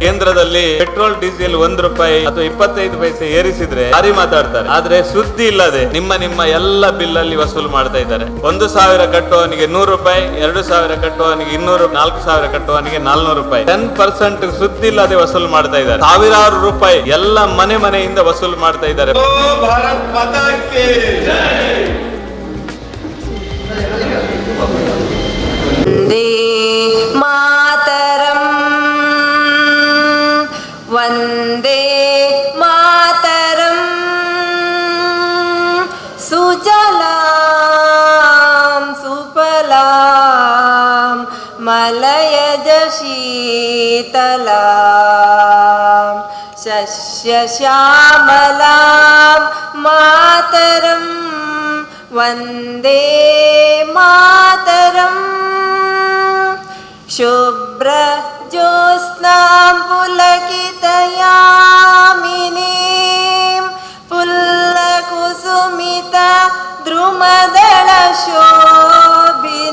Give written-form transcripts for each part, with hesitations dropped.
ಕೇಂದ್ರದಲ್ಲಿ petrol diesel 1 ರೂಪಾಯಿ ಅಥವಾ 25 ಪೈಸೆ ಏರಿಸಿದ್ರೆ ಭಾರಿ ಮಾತಾಡ್ತಾರೆ. ಆದ್ರೆ ಸುದ್ದಿ ಇಲ್ಲದೆ ನಿಮ್ಮ ಎಲ್ಲ ಬಿಲ್ ಅಲ್ಲಿ ವಸೂಲು ಮಾಡ್ತಾ ಇದ್ದಾರೆ. 1,000 ಕಟ್ಟುವವನಿಗೆ 100 ರೂಪಾಯಿ, 2,000 ಕಟ್ಟುವವನಿಗೆ 200, 4,000 ಕಟ್ಟುವವನಿಗೆ 400 ರೂಪಾಯಿ. 10% ಸುದ್ದಿ ಇಲ್ಲದೆ ವಸೂಲು ಮಾಡ್ತಾ ಇದ್ದಾರೆ. ಸಾವಿರಾರು ರೂಪಾಯಿ ಎಲ್ಲ ಮನೆಯಿಂದ ವಸೂಲು ಮಾಡ್ತಾ ಇದ್ದಾರೆ. ಭಾರತ್ ಮಾತಾ ಕಿ ಜೈ. ವಂದೇ ಮಾತರಂ, ವಂದೇ ಮಾತರಂ. ಸುಜಲಾಂ ಸುಫಲಾಂ ಮಲಯಜ ಶೀತಲಾಂ ಶಸ್ಯಶ್ಯಾಮಲಾಂ ಮಾತರಂ. ವಂದೇ ಮಾತರಂ. ಶುಭ್ರ ಜ್ಯೋತ್ಸ್ನಾಂ ಪುಲಕಿತಯಾಮಿನೀಂ ಪುಲ್ಲಕುಸುಮಿತ ದ್ರುಮದಳ ಶೋಭಿನೀಂ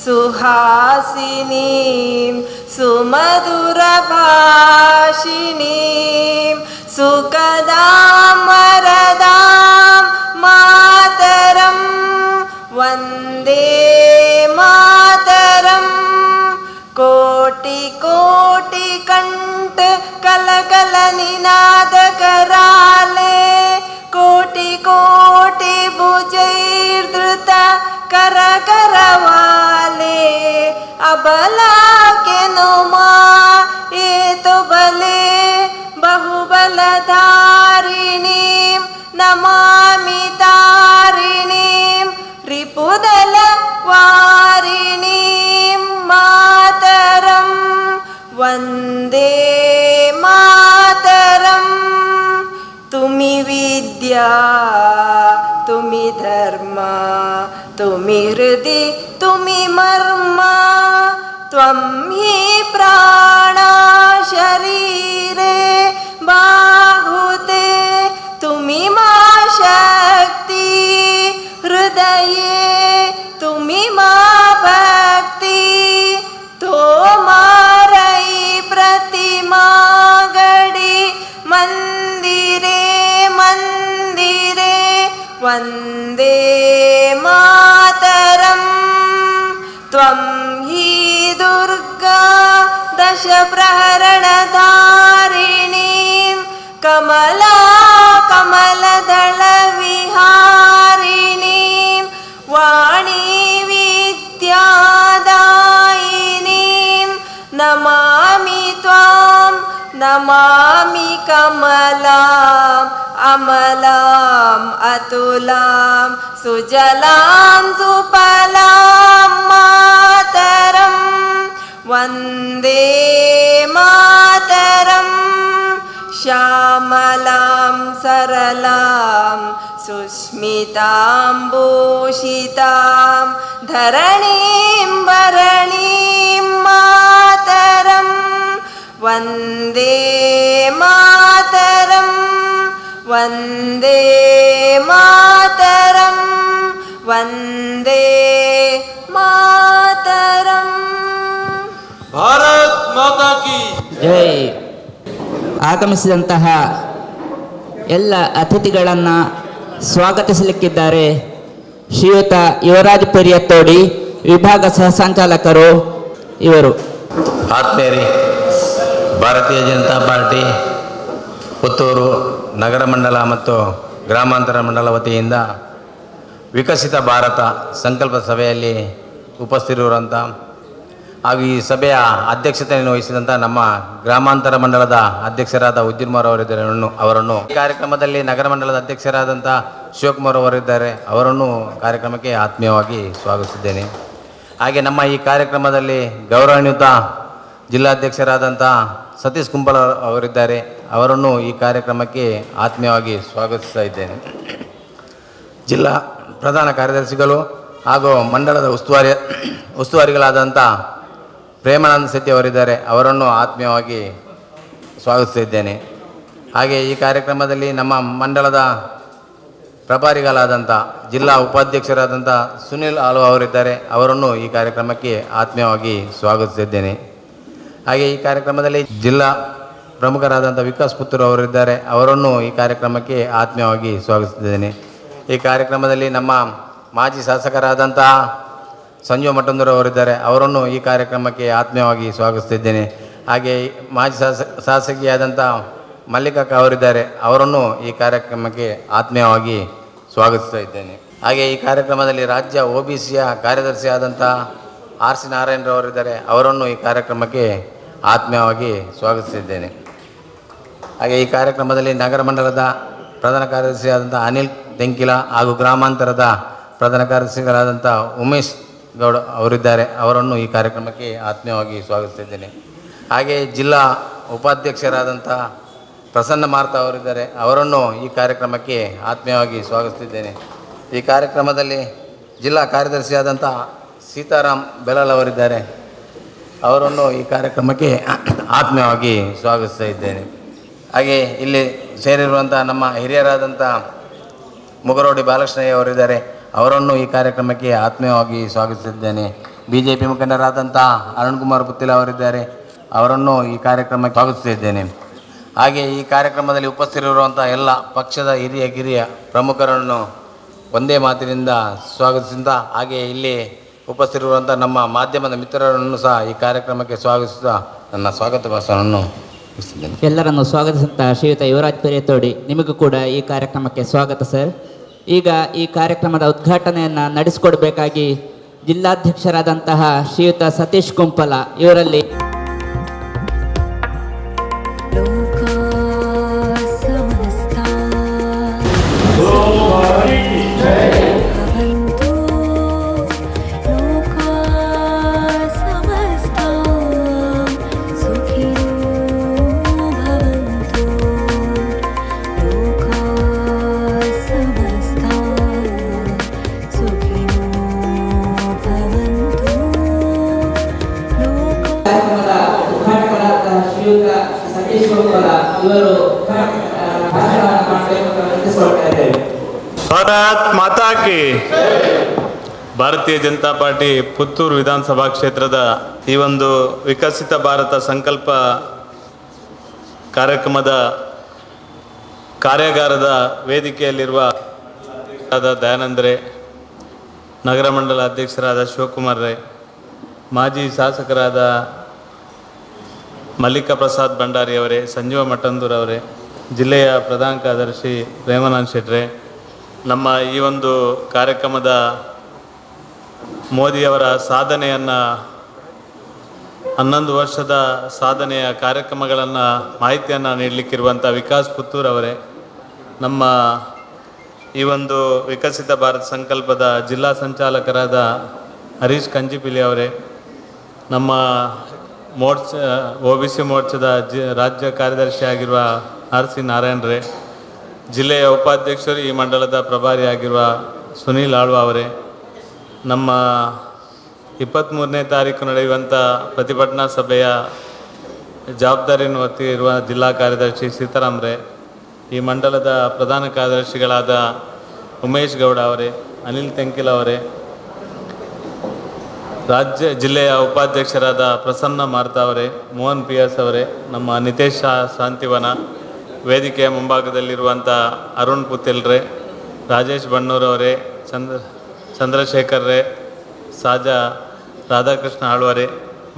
ಸುಹಾಸಿನೀಂ ಸುಮಧುರ ಭಾಷಿಣೀಂ ಸುಖದಾಂ ವರದಾಂ ಮಾತರಂ. ವಂದೇ ಮಾತರಂ. ಕೋಟಿ ಕೋಟಿ ಕಂಠ ಕಲಕಲ ನಿನಾದ ಕರಾಲೆ, ಕೋಟಿ ಕೋಟಿ ಭುಜೈರ್ಧೃತ ಕರ ಕರವಾಲೆ. ಅಬಲಾ के नुमा ये तो बले बहुबलधारिणीं नमामि तारिणीं रिपुदल वारिणीं मातरं. वन्दे मातरं. तुमि विद्या तुमि धर्म तुमि हृदि तुमि मर्म. त्वं हि प्राणा शरीरे बाहुते तुमि मा शक्ति हृदये तुमि मा भक्ति. तोमारई प्रतिमा गडी मंदिरे मंदिरे. वन्दे मातरं. त्वं हि दुर्गा दश प्रहरणधारिणीं कमला कमलदल विहारिणीं वाणी विद्यादायिनीं नमामि त्वां नमामि कमलाम् अमलाम् अतुलां सुजलां सुफलां मातरं. वन्दे मातरं. श्यामलां सरलां सुस्मितां भूषितां धरणीं भरणीं मातरं. वन्दे मातरं. वन्दे मातरं. वन्दे मातरಂ. ಭಾರತ್ ಮಾತಾ ಕಿ ಜೈ. ಆಗಮಿಸಿದಂತಹ ಎಲ್ಲ ಅತಿಥಿಗಳನ್ನು ಸ್ವಾಗತಿಸಲಿಕ್ಕಿದ್ದಾರೆ ಶ್ರೀಯುತ ಯುವರಾಜ್ ಪೆರಿಯತ್ತೋಡಿ, ವಿಭಾಗ ಸಹ ಸಂಚಾಲಕರು ಇವರು. ಆತ್ಮೀಯರೇ, ಭಾರತೀಯ ಜನತಾ ಪಾರ್ಟಿ ಪುತ್ತೂರು ನಗರ ಮಂಡಲ ಮತ್ತು ಗ್ರಾಮಾಂತರ ಮಂಡಲ ವತಿಯಿಂದ ವಿಕಸಿತ ಭಾರತ ಸಂಕಲ್ಪ ಸಭೆಯಲ್ಲಿ ಉಪಸ್ಥಿತರಿರುವಂಥ ಹಾಗೂ ಈ ಸಭೆಯ ಅಧ್ಯಕ್ಷತೆಯನ್ನು ವಹಿಸಿದಂಥ ನಮ್ಮ ಗ್ರಾಮಾಂತರ ಮಂಡಲದ ಅಧ್ಯಕ್ಷರಾದ ಉಜ್ಜಿರ್ಮಾರ್ ಅವರನ್ನು ಈ ಕಾರ್ಯಕ್ರಮದಲ್ಲಿ ನಗರ ಮಂಡಲದ ಅಧ್ಯಕ್ಷರಾದಂಥ ಶಿವಕುಮಾರ್ ಅವರಿದ್ದಾರೆ, ಅವರನ್ನು ಕಾರ್ಯಕ್ರಮಕ್ಕೆ ಆತ್ಮೀಯವಾಗಿ ಸ್ವಾಗತಿಸಿದ್ದೇನೆ. ಹಾಗೆ ನಮ್ಮ ಈ ಕಾರ್ಯಕ್ರಮದಲ್ಲಿ ಗೌರವಾನ್ವಿತ ಜಿಲ್ಲಾಧ್ಯಕ್ಷರಾದಂಥ ಸತೀಶ್ ಕುಂಬಳ ಅವರಿದ್ದಾರೆ, ಅವರನ್ನು ಈ ಕಾರ್ಯಕ್ರಮಕ್ಕೆ ಆತ್ಮೀಯವಾಗಿ ಸ್ವಾಗತಿಸ್ತಾ ಇದ್ದೇನೆ. ಜಿಲ್ಲಾ ಪ್ರಧಾನ ಕಾರ್ಯದರ್ಶಿಗಳು ಹಾಗೂ ಮಂಡಲದ ಉಸ್ತುವಾರಿಗಳಾದಂಥ ಪ್ರೇಮಾನಂದ ಶೆಟ್ಟಿ ಅವರಿದ್ದಾರೆ, ಅವರನ್ನು ಆತ್ಮೀಯವಾಗಿ ಸ್ವಾಗತಿಸಿದ್ದೇನೆ. ಹಾಗೆ ಈ ಕಾರ್ಯಕ್ರಮದಲ್ಲಿ ನಮ್ಮ ಮಂಡಲದ ಪ್ರಭಾರಿಗಳಾದಂಥ ಜಿಲ್ಲಾ ಉಪಾಧ್ಯಕ್ಷರಾದಂಥ ಸುನಿಲ್ ಆಳ್ವ ಅವರಿದ್ದಾರೆ, ಅವರನ್ನು ಈ ಕಾರ್ಯಕ್ರಮಕ್ಕೆ ಆತ್ಮೀಯವಾಗಿ ಸ್ವಾಗತಿಸಿದ್ದೇನೆ. ಹಾಗೆ ಈ ಕಾರ್ಯಕ್ರಮದಲ್ಲಿ ಜಿಲ್ಲಾ ಪ್ರಮುಖರಾದಂಥ ವಿಕಾಸ್ ಪುತ್ತೂರು ಅವರಿದ್ದಾರೆ, ಅವರನ್ನು ಈ ಕಾರ್ಯಕ್ರಮಕ್ಕೆ ಆತ್ಮೀಯವಾಗಿ ಸ್ವಾಗತಿಸಿದ್ದೇನೆ. ಈ ಕಾರ್ಯಕ್ರಮದಲ್ಲಿ ನಮ್ಮ ಮಾಜಿ ಶಾಸಕರಾದಂತಹ ಸಂಜು ಮಠಂದೂರು ಅವರಿದ್ದಾರೆ, ಅವರನ್ನು ಈ ಕಾರ್ಯಕ್ರಮಕ್ಕೆ ಆತ್ಮೀಯವಾಗಿ ಸ್ವಾಗತಿಸಿದ್ದೇನೆ. ಹಾಗೆ ಮಾಜಿ ಶಾಸಕಿಯಾದಂಥ ಮಲ್ಲಿಕಕ್ಕ ಅವರಿದ್ದಾರೆ, ಅವರನ್ನು ಈ ಕಾರ್ಯಕ್ರಮಕ್ಕೆ ಆತ್ಮೀಯವಾಗಿ ಸ್ವಾಗತಿಸ್ತಾ ಇದ್ದೇನೆ. ಹಾಗೆ ಈ ಕಾರ್ಯಕ್ರಮದಲ್ಲಿ ರಾಜ್ಯ OBCಯ ಕಾರ್ಯದರ್ಶಿಯಾದಂಥ RC ನಾರಾಯಣರವರಿದ್ದಾರೆ, ಅವರನ್ನು ಈ ಕಾರ್ಯಕ್ರಮಕ್ಕೆ ಆತ್ಮೀಯವಾಗಿ ಸ್ವಾಗತಿಸಿದ್ದೇನೆ. ಹಾಗೆ ಈ ಕಾರ್ಯಕ್ರಮದಲ್ಲಿ ನಗರ ಮಂಡಲದ ಪ್ರಧಾನ ಕಾರ್ಯದರ್ಶಿಯಾದಂಥ ಅನಿಲ್ ತೆಂಕಿಲ ಹಾಗೂ ಗ್ರಾಮಾಂತರದ ಪ್ರಧಾನ ಕಾರ್ಯದರ್ಶಿಗಳಾದಂಥ ಉಮೇಶ್ ಗೌಡ ಅವರಿದ್ದಾರೆ, ಅವರನ್ನು ಈ ಕಾರ್ಯಕ್ರಮಕ್ಕೆ ಆತ್ಮೀಯವಾಗಿ ಸ್ವಾಗತಿಸಿದ್ದೇನೆ. ಹಾಗೆ ಜಿಲ್ಲಾ ಉಪಾಧ್ಯಕ್ಷರಾದಂಥ ಪ್ರಸನ್ನ ಮಾರ್ತಾ ಅವರಿದ್ದಾರೆ, ಅವರನ್ನು ಈ ಕಾರ್ಯಕ್ರಮಕ್ಕೆ ಆತ್ಮೀಯವಾಗಿ ಸ್ವಾಗತಿಸಿದ್ದೇನೆ. ಈ ಕಾರ್ಯಕ್ರಮದಲ್ಲಿ ಜಿಲ್ಲಾ ಕಾರ್ಯದರ್ಶಿಯಾದಂಥ ಸೀತಾರಾಮ್ ಬೆಲಾಲ್ ಅವರಿದ್ದಾರೆ, ಅವರನ್ನು ಈ ಕಾರ್ಯಕ್ರಮಕ್ಕೆ ಆತ್ಮೀಯವಾಗಿ ಸ್ವಾಗತಿಸ್ತಾ ಇದ್ದೇನೆ. ಹಾಗೆ ಇಲ್ಲಿ ಸೇರಿರುವಂಥ ನಮ್ಮ ಹಿರಿಯರಾದಂಥ ಮುಗರೋಡಿ ಬಾಲಕೃಷ್ಣಯ್ಯ ಅವರಿದ್ದಾರೆ, ಅವರನ್ನು ಈ ಕಾರ್ಯಕ್ರಮಕ್ಕೆ ಆತ್ಮೀಯವಾಗಿ ಸ್ವಾಗತಿಸಿದ್ದೇನೆ. BJP ಮುಖಂಡರಾದಂಥ ಅರುಣ್ ಕುಮಾರ್ ಪುತ್ತಿಲ ಅವರಿದ್ದಾರೆ, ಅವರನ್ನು ಈ ಕಾರ್ಯಕ್ರಮಕ್ಕೆ ಸ್ವಾಗತಿಸಿದ್ದೇನೆ. ಹಾಗೆ ಈ ಕಾರ್ಯಕ್ರಮದಲ್ಲಿ ಉಪಸ್ಥಿತರಿರುವಂಥ ಎಲ್ಲ ಪಕ್ಷದ ಹಿರಿಯ ಕಿರಿಯ ಪ್ರಮುಖರನ್ನು ಒಂದೇ ಮಾತಿನಿಂದ ಸ್ವಾಗತಿಸಿದ ಹಾಗೆ ಇಲ್ಲಿ ಉಪಸ್ಥಿತರಿರುವಂಥ ನಮ್ಮ ಮಾಧ್ಯಮದ ಮಿತ್ರರನ್ನು ಸಹ ಈ ಕಾರ್ಯಕ್ರಮಕ್ಕೆ ಸ್ವಾಗತಿಸುತ್ತಾ ನನ್ನ ಸ್ವಾಗತ ಭಾಷಣವನ್ನು ಮುಗಿಸಿದ್ದೇನೆ. ಎಲ್ಲರನ್ನು ಸ್ವಾಗತಿಸುತ್ತಾ ಶ್ರೀಯುತ ಯುವರಾಜ್ ಪೆರಿಯತ್ತೋಡಿ, ನಿಮಗೂ ಕೂಡ ಈ ಕಾರ್ಯಕ್ರಮಕ್ಕೆ ಸ್ವಾಗತ ಸರ್. ಈಗ ಈ ಕಾರ್ಯಕ್ರಮದ ಉದ್ಘಾಟನೆಯನ್ನು ನಡೆಸಿಕೊಡಬೇಕಾಗಿ ಜಿಲ್ಲಾಧ್ಯಕ್ಷರಾದಂತಹ ಶ್ರೀಯುತ ಸತೀಶ್ ಕುಂಪಲ ಇವರಲ್ಲಿ ಭಾರತ್ ಮಾತಾ ಕಿ. ಭಾರತೀಯ ಜನತಾ ಪಾರ್ಟಿ ಪುತ್ತೂರು ವಿಧಾನಸಭಾ ಕ್ಷೇತ್ರದ ಈ ಒಂದು ವಿಕಸಿತ ಭಾರತ ಸಂಕಲ್ಪ ಕಾರ್ಯಕ್ರಮದ ಕಾರ್ಯಾಗಾರದ ವೇದಿಕೆಯಲ್ಲಿರುವ ದಯಾನಂದ್ರೆ, ನಗರ ಮಂಡಲ ಅಧ್ಯಕ್ಷರಾದ ಶಿವಕುಮಾರ್ ರೈ, ಮಾಜಿ ಶಾಸಕರಾದ ಮಲ್ಲಿಕಾ ಪ್ರಸಾದ್ ಭಂಡಾರಿ ಅವರೇ, ಸಂಜೀವ ಮಠಂದೂರ್ ಅವರೇ, ಜಿಲ್ಲೆಯ ಪ್ರಧಾನ ಕಾರ್ಯದರ್ಶಿ ಪ್ರೇಮಾನಂದ್ ಶೆಟ್ರೆ, ನಮ್ಮ ಈ ಒಂದು ಕಾರ್ಯಕ್ರಮದ ಮೋದಿಯವರ ಸಾಧನೆಯನ್ನು 11 ವರ್ಷದ ಸಾಧನೆಯ ಕಾರ್ಯಕ್ರಮಗಳನ್ನು ಮಾಹಿತಿಯನ್ನು ನೀಡಲಿಕ್ಕಿರುವಂಥ ವಿಕಾಸ್ ಪುತ್ತೂರ್ ಅವರೇ, ನಮ್ಮ ಈ ಒಂದು ವಿಕಸಿತ ಭಾರತ ಸಂಕಲ್ಪದ ಜಿಲ್ಲಾ ಸಂಚಾಲಕರಾದ ಹರೀಶ್ ಕಂಜಿಪಿಲಿ ಅವರೇ, ನಮ್ಮ OBC ಮೋರ್ಚಾದ ರಾಜ್ಯ ಕಾರ್ಯದರ್ಶಿ ಆಗಿರುವ RC ನಾರಾಯಣರೇ, ಜಿಲ್ಲೆಯ ಉಪಾಧ್ಯಕ್ಷರು ಈ ಮಂಡಲದ ಪ್ರಭಾರಿಯಾಗಿರುವ ಸುನೀಲ್ ಆಳ್ವ ಅವರೇ, ನಮ್ಮ 23ನೇ ತಾರೀಕು ನಡೆಯುವಂಥ ಪ್ರತಿಭಟನಾ ಸಭೆಯ ಜವಾಬ್ದಾರಿಯನ್ನು ಹೊತ್ತಿರುವ ಜಿಲ್ಲಾ ಕಾರ್ಯದರ್ಶಿ ಸೀತಾರಾಮ್ ರೇ, ಈ ಮಂಡಲದ ಪ್ರಧಾನ ಕಾರ್ಯದರ್ಶಿಗಳಾದ ಉಮೇಶ್ ಗೌಡ ಅವರೇ, ಅನಿಲ್ ತೆಂಕಿಲ ಅವರೇ, ಜಿಲ್ಲೆಯ ಉಪಾಧ್ಯಕ್ಷರಾದ ಪ್ರಸನ್ನ ಮಾರ್ತಾ ಅವರೇ, ಮೋಹನ್ PS ಅವರೇ, ನಮ್ಮ ನಿತೇಶ್ ಶಾಂತಿವನ, ವೇದಿಕೆಯ ಮುಂಭಾಗದಲ್ಲಿರುವಂಥ ಅರುಣ್ ಪುತ್ತಿಲ್ರೇ, ರಾಜೇಶ್ ಬಣ್ಣೂರವರೇ, ಚಂದ್ರಶೇಖರ್ ರೇ, ಸಾಜಾ ರಾಧಾಕೃಷ್ಣ ಆಳ್ವರೇ,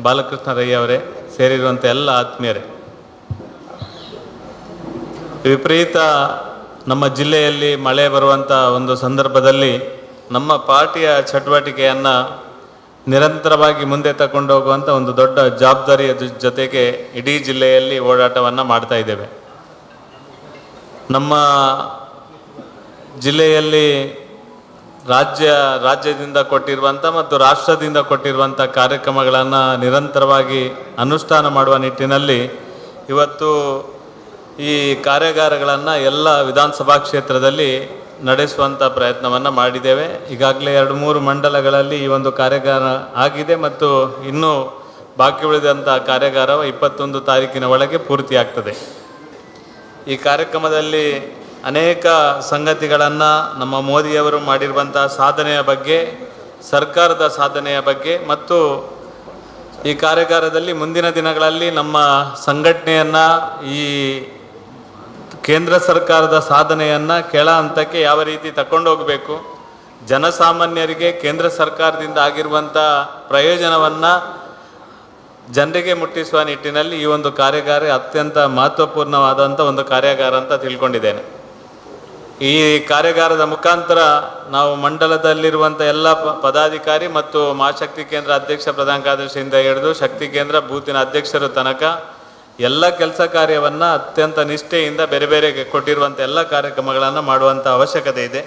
ಬಾಲಕೃಷ್ಣ ರೈ ಅವರೇ, ಸೇರಿರುವಂಥ ಎಲ್ಲ ಆತ್ಮೀಯರೇ, ವಿಪರೀತ ನಮ್ಮ ಜಿಲ್ಲೆಯಲ್ಲಿ ಮಳೆ ಬರುವಂಥ ಒಂದು ಸಂದರ್ಭದಲ್ಲಿ ನಮ್ಮ ಪಾರ್ಟಿಯ ಚಟುವಟಿಕೆಯನ್ನು ನಿರಂತರವಾಗಿ ಮುಂದೆ ತಗೊಂಡು ಹೋಗುವಂಥ ಒಂದು ದೊಡ್ಡ ಜವಾಬ್ದಾರಿಯ ಜೊತೆಗೆ ಇಡೀ ಜಿಲ್ಲೆಯಲ್ಲಿ ಓಡಾಟವನ್ನು ಮಾಡ್ತಾ ಇದ್ದೇವೆ. ನಮ್ಮ ಜಿಲ್ಲೆಯಲ್ಲಿ ರಾಜ್ಯದಿಂದ ಕೊಟ್ಟಿರುವಂಥ ಮತ್ತು ರಾಷ್ಟ್ರದಿಂದ ಕೊಟ್ಟಿರುವಂಥ ಕಾರ್ಯಕ್ರಮಗಳನ್ನು ನಿರಂತರವಾಗಿ ಅನುಷ್ಠಾನ ಮಾಡುವ ನಿಟ್ಟಿನಲ್ಲಿ ಇವತ್ತು ಈ ಕಾರ್ಯಾಗಾರಗಳನ್ನು ಎಲ್ಲ ವಿಧಾನಸಭಾ ಕ್ಷೇತ್ರದಲ್ಲಿ ನಡೆಸುವಂಥ ಪ್ರಯತ್ನವನ್ನು ಮಾಡಿದ್ದೇವೆ. ಈಗಾಗಲೇ 2-3 ಮಂಡಲಗಳಲ್ಲಿ ಈ ಒಂದು ಕಾರ್ಯಾಗಾರ ಆಗಿದೆ ಮತ್ತು ಇನ್ನೂ ಬಾಕಿ ಉಳಿದಂಥ ಕಾರ್ಯಾಗಾರ 21 ತಾರೀಕಿನ ಒಳಗೆ ಪೂರ್ತಿಯಾಗ್ತದೆ. ಈ ಕಾರ್ಯಕ್ರಮದಲ್ಲಿ ಅನೇಕ ಸಂಗತಿಗಳನ್ನು ನಮ್ಮ ಮೋದಿಯವರು ಮಾಡಿರುವಂಥ ಸಾಧನೆಯ ಬಗ್ಗೆ, ಸರ್ಕಾರದ ಸಾಧನೆಯ ಬಗ್ಗೆ ಮತ್ತು ಈ ಕಾರ್ಯಾಗಾರದಲ್ಲಿ ಮುಂದಿನ ದಿನಗಳಲ್ಲಿ ನಮ್ಮ ಸಂಘಟನೆಯನ್ನು ಈ ಕೇಂದ್ರ ಸರ್ಕಾರದ ಸಾಧನೆಯನ್ನು ಕೆಳ ಹಂತಕ್ಕೆ ಯಾವ ರೀತಿ ತಗೊಂಡೋಗಬೇಕು, ಜನಸಾಮಾನ್ಯರಿಗೆ ಕೇಂದ್ರ ಸರ್ಕಾರದಿಂದ ಆಗಿರುವಂಥ ಪ್ರಯೋಜನವನ್ನು ಜನರಿಗೆ ಮುಟ್ಟಿಸುವ ನಿಟ್ಟಿನಲ್ಲಿ ಈ ಒಂದು ಕಾರ್ಯಾಗಾರ ಅತ್ಯಂತ ಮಹತ್ವಪೂರ್ಣವಾದಂಥ ಒಂದು ಕಾರ್ಯಾಗಾರ ಅಂತ ತಿಳ್ಕೊಂಡಿದ್ದೇನೆ. ಈ ಕಾರ್ಯಾಗಾರದ ಮುಖಾಂತರ ನಾವು ಮಂಡಲದಲ್ಲಿರುವಂಥ ಎಲ್ಲ ಪದಾಧಿಕಾರಿ ಮತ್ತು ಮಹಾಶಕ್ತಿ ಕೇಂದ್ರ ಅಧ್ಯಕ್ಷ ಪ್ರಧಾನ ಕಾರ್ಯದರ್ಶಿಯಿಂದ ಹಿಡಿದು ಶಕ್ತಿ ಕೇಂದ್ರ ಬೂತಿನ ಅಧ್ಯಕ್ಷರ ತನಕ ಎಲ್ಲ ಕೆಲಸ ಕಾರ್ಯವನ್ನು ಅತ್ಯಂತ ನಿಷ್ಠೆಯಿಂದ ಬೇರೆ ಬೇರೆ ಕೊಟ್ಟಿರುವಂಥ ಎಲ್ಲ ಕಾರ್ಯಕ್ರಮಗಳನ್ನು ಮಾಡುವಂಥ ಅವಶ್ಯಕತೆ ಇದೆ.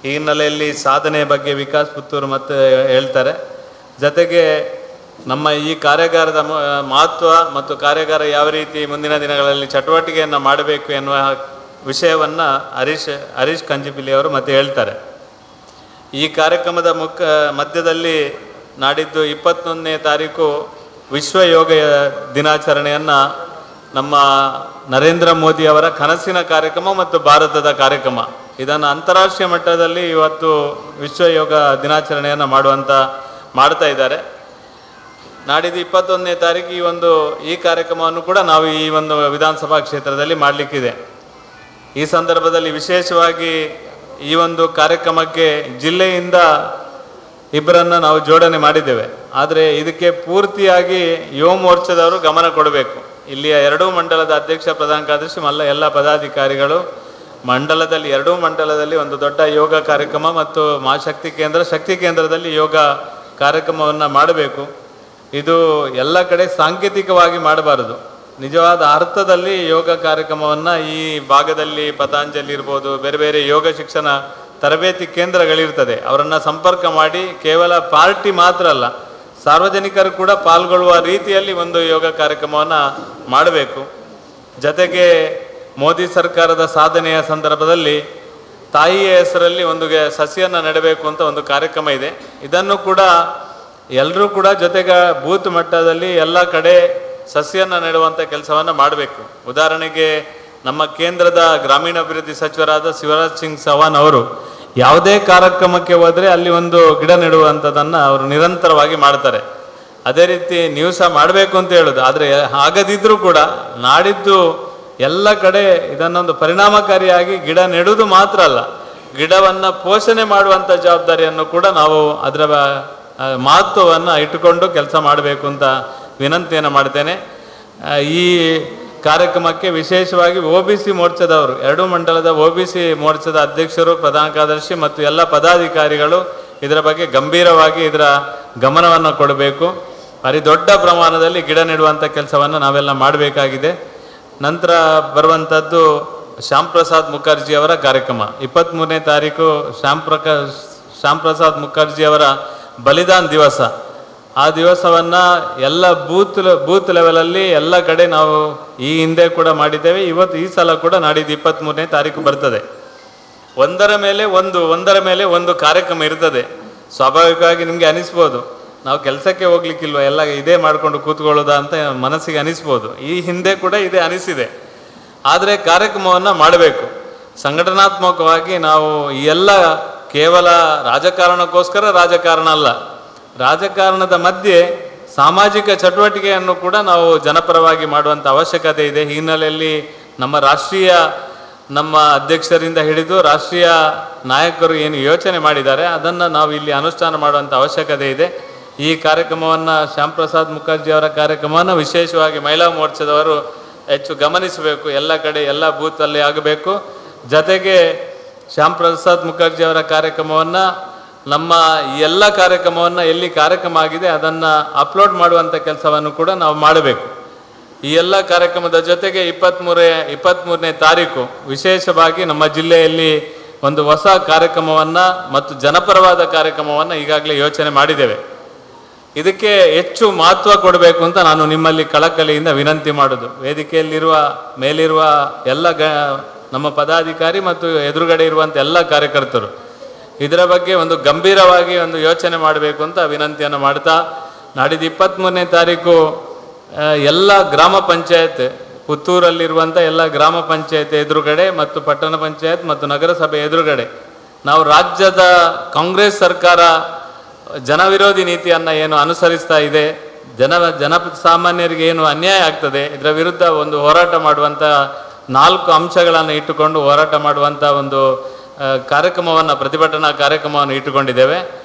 ಈ ಹಿನ್ನೆಲೆಯಲ್ಲಿ ಸಾಧನೆ ಬಗ್ಗೆ ವಿಕಾಸ್ ಪುತ್ತೂರು ಮತ್ತು ಹೇಳ್ತಾರೆ. ಜೊತೆಗೆ ನಮ್ಮ ಈ ಕಾರ್ಯಾಗಾರದ ಮಹತ್ವ ಮತ್ತು ಕಾರ್ಯಾಗಾರ ಯಾವ ರೀತಿ ಮುಂದಿನ ದಿನಗಳಲ್ಲಿ ಚಟುವಟಿಕೆಯನ್ನು ಮಾಡಬೇಕು ಎನ್ನುವ ವಿಷಯವನ್ನು ಹರೀಶ್ ಕಂಜಿಪಿಲಿ ಅವರು ಮತ್ತೆ ಹೇಳ್ತಾರೆ. ಈ ಕಾರ್ಯಕ್ರಮದ ಮಧ್ಯದಲ್ಲಿ ನಾಡಿದ್ದು 21ನೇ ತಾರೀಕು ವಿಶ್ವ ಯೋಗ ದಿನಾಚರಣೆಯನ್ನು ನಮ್ಮ ನರೇಂದ್ರ ಮೋದಿ ಅವರ ಕನಸಿನ ಕಾರ್ಯಕ್ರಮ ಮತ್ತು ಭಾರತದ ಕಾರ್ಯಕ್ರಮ ಇದನ್ನು ಅಂತಾರಾಷ್ಟ್ರೀಯ ಮಟ್ಟದಲ್ಲಿ ಇವತ್ತು ವಿಶ್ವ ಯೋಗ ದಿನಾಚರಣೆಯನ್ನು ಮಾಡ್ತಾ ಇದ್ದಾರೆ. ನಾಡಿದ್ದು 21ನೇ ತಾರೀಕು ಈ ಕಾರ್ಯಕ್ರಮವನ್ನು ಕೂಡ ನಾವು ಈ ಒಂದು ವಿಧಾನಸಭಾ ಕ್ಷೇತ್ರದಲ್ಲಿ ಮಾಡಲಿಕ್ಕಿದೆ. ಈ ಸಂದರ್ಭದಲ್ಲಿ ವಿಶೇಷವಾಗಿ ಈ ಒಂದು ಕಾರ್ಯಕ್ರಮಕ್ಕೆ ಜಿಲ್ಲೆಯಿಂದ ಇಬ್ಬರನ್ನು ನಾವು ಜೋಡಣೆ ಮಾಡಿದ್ದೇವೆ. ಆದರೆ ಇದಕ್ಕೆ ಪೂರ್ತಿಯಾಗಿ ಯುವ ಮೋರ್ಚಾದವರು ಗಮನ ಕೊಡಬೇಕು. ಇಲ್ಲಿಯ ಎರಡೂ ಮಂಡಲದ ಅಧ್ಯಕ್ಷ ಪ್ರಧಾನ ಕಾರ್ಯದರ್ಶಿ ಎಲ್ಲ ಪದಾಧಿಕಾರಿಗಳು ಎರಡೂ ಮಂಡಲದಲ್ಲಿ ಒಂದು ದೊಡ್ಡ ಯೋಗ ಕಾರ್ಯಕ್ರಮ ಮತ್ತು ಶಕ್ತಿ ಕೇಂದ್ರದಲ್ಲಿ ಯೋಗ ಕಾರ್ಯಕ್ರಮವನ್ನು ಮಾಡಬೇಕು. ಇದು ಎಲ್ಲ ಕಡೆ ಸಾಂಕೇತಿಕವಾಗಿ ಮಾಡಬಾರದು, ನಿಜವಾದ ಅರ್ಥದಲ್ಲಿ ಯೋಗ ಕಾರ್ಯಕ್ರಮವನ್ನು ಈ ಭಾಗದಲ್ಲಿ ಪತಾಂಜಲಿ ಇರ್ಬೋದು, ಬೇರೆ ಬೇರೆ ಯೋಗ ಶಿಕ್ಷಣ ತರಬೇತಿ ಕೇಂದ್ರಗಳಿರ್ತದೆ, ಅವರನ್ನು ಸಂಪರ್ಕ ಮಾಡಿ ಕೇವಲ ಪಾರ್ಟಿ ಮಾತ್ರ ಅಲ್ಲ, ಸಾರ್ವಜನಿಕರು ಕೂಡ ಪಾಲ್ಗೊಳ್ಳುವ ರೀತಿಯಲ್ಲಿ ಒಂದು ಯೋಗ ಕಾರ್ಯಕ್ರಮವನ್ನು ಮಾಡಬೇಕು. ಜೊತೆಗೆ ಮೋದಿ ಸರ್ಕಾರದ ಸಾಧನೆಯ ಸಂದರ್ಭದಲ್ಲಿ ತಾಯಿಯ ಹೆಸರಲ್ಲಿ ಒಂದು ಸಸಿಯನ್ನು ನೆಡಬೇಕು ಅಂತ ಒಂದು ಕಾರ್ಯಕ್ರಮ ಇದೆ. ಇದನ್ನು ಕೂಡ ಎಲ್ಲರೂ ಕೂಡ ಜೊತೆಗೆ ಬೂತ್ ಮಟ್ಟದಲ್ಲಿ ಎಲ್ಲ ಕಡೆ ಸಸಿಯನ್ನು ನೆಡುವಂಥ ಕೆಲಸವನ್ನು ಮಾಡಬೇಕು. ಉದಾಹರಣೆಗೆ ನಮ್ಮ ಕೇಂದ್ರದ ಗ್ರಾಮೀಣಾಭಿವೃದ್ಧಿ ಸಚಿವರಾದ ಶಿವರಾಜ್ ಸಿಂಗ್ ಚೌಹಾಣ್ ಅವರು ಯಾವುದೇ ಕಾರ್ಯಕ್ರಮಕ್ಕೆ ಹೋದರೆ ಅಲ್ಲಿ ಒಂದು ಗಿಡ ನೆಡುವಂಥದ್ದನ್ನು ಅವರು ನಿರಂತರವಾಗಿ ಮಾಡ್ತಾರೆ. ಅದೇ ರೀತಿ ನೀವು ಸಹ ಮಾಡಬೇಕು ಅಂತ ಹೇಳೋದು. ಆದರೆ ಆಗದಿದ್ದರೂ ಕೂಡ ನಾಡಿದ್ದು ಎಲ್ಲ ಕಡೆ ಇದನ್ನೊಂದು ಪರಿಣಾಮಕಾರಿಯಾಗಿ ಗಿಡ ನೆಡುವುದು ಮಾತ್ರ ಅಲ್ಲ, ಗಿಡವನ್ನು ಪೋಷಣೆ ಮಾಡುವಂಥ ಜವಾಬ್ದಾರಿಯನ್ನು ಕೂಡ ನಾವು ಅದರ ಮಹತ್ವವನ್ನು ಇಟ್ಟುಕೊಂಡು ಕೆಲಸ ಮಾಡಬೇಕು ಅಂತ ವಿನಂತಿಯನ್ನು ಮಾಡ್ತೇನೆ. ಈ ಕಾರ್ಯಕ್ರಮಕ್ಕೆ ವಿಶೇಷವಾಗಿ OBC ಮೋರ್ಚಾದವರು, ಎರಡೂ ಮಂಡಲದ OBC ಮೋರ್ಚಾದ ಅಧ್ಯಕ್ಷರು, ಪ್ರಧಾನ ಕಾರ್ಯದರ್ಶಿ ಮತ್ತು ಎಲ್ಲ ಪದಾಧಿಕಾರಿಗಳು ಇದರ ಬಗ್ಗೆ ಗಂಭೀರವಾಗಿ ಇದರ ಗಮನವನ್ನು ಕೊಡಬೇಕು. ಭಾರಿ ದೊಡ್ಡ ಪ್ರಮಾಣದಲ್ಲಿ ಗಿಡ ನೆಡುವಂಥ ಕೆಲಸವನ್ನು ನಾವೆಲ್ಲ ಮಾಡಬೇಕಾಗಿದೆ. ನಂತರ ಬರುವಂಥದ್ದು ಶ್ಯಾಮ್ ಪ್ರಸಾದ್ ಮುಖರ್ಜಿ ಅವರ ಕಾರ್ಯಕ್ರಮ 23ನೇ ತಾರೀಕು ಶ್ಯಾಮ್ ಪ್ರಸಾದ್ ಮುಖರ್ಜಿ ಅವರ ಬಲಿದಾನ್ ದಿವಸ. ಆ ದಿವಸವನ್ನು ಎಲ್ಲ ಬೂತ್ ಲೆವೆಲಲ್ಲಿ ಎಲ್ಲ ಕಡೆ ನಾವು ಈ ಹಿಂದೆ ಕೂಡ ಮಾಡಿದ್ದೇವೆ. ಈ ಸಲ ಕೂಡ ನಾಡಿದ್ದು 23ನೇ ತಾರೀಕು ಬರ್ತದೆ. ಒಂದರ ಮೇಲೆ ಒಂದು ಕಾರ್ಯಕ್ರಮ ಇರ್ತದೆ. ಸ್ವಾಭಾವಿಕವಾಗಿ ನಿಮಗೆ ಅನಿಸ್ಬೋದು, ನಾವು ಕೆಲಸಕ್ಕೆ ಹೋಗ್ಲಿಕ್ಕಿಲ್ವ, ಎಲ್ಲ ಇದೇ ಮಾಡಿಕೊಂಡು ಕೂತ್ಕೊಳ್ಳೋದಾ ಅಂತ ಮನಸ್ಸಿಗೆ ಅನಿಸ್ಬೋದು. ಈ ಹಿಂದೆ ಕೂಡ ಇದೇ ಅನಿಸಿದೆ. ಆದರೆ ಕಾರ್ಯಕ್ರಮವನ್ನು ಮಾಡಬೇಕು. ಸಂಘಟನಾತ್ಮಕವಾಗಿ ನಾವು ಈ ಎಲ್ಲ ಕೇವಲ ರಾಜಕಾರಣಕ್ಕೋಸ್ಕರ ರಾಜಕಾರಣ ಅಲ್ಲ, ರಾಜಕಾರಣದ ಮಧ್ಯೆ ಸಾಮಾಜಿಕ ಚಟುವಟಿಕೆಯನ್ನು ಕೂಡ ನಾವು ಜನಪರವಾಗಿ ಮಾಡುವಂಥ ಅವಶ್ಯಕತೆ ಇದೆ. ಈ ಹಿನ್ನೆಲೆಯಲ್ಲಿ ನಮ್ಮ ಅಧ್ಯಕ್ಷರಿಂದ ಹಿಡಿದು ರಾಷ್ಟ್ರೀಯ ನಾಯಕರು ಏನು ಯೋಚನೆ ಮಾಡಿದ್ದಾರೆ ಅದನ್ನು ನಾವು ಇಲ್ಲಿ ಅನುಷ್ಠಾನ ಮಾಡುವಂಥ ಅವಶ್ಯಕತೆ ಇದೆ. ಈ ಕಾರ್ಯಕ್ರಮವನ್ನು ಶ್ಯಾಮ್ ಪ್ರಸಾದ್ ಮುಖರ್ಜಿ ಅವರ ಕಾರ್ಯಕ್ರಮವನ್ನು ವಿಶೇಷವಾಗಿ ಮಹಿಳಾ ಮೋರ್ಚಾದವರು ಹೆಚ್ಚು ಗಮನಿಸಬೇಕು. ಎಲ್ಲ ಕಡೆ ಎಲ್ಲ ಬೂತಲ್ಲಿ ಆಗಬೇಕು. ಜೊತೆಗೆ ಶ್ಯಾಮ್ ಪ್ರಸಾದ್ ಮುಖರ್ಜಿ ಅವರ ಕಾರ್ಯಕ್ರಮವನ್ನು ನಮ್ಮ ಎಲ್ಲ ಕಾರ್ಯಕ್ರಮವನ್ನು ಎಲ್ಲಿ ಕಾರ್ಯಕ್ರಮ ಆಗಿದೆ ಅದನ್ನು ಅಪ್ಲೋಡ್ ಮಾಡುವಂಥ ಕೆಲಸವನ್ನು ಕೂಡ ನಾವು ಮಾಡಬೇಕು. ಈ ಎಲ್ಲ ಕಾರ್ಯಕ್ರಮದ ಜೊತೆಗೆ 23ನೇ ತಾರೀಕು ವಿಶೇಷವಾಗಿ ನಮ್ಮ ಜಿಲ್ಲೆಯಲ್ಲಿ ಒಂದು ಹೊಸ ಕಾರ್ಯಕ್ರಮವನ್ನು ಮತ್ತು ಜನಪರವಾದ ಕಾರ್ಯಕ್ರಮವನ್ನು ಈಗಾಗಲೇ ಯೋಚನೆ ಮಾಡಿದ್ದೇವೆ. ಇದಕ್ಕೆ ಹೆಚ್ಚು ಮಹತ್ವ ಕೊಡಬೇಕು ಅಂತ ನಾನು ನಿಮ್ಮಲ್ಲಿ ಕಳಕಳಿಯಿಂದ ವಿನಂತಿ ಮಾಡೋದು. ವೇದಿಕೆಯಲ್ಲಿರುವ ಮೇಲಿರುವ ಎಲ್ಲ ನಮ್ಮ ಪದಾಧಿಕಾರಿ ಮತ್ತು ಎದುರುಗಡೆ ಇರುವಂಥ ಎಲ್ಲ ಕಾರ್ಯಕರ್ತರು ಇದರ ಬಗ್ಗೆ ಒಂದು ಗಂಭೀರವಾಗಿ ಒಂದು ಯೋಚನೆ ಮಾಡಬೇಕು ಅಂತ ವಿನಂತಿಯನ್ನು ಮಾಡ್ತಾ, ನಾಡಿದ್ದು 23ನೇ ತಾರೀಕು ಎಲ್ಲ ಗ್ರಾಮ ಪಂಚಾಯತ್ ಪುತ್ತೂರಲ್ಲಿರುವಂಥ ಎಲ್ಲ ಗ್ರಾಮ ಪಂಚಾಯತ್ ಎದುರುಗಡೆ ಮತ್ತು ಪಟ್ಟಣ ಪಂಚಾಯತ್ ಮತ್ತು ನಗರಸಭೆ ಎದುರುಗಡೆ ನಾವು ರಾಜ್ಯದ ಕಾಂಗ್ರೆಸ್ ಸರ್ಕಾರ ಜನವಿರೋಧಿ ನೀತಿಯನ್ನು ಏನು ಅನುಸರಿಸ್ತಾ ಇದೆ, ಜನಸಾಮಾನ್ಯರಿಗೆ ಏನು ಅನ್ಯಾಯ ಆಗ್ತದೆ ಇದರ ವಿರುದ್ಧ ಒಂದು ಹೋರಾಟ ಮಾಡುವಂಥ 4 ಅಂಶಗಳನ್ನು ಇಟ್ಟುಕೊಂಡು ಹೋರಾಟ ಮಾಡುವಂಥ ಒಂದು ಕಾರ್ಯಕ್ರಮವನ್ನು, ಪ್ರತಿಭಟನಾ ಕಾರ್ಯಕ್ರಮವನ್ನು ಇಟ್ಟುಕೊಂಡಿದ್ದೇವೆ.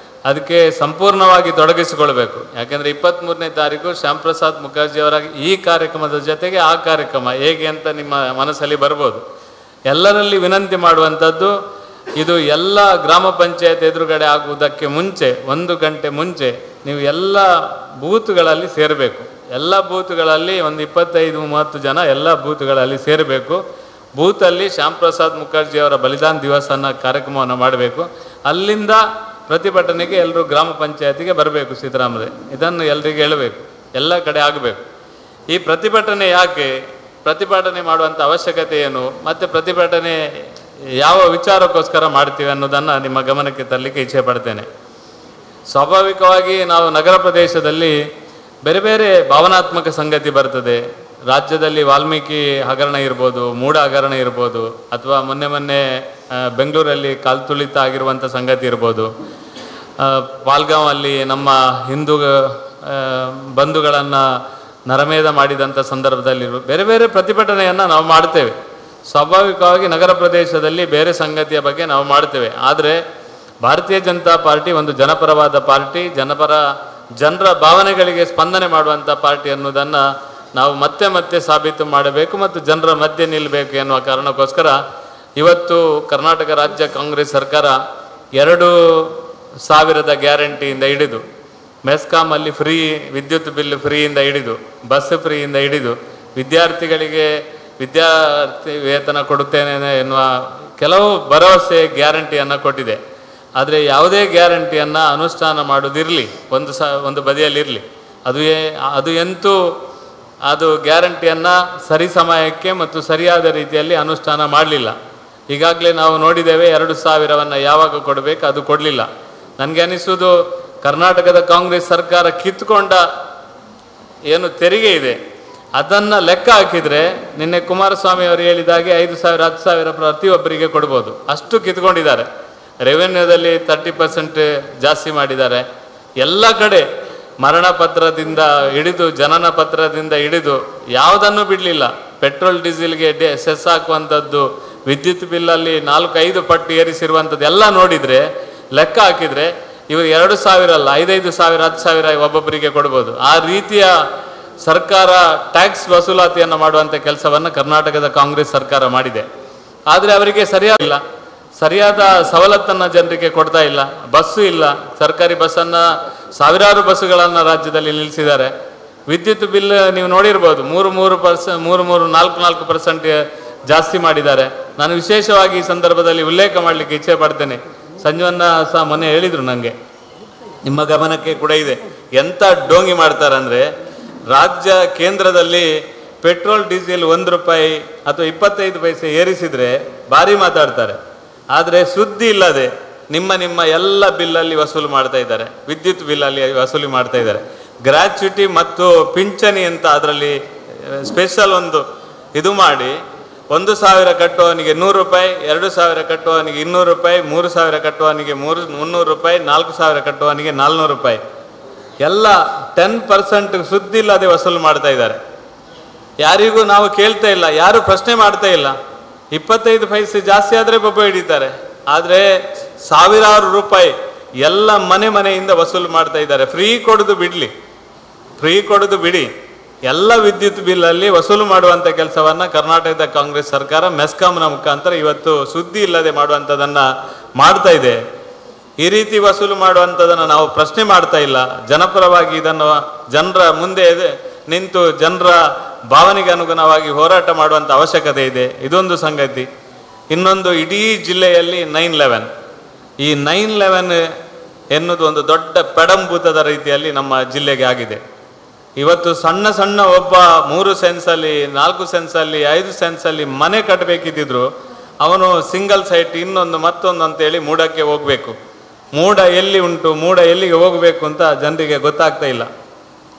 ಅದಕ್ಕೆ ಸಂಪೂರ್ಣವಾಗಿ ತೊಡಗಿಸಿಕೊಳ್ಬೇಕು. ಯಾಕೆಂದರೆ 23ನೇ ತಾರೀಕು ಶ್ಯಾಮ್ ಪ್ರಸಾದ್ ಮುಖರ್ಜಿ ಅವರ ಈ ಕಾರ್ಯಕ್ರಮದ ಜೊತೆಗೆ ಆ ಕಾರ್ಯಕ್ರಮ ಹೇಗೆ ಅಂತ ನಿಮ್ಮ ಮನಸ್ಸಲ್ಲಿ ಬರ್ಬೋದು. ಎಲ್ಲರಲ್ಲಿ ವಿನಂತಿ ಮಾಡುವಂಥದ್ದು, ಇದು ಎಲ್ಲ ಗ್ರಾಮ ಪಂಚಾಯತ್ ಎದುರುಗಡೆ ಆಗುವುದಕ್ಕೆ ಮುಂಚೆ 1 ಗಂಟೆ ಮುಂಚೆ ನೀವು ಎಲ್ಲ ಬೂತ್ಗಳಲ್ಲಿ ಸೇರಬೇಕು. ಎಲ್ಲ ಬೂತ್ಗಳಲ್ಲಿ ಒಂದು 25-30 ಜನ ಎಲ್ಲ ಬೂತ್ಗಳಲ್ಲಿ ಸೇರಬೇಕು. ಬೂತಲ್ಲಿ ಶ್ಯಾಮ್ ಪ್ರಸಾದ್ ಮುಖರ್ಜಿ ಅವರ ಬಲಿದಾನ ದಿವಸ ಅನ್ನೋ ಕಾರ್ಯಕ್ರಮವನ್ನು ಮಾಡಬೇಕು. ಅಲ್ಲಿಂದ ಪ್ರತಿಭಟನೆಗೆ ಎಲ್ಲರೂ ಗ್ರಾಮ ಪಂಚಾಯತಿಗೆ ಬರಬೇಕು. ಸಿದ್ದರಾಮಯ್ಯ ಇದನ್ನು ಎಲ್ರಿಗೂ ಹೇಳಬೇಕು, ಎಲ್ಲ ಕಡೆ ಆಗಬೇಕು. ಈ ಪ್ರತಿಭಟನೆ ಯಾಕೆ, ಪ್ರತಿಭಟನೆ ಮಾಡುವಂಥ ಅವಶ್ಯಕತೆ ಏನು, ಮತ್ತು ಪ್ರತಿಭಟನೆ ಯಾವ ವಿಚಾರಕ್ಕೋಸ್ಕರ ಮಾಡ್ತೀವಿ ಅನ್ನೋದನ್ನು ನಿಮ್ಮ ಗಮನಕ್ಕೆ ತರಲಿಕ್ಕೆ ಇಚ್ಛೆ ಪಡ್ತೇನೆ. ಸ್ವಾಭಾವಿಕವಾಗಿ ನಾವು ನಗರ ಪ್ರದೇಶದಲ್ಲಿ ಬೇರೆ ಬೇರೆ ಭಾವನಾತ್ಮಕ ಸಂಗತಿ ಬರ್ತದೆ. ರಾಜ್ಯದಲ್ಲಿ ವಾಲ್ಮೀಕಿ ಹಗರಣ ಇರ್ಬೋದು, ಮೂಢ ಹಗರಣ ಇರ್ಬೋದು, ಅಥವಾ ಮೊನ್ನೆ ಬೆಂಗಳೂರಲ್ಲಿ ಕಾಲ್ತುಳಿತ ಆಗಿರುವಂಥ ಸಂಗತಿ ಇರ್ಬೋದು, ಪಾಲ್ಗಾಂವಲ್ಲಿ ನಮ್ಮ ಹಿಂದೂ ಬಂಧುಗಳನ್ನು ನರಮೇಧ ಮಾಡಿದಂಥ ಸಂದರ್ಭದಲ್ಲಿ ಬೇರೆ ಬೇರೆ ಪ್ರತಿಭಟನೆಯನ್ನು ನಾವು ಮಾಡ್ತೇವೆ. ಸ್ವಾಭಾವಿಕವಾಗಿ ನಗರ ಪ್ರದೇಶದಲ್ಲಿ ಬೇರೆ ಸಂಗತಿಯ ಬಗ್ಗೆ ನಾವು ಮಾಡ್ತೇವೆ. ಆದರೆ ಭಾರತೀಯ ಜನತಾ ಪಾರ್ಟಿ ಒಂದು ಜನಪರವಾದ ಪಾರ್ಟಿ, ಜನರ ಭಾವನೆಗಳಿಗೆ ಸ್ಪಂದನೆ ಮಾಡುವಂಥ ಪಾರ್ಟಿ ಅನ್ನೋದನ್ನು ನಾವು ಮತ್ತೆ ಮತ್ತೆ ಸಾಬೀತು ಮಾಡಬೇಕು ಮತ್ತು ಜನರ ಮಧ್ಯೆ ನಿಲ್ಲಬೇಕು ಎನ್ನುವ ಕಾರಣಕ್ಕೋಸ್ಕರ ಇವತ್ತು ಕರ್ನಾಟಕ ರಾಜ್ಯ ಕಾಂಗ್ರೆಸ್ ಸರ್ಕಾರ 2000 ಗ್ಯಾರಂಟಿಯಿಂದ ಹಿಡಿದು, ಮೆಸ್ಕಾಮಲ್ಲಿ ಫ್ರೀ ವಿದ್ಯುತ್ ಬಿಲ್ ಫ್ರೀಯಿಂದ ಹಿಡಿದು, ಬಸ್ ಫ್ರೀಯಿಂದ ಹಿಡಿದು, ವಿದ್ಯಾರ್ಥಿಗಳಿಗೆ ವಿದ್ಯಾರ್ಥಿ ವೇತನ ಕೊಡುತ್ತೇನೆ ಎನ್ನುವ ಕೆಲವು ಭರವಸೆ ಗ್ಯಾರಂಟಿಯನ್ನು ಕೊಟ್ಟಿದೆ. ಆದರೆ ಯಾವುದೇ ಗ್ಯಾರಂಟಿಯನ್ನು ಅನುಷ್ಠಾನ ಮಾಡೋದಿರಲಿ, ಒಂದು ಬದಿಯಲ್ಲಿರಲಿ, ಅದು ಗ್ಯಾರಂಟಿಯನ್ನು ಸರಿ ಸಮಯಕ್ಕೆ ಮತ್ತು ಸರಿಯಾದ ರೀತಿಯಲ್ಲಿ ಅನುಷ್ಠಾನ ಮಾಡಲಿಲ್ಲ. ಈಗಾಗಲೇ ನಾವು ನೋಡಿದ್ದೇವೆ, 2000ವನ್ನು ಯಾವಾಗ ಕೊಡಬೇಕು ಅದು ಕೊಡಲಿಲ್ಲ. ನನಗೆ ಅನಿಸುವುದು ಕರ್ನಾಟಕದ ಕಾಂಗ್ರೆಸ್ ಸರ್ಕಾರ ಕಿತ್ತುಕೊಂಡ ಏನು ತೆರಿಗೆ ಇದೆ ಅದನ್ನು ಲೆಕ್ಕ ಹಾಕಿದರೆ ನಿನ್ನೆ ಕುಮಾರಸ್ವಾಮಿ ಅವರು ಹೇಳಿದಾಗೆ 5,000 10,000 ಪ್ರತಿಯೊಬ್ಬರಿಗೆ ಕೊಡ್ಬೋದು, ಅಷ್ಟು ಕಿತ್ಕೊಂಡಿದ್ದಾರೆ. ರೆವೆನ್ಯೂದಲ್ಲಿ 30% ಜಾಸ್ತಿ ಮಾಡಿದ್ದಾರೆ. ಎಲ್ಲ ಕಡೆ ಮರಣ ಪತ್ರದಿಂದ ಹಿಡಿದು ಜನನ ಪತ್ರದಿಂದ ಹಿಡಿದು ಯಾವುದನ್ನು ಬಿಡಲಿಲ್ಲ. ಪೆಟ್ರೋಲ್ ಡೀಸೆಲ್ಗೆ ಸೆಸ್ ಹಾಕುವಂಥದ್ದು, ವಿದ್ಯುತ್ ಬಿಲ್ಲಲ್ಲಿ 4-5 ಪಟ್ಟು ಏರಿಸಿರುವಂಥದ್ದು ಎಲ್ಲ ನೋಡಿದರೆ, ಲೆಕ್ಕ ಹಾಕಿದರೆ ಇವರು 2,000 ಅಲ್ಲ 5,000 10,000 ಒಬ್ಬೊಬ್ಬರಿಗೆ ಕೊಡ್ಬೋದು. ಆ ರೀತಿಯ ಸರ್ಕಾರ ಟ್ಯಾಕ್ಸ್ ವಸೂಲಾತಿಯನ್ನು ಮಾಡುವಂಥ ಕೆಲಸವನ್ನು ಕರ್ನಾಟಕದ ಕಾಂಗ್ರೆಸ್ ಸರ್ಕಾರ ಮಾಡಿದೆ. ಆದರೆ ಅವರಿಗೆ ಸರಿಯಾದ ಸವಲತ್ತನ್ನು ಜನರಿಗೆ ಕೊಡ್ತಾ ಇಲ್ಲ. ಬಸ್ಸು ಇಲ್ಲ, ಸರ್ಕಾರಿ ಬಸ್ಸನ್ನು ಸಾವಿರಾರು ಬಸ್ಸುಗಳನ್ನು ರಾಜ್ಯದಲ್ಲಿ ನಿಲ್ಲಿಸಿದ್ದಾರೆ. ವಿದ್ಯುತ್ ಬಿಲ್ ನೀವು ನೋಡಿರ್ಬೋದು, 4% ಜಾಸ್ತಿ ಮಾಡಿದ್ದಾರೆ. ನಾನು ವಿಶೇಷವಾಗಿ ಈ ಸಂದರ್ಭದಲ್ಲಿ ಉಲ್ಲೇಖ ಮಾಡಲಿಕ್ಕೆ ಇಚ್ಛೆ ಪಡ್ತೇನೆ. ಸಂಜೀವನ್ನ ಸಹ ಮೊನ್ನೆ ಹೇಳಿದರು ನನಗೆ, ನಿಮ್ಮ ಗಮನಕ್ಕೆ ಕೂಡ ಇದೆ, ಎಂಥ ಡೋಂಗಿ ಮಾಡ್ತಾರಂದರೆ, ರಾಜ್ಯ ಕೇಂದ್ರದಲ್ಲಿ ಪೆಟ್ರೋಲ್ ಡೀಸೆಲ್ 1 ರೂಪಾಯಿ ಅಥವಾ 25 ಪೈಸೆ ಏರಿಸಿದರೆ ಭಾರಿ ಮಾತಾಡ್ತಾರೆ. ಆದರೆ ಸುದ್ದಿ ಇಲ್ಲದೆ ನಿಮ್ಮ ಎಲ್ಲ ಬಿಲ್ಲಲ್ಲಿ ವಸೂಲು ಮಾಡ್ತಾ ಇದ್ದಾರೆ, ವಿದ್ಯುತ್ ಬಿಲ್ಲಲ್ಲಿ ವಸೂಲಿ ಮಾಡ್ತಾ ಇದ್ದಾರೆ. ಗ್ರ್ಯಾಚ್ಯುಟಿ ಮತ್ತು ಪಿಂಚಣಿ ಅಂತ ಅದರಲ್ಲಿ ಸ್ಪೆಷಲ್ ಒಂದು ಇದು ಮಾಡಿ, 1,000 ಕಟ್ಟುವವನಿಗೆ 100 ರೂಪಾಯಿ, 2,000 ಕಟ್ಟುವವನಿಗೆ 200 ರೂಪಾಯಿ, 3,000 ಕಟ್ಟುವವನಿಗೆ 300 ರೂಪಾಯಿ, 4,000 ಕಟ್ಟುವವನಿಗೆ 400 ರೂಪಾಯಿ, ಎಲ್ಲ 10% ಸುದ್ದಿ ಇಲ್ಲದೆ ವಸೂಲು ಮಾಡ್ತಾ ಇದ್ದಾರೆ. ಯಾರಿಗೂ ನಾವು ಕೇಳ್ತಾ ಇಲ್ಲ, ಯಾರು ಪ್ರಶ್ನೆ ಮಾಡ್ತಾ ಇಲ್ಲ. 25 ಪೈಸೆ ಜಾಸ್ತಿ ಆದರೆ ಬೊಬ್ಬ ಹಿಡಿತಾರೆ. ಆದರೆ ಸಾವಿರಾರು ರೂಪಾಯಿ ಎಲ್ಲ ಮನೆಯಿಂದ ವಸೂಲು ಮಾಡ್ತಾ ಇದ್ದಾರೆ. ಫ್ರೀ ಕೊಡೋದು ಬಿಡಿ, ಎಲ್ಲ ವಿದ್ಯುತ್ ಬಿಲ್ಲಲ್ಲಿ ವಸೂಲು ಮಾಡುವಂಥ ಕೆಲಸವನ್ನು ಕರ್ನಾಟಕದ ಕಾಂಗ್ರೆಸ್ ಸರ್ಕಾರ ಮೆಸ್ಕಾಂನ ಮುಖಾಂತರ ಇವತ್ತು ಸುದ್ದಿ ಇಲ್ಲದೆ ಮಾಡುವಂಥದ್ದನ್ನು ಮಾಡ್ತಾ ಇದೆ. ಈ ರೀತಿ ವಸೂಲು ಮಾಡುವಂಥದ್ದನ್ನು ನಾವು ಪ್ರಶ್ನೆ ಮಾಡ್ತಾ ಇಲ್ಲ. ಜನಪರವಾಗಿ ಇದನ್ನು ಜನರ ಮುಂದೆ ನಿಂತು ಜನರ ಭಾವನೆಗೆ ಅನುಗುಣವಾಗಿ ಹೋರಾಟ ಮಾಡುವಂಥ ಅವಶ್ಯಕತೆ ಇದೆ. ಇದೊಂದು ಸಂಗತಿ. ಇನ್ನೊಂದು, ಇಡೀ ಜಿಲ್ಲೆಯಲ್ಲಿ 9/11, ಈ 9/11 ಎನ್ನುವುದು ಒಂದು ದೊಡ್ಡ ಪೆಡಂಭೂತದ ರೀತಿಯಲ್ಲಿ ನಮ್ಮ ಜಿಲ್ಲೆಗೆ ಆಗಿದೆ. ಇವತ್ತು ಸಣ್ಣ ಒಬ್ಬ 3 ಸೆನ್ಸಲ್ಲಿ 4 ಸೆನ್ಸಲ್ಲಿ 5 ಸೆನ್ಸಲ್ಲಿ ಮನೆ ಕಟ್ಟಬೇಕಿದ್ದಿದ್ರು ಅವನು ಸಿಂಗಲ್ ಸೈಟ್ ಇನ್ನೊಂದು ಮತ್ತೊಂದು ಅಂತೇಳಿ ಮೂಡಕ್ಕೆ ಹೋಗಬೇಕು. ಮೂಡ ಎಲ್ಲಿ ಉಂಟು, ಮೂಡ ಎಲ್ಲಿಗೆ ಹೋಗಬೇಕು ಅಂತ ಜನರಿಗೆ ಗೊತ್ತಾಗ್ತಾ ಇಲ್ಲ.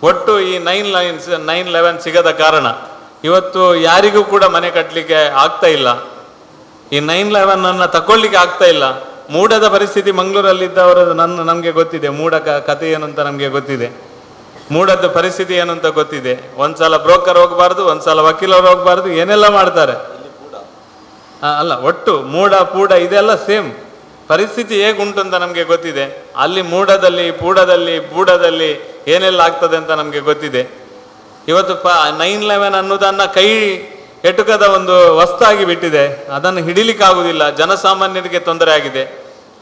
ಒಟ್ಟು ಈ 9/11 ಸಿಗದ ಕಾರಣ ಇವತ್ತು ಯಾರಿಗೂ ಕೂಡ ಮನೆ ಕಟ್ಟಲಿಕ್ಕೆ ಆಗ್ತಾ ಇಲ್ಲ. ಈ 9/11 ತಗೊಳ್ಳಿಕ್ಕೆ ಆಗ್ತಾ ಇಲ್ಲ. ಮೂಡದ ಪರಿಸ್ಥಿತಿ ಮಂಗಳೂರಲ್ಲಿದ್ದವರು ನಮಗೆ ಗೊತ್ತಿದೆ, ಮೂಡ ಕಥೆ ಏನು ಅಂತ ನಮಗೆ ಗೊತ್ತಿದೆ. ಮೂಡದ್ದು ಪರಿಸ್ಥಿತಿ ಏನು ಅಂತ ಗೊತ್ತಿದೆ. ಒಂದ್ಸಲ ಬ್ರೋಕರ್ ಹೋಗಬಾರ್ದು, ಒಂದ್ಸಲ ವಕೀಲರು ಹೋಗಬಾರ್ದು, ಏನೆಲ್ಲ ಮಾಡ್ತಾರೆ. ಅಲ್ಲ, ಒಟ್ಟು ಮೂಡ ಪೂಡ ಇದೆಲ್ಲ ಸೇಮ್. ಪರಿಸ್ಥಿತಿ ಹೇಗುಂಟು ಅಂತ ನಮಗೆ ಗೊತ್ತಿದೆ. ಅಲ್ಲಿ ಮೂಡದಲ್ಲಿ ಪೂಡದಲ್ಲಿ ಬೂಡದಲ್ಲಿ ಏನೆಲ್ಲ ಆಗ್ತದೆ ಅಂತ ನಮಗೆ ಗೊತ್ತಿದೆ. ಇವತ್ತು 9/11 ಅನ್ನೋದನ್ನ ಕೈ ಎಟುಕದ ಒಂದು ವಸ್ತಾಗಿ ಬಿಟ್ಟಿದೆ. ಅದನ್ನು ಹಿಡಿಲಿಕ್ಕಾಗುವುದಿಲ್ಲ. ಜನಸಾಮಾನ್ಯರಿಗೆ ತೊಂದರೆ ಆಗಿದೆ.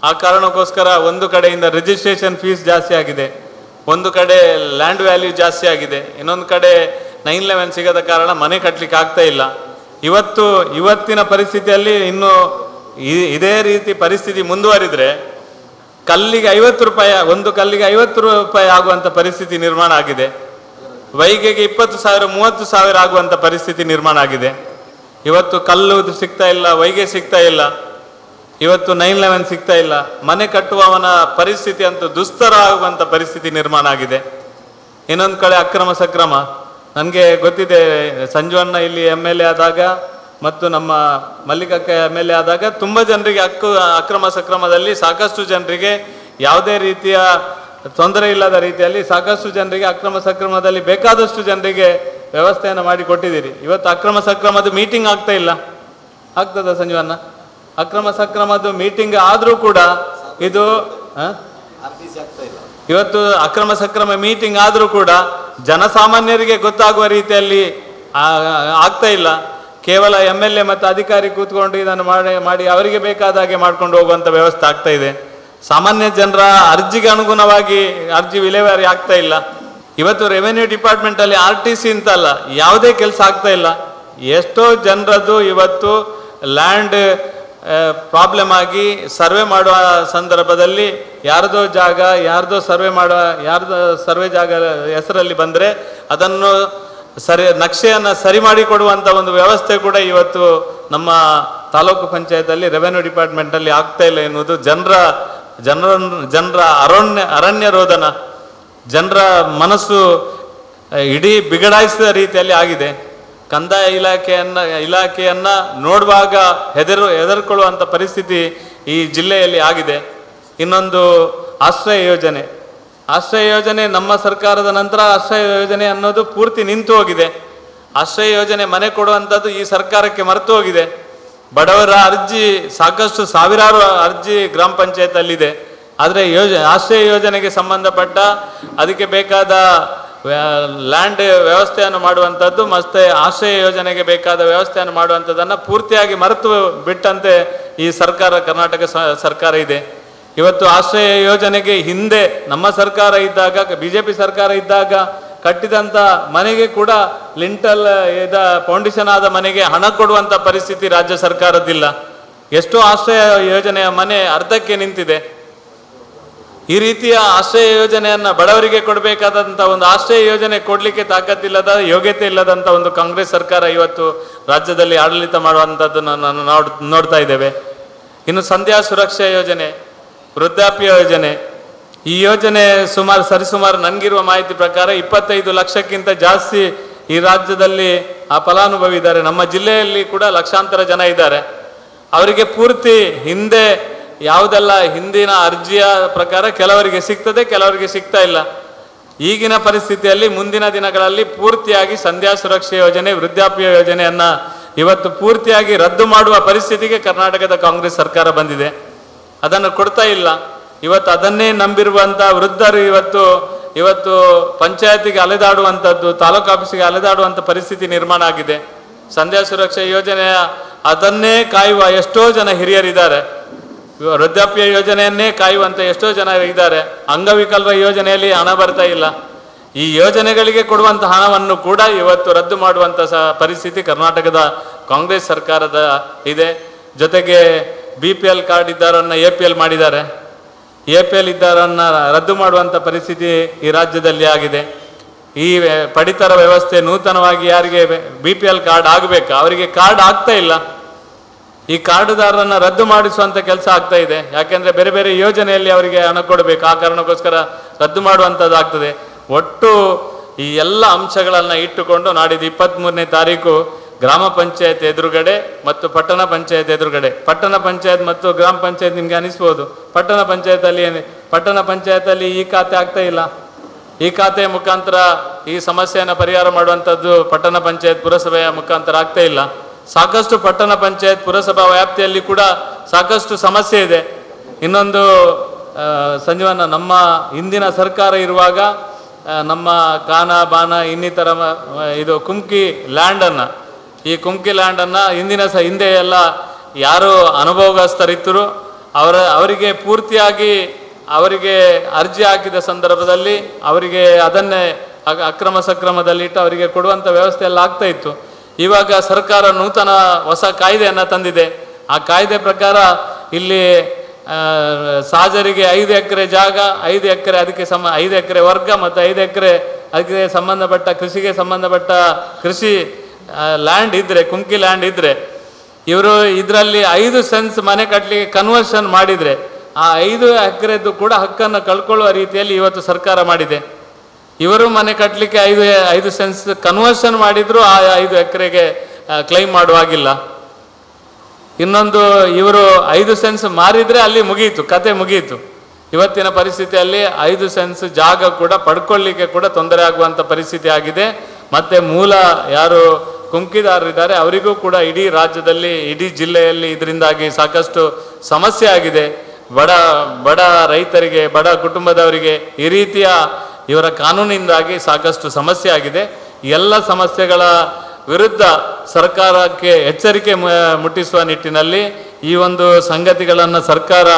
ಆ ಕಾರಣಕ್ಕೋಸ್ಕರ ಒಂದು ಕಡೆಯಿಂದ ರಿಜಿಸ್ಟ್ರೇಷನ್ ಫೀಸ್ ಜಾಸ್ತಿ ಆಗಿದೆ, ಒಂದು ಕಡೆ ಲ್ಯಾಂಡ್ ವ್ಯಾಲ್ಯೂ ಜಾಸ್ತಿ ಆಗಿದೆ, ಇನ್ನೊಂದು ಕಡೆ 9/11 ಸಿಗದ ಕಾರಣ ಮನೆ ಕಟ್ಟಲಿಕ್ಕೆ ಆಗ್ತಾ ಇಲ್ಲ. ಇವತ್ತಿನ ಪರಿಸ್ಥಿತಿಯಲ್ಲಿ ಇನ್ನು ಇದೇ ರೀತಿ ಪರಿಸ್ಥಿತಿ ಮುಂದುವರಿದ್ರೆ ಕಲ್ಲಿಗೆ 50 ರೂಪಾಯಿ, ಒಂದು ಕಲ್ಲಿಗೆ 50 ರೂಪಾಯಿ ಆಗುವಂಥ ಪರಿಸ್ಥಿತಿ ನಿರ್ಮಾಣ ಆಗಿದೆ. ವೈಗೆಗೆ 20,000 30,000 ಆಗುವಂಥ ಪರಿಸ್ಥಿತಿ ನಿರ್ಮಾಣ ಆಗಿದೆ. ಇವತ್ತು ಕಲ್ಲು ಸಿಗ್ತಾ ಇಲ್ಲ, ವೈಗೆ ಸಿಗ್ತಾ ಇಲ್ಲ, ಇವತ್ತು 9/11 ಸಿಗ್ತಾ ಇಲ್ಲ. ಮನೆ ಕಟ್ಟುವವನ ಪರಿಸ್ಥಿತಿ ಅಂತೂ ದುಸ್ತರ ಆಗುವಂಥ ಪರಿಸ್ಥಿತಿ ನಿರ್ಮಾಣ ಆಗಿದೆ. ಇನ್ನೊಂದು ಕಡೆ ಅಕ್ರಮ ಸಕ್ರಮ. ನನಗೆ ಗೊತ್ತಿದೆ, ಸಂಜುವಣ್ಣ ಇಲ್ಲಿ MLA ಆದಾಗ ಮತ್ತು ನಮ್ಮ ಮಲ್ಲಿಕಕ್ಕ MLA ಆದಾಗ ತುಂಬ ಜನರಿಗೆ ಅಕ್ರಮ ಸಕ್ರಮದಲ್ಲಿ ಸಾಕಷ್ಟು ಜನರಿಗೆ ಯಾವುದೇ ರೀತಿಯ ತೊಂದರೆ ಇಲ್ಲದ ರೀತಿಯಲ್ಲಿ ಸಾಕಷ್ಟು ಜನರಿಗೆ ಅಕ್ರಮ ಸಕ್ರಮದಲ್ಲಿ ಬೇಕಾದಷ್ಟು ಜನರಿಗೆ ವ್ಯವಸ್ಥೆಯನ್ನು ಮಾಡಿಕೊಟ್ಟಿದ್ದೀರಿ. ಇವತ್ತು ಅಕ್ರಮ ಸಕ್ರಮದ ಮೀಟಿಂಗ್ ಆಗ್ತಾ ಇಲ್ಲ. ಆಗ್ತದ ಸಂಜೀವಣ್ಣ? ಅಕ್ರಮ ಸಕ್ರಮದ ಮೀಟಿಂಗ್ ಆದರೂ ಕೂಡ ಇದು ಇವತ್ತು ಅಕ್ರಮ ಸಕ್ರಮ ಮೀಟಿಂಗ್ ಆದರೂ ಕೂಡ ಜನಸಾಮಾನ್ಯರಿಗೆ ಗೊತ್ತಾಗುವ ರೀತಿಯಲ್ಲಿ ಆಗ್ತಾ ಇಲ್ಲ. ಕೇವಲ MLA ಮತ್ತು ಅಧಿಕಾರಿ ಕೂತ್ಕೊಂಡು ಇದನ್ನು ಮಾಡಿ ಅವರಿಗೆ ಬೇಕಾದ ಹಾಗೆ ಮಾಡ್ಕೊಂಡು ಹೋಗುವಂಥ ವ್ಯವಸ್ಥೆ ಆಗ್ತಾ ಇದೆ. ಸಾಮಾನ್ಯ ಜನರ ಅರ್ಜಿಗೆ ಅನುಗುಣವಾಗಿ ಅರ್ಜಿ ವಿಲೇವಾರಿ ಆಗ್ತಾ ಇಲ್ಲ. ಇವತ್ತು ರೆವೆನ್ಯೂ ಡಿಪಾರ್ಟ್ಮೆಂಟಲ್ಲಿ RTC ಅಂತಲ್ಲ, ಯಾವುದೇ ಕೆಲಸ ಆಗ್ತಾ ಇಲ್ಲ. ಎಷ್ಟೋ ಜನರದ್ದು ಇವತ್ತು ಲ್ಯಾಂಡ್ ಪ್ರಾಬ್ಲಮ್ ಆಗಿ ಸರ್ವೆ ಮಾಡುವ ಸಂದರ್ಭದಲ್ಲಿ ಯಾರ್ದೋ ಜಾಗ ಯಾರ್ದೋ ಸರ್ವೆ ಜಾಗ ಹೆಸರಲ್ಲಿ ಬಂದರೆ ಅದನ್ನು ನಕ್ಷೆಯನ್ನು ಸರಿ ಮಾಡಿಕೊಡುವಂಥ ಒಂದು ವ್ಯವಸ್ಥೆ ಕೂಡ ಇವತ್ತು ನಮ್ಮ ತಾಲೂಕು ಪಂಚಾಯತಲ್ಲಿ ರೆವೆನ್ಯೂ ಡಿಪಾರ್ಟ್ಮೆಂಟಲ್ಲಿ ಆಗ್ತಾ ಇಲ್ಲ ಎನ್ನುವುದು ಜನರ ಅರಣ್ಯ ರೋದನ, ಜನರ ಮನಸ್ಸು ಇಡೀ ಬಿಗಡಾಯಿಸಿದ ರೀತಿಯಲ್ಲಿ ಆಗಿದೆ. ಕಂದಾಯ ಇಲಾಖೆಯನ್ನ ನೋಡುವಾಗ ಹೆದರ್ಕೊಳ್ಳುವಂಥ ಪರಿಸ್ಥಿತಿ ಈ ಜಿಲ್ಲೆಯಲ್ಲಿ ಆಗಿದೆ. ಇನ್ನೊಂದು ಆಶ್ರಯ ಯೋಜನೆ ನಮ್ಮ ಸರ್ಕಾರದ ನಂತರ ಆಶ್ರಯ ಯೋಜನೆ ಅನ್ನೋದು ಪೂರ್ತಿ ನಿಂತು ಹೋಗಿದೆ. ಆಶ್ರಯ ಯೋಜನೆ ಮನೆ ಕೊಡುವಂಥದ್ದು ಈ ಸರ್ಕಾರಕ್ಕೆ ಮರೆತು ಹೋಗಿದೆ. ಬಡವರ ಅರ್ಜಿ ಸಾಕಷ್ಟು ಸಾವಿರಾರು ಅರ್ಜಿ ಗ್ರಾಮ ಪಂಚಾಯತಲ್ಲಿದೆ. ಆದರೆ ಆಶ್ರಯ ಯೋಜನೆಗೆ ಸಂಬಂಧಪಟ್ಟ ಅದಕ್ಕೆ ಬೇಕಾದ ಲ್ಯಾಂಡ್ ವ್ಯವಸ್ಥೆಯನ್ನು ಮಾಡುವಂಥದ್ದು ಮತ್ತು ಆಶ್ರಯ ಯೋಜನೆಗೆ ಬೇಕಾದ ವ್ಯವಸ್ಥೆಯನ್ನು ಮಾಡುವಂಥದ್ದನ್ನು ಪೂರ್ತಿಯಾಗಿ ಮರೆತು ಬಿಟ್ಟಂತೆ ಈ ಕರ್ನಾಟಕ ಸರ್ಕಾರ ಇದೆ. ಇವತ್ತು ಆಶ್ರಯ ಯೋಜನೆಗೆ ಹಿಂದೆ ನಮ್ಮ ಸರ್ಕಾರ ಇದ್ದಾಗ, BJP ಸರ್ಕಾರ ಇದ್ದಾಗ ಕಟ್ಟಿದಂಥ ಮನೆಗೆ ಕೂಡ ಲಿಂಟಲ್ ಫೌಂಡೇಶನ್ ಆದ ಮನೆಗೆ ಹಣ ಕೊಡುವಂಥ ಪರಿಸ್ಥಿತಿ ರಾಜ್ಯ ಸರ್ಕಾರದ್ದಿಲ್ಲ. ಎಷ್ಟೋ ಆಶ್ರಯ ಯೋಜನೆಯ ಮನೆ ಅರ್ಧಕ್ಕೆ ನಿಂತಿದೆ. ಈ ರೀತಿಯ ಆಶ್ರಯ ಯೋಜನೆಯನ್ನು ಬಡವರಿಗೆ ಕೊಡಬೇಕಾದಂಥ ಒಂದು ಆಶ್ರಯ ಯೋಜನೆ ಕೊಡಲಿಕ್ಕೆ ತಾಕತ್ತಿಲ್ಲದ, ಯೋಗ್ಯತೆ ಇಲ್ಲದಂಥ ಒಂದು ಕಾಂಗ್ರೆಸ್ ಸರ್ಕಾರ ಇವತ್ತು ರಾಜ್ಯದಲ್ಲಿ ಆಡಳಿತ ಮಾಡುವಂಥದ್ದನ್ನು ನಾವು ನೋಡ್ತಾ ಇದ್ದೇವೆ. ಇನ್ನು ಸಂಧ್ಯಾ ಸುರಕ್ಷಾ ಯೋಜನೆ, ವೃದ್ಧಾಪ್ಯ ಯೋಜನೆ, ಈ ಯೋಜನೆ ಸರಿಸುಮಾರು ನನಗಿರುವ ಮಾಹಿತಿ ಪ್ರಕಾರ 25 ಲಕ್ಷಕ್ಕಿಂತ ಜಾಸ್ತಿ ಈ ರಾಜ್ಯದಲ್ಲಿ ಆ ಫಲಾನುಭವಿ ಇದ್ದಾರೆ. ನಮ್ಮ ಜಿಲ್ಲೆಯಲ್ಲಿ ಕೂಡ ಲಕ್ಷಾಂತರ ಜನ ಇದ್ದಾರೆ. ಅವರಿಗೆ ಪೂರ್ತಿ ಯಾವುದೆಲ್ಲ ಹಿಂದಿನ ಅರ್ಜಿಯ ಪ್ರಕಾರ ಕೆಲವರಿಗೆ ಸಿಗ್ತದೆ, ಕೆಲವರಿಗೆ ಸಿಗ್ತಾ ಇಲ್ಲ. ಈಗಿನ ಪರಿಸ್ಥಿತಿಯಲ್ಲಿ ಮುಂದಿನ ದಿನಗಳಲ್ಲಿ ಪೂರ್ತಿಯಾಗಿ ಸಂಧ್ಯಾ ಸುರಕ್ಷಾ ಯೋಜನೆ, ವೃದ್ಧಾಪ್ಯ ಯೋಜನೆಯನ್ನು ಇವತ್ತು ಪೂರ್ತಿಯಾಗಿ ರದ್ದು ಮಾಡುವ ಪರಿಸ್ಥಿತಿಗೆ ಕರ್ನಾಟಕದ ಕಾಂಗ್ರೆಸ್ ಸರ್ಕಾರ ಬಂದಿದೆ. ಅದನ್ನು ಕೊಡ್ತಾ ಇಲ್ಲ. ಇವತ್ತು ಅದನ್ನೇ ನಂಬಿರುವಂಥ ವೃದ್ಧರು ಇವತ್ತು ಪಂಚಾಯತಿಗೆ ಅಲೆದಾಡುವಂಥದ್ದು, ತಾಲೂಕು ಆಫೀಸಿಗೆ ಅಲೆದಾಡುವಂಥ ಪರಿಸ್ಥಿತಿ ನಿರ್ಮಾಣ ಆಗಿದೆ. ಸಂಧ್ಯಾ ಸುರಕ್ಷಾ ಯೋಜನೆಯ ಅದನ್ನೇ ಕಾಯುವ ಎಷ್ಟೋ ಜನ ಹಿರಿಯರಿದ್ದಾರೆ. ವೃದ್ಧಾಪ್ಯ ಯೋಜನೆಯನ್ನೇ ಕಾಯುವಂಥ ಎಷ್ಟೋ ಜನ ಇದ್ದಾರೆ. ಅಂಗವಿಕಲರ ಯೋಜನೆಯಲ್ಲಿ ಹಣ ಬರ್ತಾ ಇಲ್ಲ. ಈ ಯೋಜನೆಗಳಿಗೆ ಕೊಡುವಂಥ ಹಣವನ್ನು ಕೂಡ ಇವತ್ತು ರದ್ದು ಮಾಡುವಂಥ ಪರಿಸ್ಥಿತಿ ಕರ್ನಾಟಕದ ಕಾಂಗ್ರೆಸ್ ಸರ್ಕಾರದ ಇದೆ. ಜೊತೆಗೆ BPL ಕಾರ್ಡ್ ಇದ್ದಾರನ್ನ APL ಮಾಡಿದ್ದಾರೆ. APL ಇದ್ದಾರನ್ನ ರದ್ದು ಮಾಡುವಂಥ ಪರಿಸ್ಥಿತಿ ಈ ರಾಜ್ಯದಲ್ಲಿ ಆಗಿದೆ. ಈ ಪಡಿತರ ವ್ಯವಸ್ಥೆ ನೂತನವಾಗಿ ಯಾರಿಗೆ BPL ಕಾರ್ಡ್ ಆಗಬೇಕು ಅವರಿಗೆ ಕಾರ್ಡ್ ಆಗ್ತಾ ಇಲ್ಲ. ಈ ಕಾರ್ಡುದಾರರನ್ನು ರದ್ದು ಮಾಡಿಸುವಂಥ ಕೆಲಸ ಆಗ್ತಾ ಇದೆ. ಯಾಕೆಂದರೆ ಬೇರೆ ಬೇರೆ ಯೋಜನೆಯಲ್ಲಿ ಅವರಿಗೆ ಹಣ ಕೊಡಬೇಕು. ಆ ಕಾರಣಕ್ಕೋಸ್ಕರ ರದ್ದು ಮಾಡುವಂಥದ್ದು ಆಗ್ತದೆ. ಒಟ್ಟು ಈ ಎಲ್ಲ ಅಂಶಗಳನ್ನು ಇಟ್ಟುಕೊಂಡು ನಾಡಿದ್ದು 23ನೇ ತಾರೀಕು ಗ್ರಾಮ ಪಂಚಾಯತ್ ಎದುರುಗಡೆ ಮತ್ತು ಪಟ್ಟಣ ಪಂಚಾಯತ್ ಎದುರುಗಡೆ, ಪಟ್ಟಣ ಪಂಚಾಯತ್ ಮತ್ತು ಗ್ರಾಮ ಪಂಚಾಯತ್ ನಿಮಗೆ ಅನಿಸ್ಬೋದು, ಪಟ್ಟಣ ಪಂಚಾಯತಲ್ಲಿ ಈ ಖಾತೆ ಆಗ್ತಾ ಇಲ್ಲ, ಈ ಖಾತೆಯ ಮುಖಾಂತರ ಈ ಸಮಸ್ಯೆಯನ್ನು ಪರಿಹಾರ ಮಾಡುವಂಥದ್ದು ಪಟ್ಟಣ ಪಂಚಾಯತ್ ಪುರಸಭೆಯ ಮುಖಾಂತರ ಆಗ್ತಾ ಇಲ್ಲ. ಸಾಕಷ್ಟು ಪಟ್ಟಣ ಪಂಚಾಯತ್ ಪುರಸಭಾ ವ್ಯಾಪ್ತಿಯಲ್ಲಿ ಕೂಡ ಸಾಕಷ್ಟು ಸಮಸ್ಯೆ ಇದೆ. ಇನ್ನೊಂದು ಸಂಜೀವನ, ನಮ್ಮ ಹಿಂದಿನ ಸರ್ಕಾರ ಇರುವಾಗ ನಮ್ಮ ಕಾನ ಬಾನ ಇನ್ನಿತರ ಇದು ಕುಮ್ಕಿ ಲ್ಯಾಂಡನ್ನು, ಈ ಕುಮ್ಕಿ ಲ್ಯಾಂಡನ್ನು ಹಿಂದೆ ಎಲ್ಲ ಯಾರು ಅನುಭವಸ್ಥರಿದ್ದರು ಅವರಿಗೆ ಪೂರ್ತಿಯಾಗಿ ಅವರಿಗೆ ಅರ್ಜಿ ಹಾಕಿದ ಸಂದರ್ಭದಲ್ಲಿ ಅವರಿಗೆ ಅದನ್ನೇ ಅಕ್ರಮ ಸಕ್ರಮದಲ್ಲಿಟ್ಟು ಅವರಿಗೆ ಕೊಡುವಂಥ ವ್ಯವಸ್ಥೆ ಎಲ್ಲ ಆಗ್ತಾ ಇತ್ತು. ಇವಾಗ ಸರ್ಕಾರ ನೂತನ ಹೊಸ ಕಾಯ್ದೆಯನ್ನು ತಂದಿದೆ. ಆ ಕಾಯ್ದೆ ಪ್ರಕಾರ ಇಲ್ಲಿ ಸಾಜರಿಗೆ 5 ಎಕರೆ ಜಾಗ, 5 ಎಕರೆ ಅದಕ್ಕೆ 5 ಎಕರೆ ವರ್ಗ ಮತ್ತು 5 ಎಕರೆ ಅದಕ್ಕೆ ಸಂಬಂಧಪಟ್ಟ ಕೃಷಿಗೆ ಸಂಬಂಧಪಟ್ಟ ಕೃಷಿ ಲ್ಯಾಂಡ್ ಇದ್ದರೆ, ಕುಮ್ಕಿ ಲ್ಯಾಂಡ್ ಇದ್ದರೆ, ಇವರು ಇದರಲ್ಲಿ 5 ಸೆನ್ಸ್ ಮನೆ ಕಟ್ಟಲಿಕ್ಕೆ ಕನ್ವರ್ಷನ್ ಮಾಡಿದರೆ ಆ 5 ಎಕರೆದ್ದು ಕೂಡ ಹಕ್ಕನ್ನು ಕಳ್ಕೊಳ್ಳುವ ರೀತಿಯಲ್ಲಿ ಇವತ್ತು ಸರ್ಕಾರ ಮಾಡಿದೆ. ಇವರು ಮನೆ ಕಟ್ಟಲಿಕ್ಕೆ 5 ಸೆನ್ಸ್ ಕನ್ವರ್ಷನ್ ಮಾಡಿದ್ರು ಆ 5 ಎಕರೆಗೆ ಕ್ಲೈಮ್ ಮಾಡುವಾಗಿಲ್ಲ. ಇನ್ನೊಂದು, ಇವರು 5 ಸೆನ್ಸ್ ಮಾರಿದರೆ ಅಲ್ಲಿ ಮುಗಿಯಿತು, ಕತೆ ಮುಗಿಯಿತು. ಇವತ್ತಿನ ಪರಿಸ್ಥಿತಿಯಲ್ಲಿ 5 ಸೆನ್ಸ್ ಜಾಗ ಕೂಡ ಪಡ್ಕೊಳ್ಳಿಕ್ಕೆ ಕೂಡ ತೊಂದರೆ ಆಗುವಂಥ ಪರಿಸ್ಥಿತಿ ಆಗಿದೆ. ಮತ್ತು ಮೂಲ ಯಾರು ಕುಮ್ಕಿದಾರರಿದ್ದಾರೆ ಅವರಿಗೂ ಕೂಡ ಇಡೀ ರಾಜ್ಯದಲ್ಲಿ, ಇಡೀ ಜಿಲ್ಲೆಯಲ್ಲಿ ಇದರಿಂದಾಗಿ ಸಾಕಷ್ಟು ಸಮಸ್ಯೆ ಆಗಿದೆ. ಬಡ ರೈತರಿಗೆ, ಬಡ ಕುಟುಂಬದವರಿಗೆ ಈ ರೀತಿಯ ಇವರ ಕಾನೂನಿಂದಾಗಿ ಸಾಕಷ್ಟು ಸಮಸ್ಯೆ ಆಗಿದೆ. ಎಲ್ಲ ಸಮಸ್ಯೆಗಳ ವಿರುದ್ಧ ಸರ್ಕಾರಕ್ಕೆ ಎಚ್ಚರಿಕೆ ಮುಟ್ಟಿಸುವ ನಿಟ್ಟಿನಲ್ಲಿ ಈ ಒಂದು ಸಂಗತಿಗಳನ್ನು ಸರ್ಕಾರ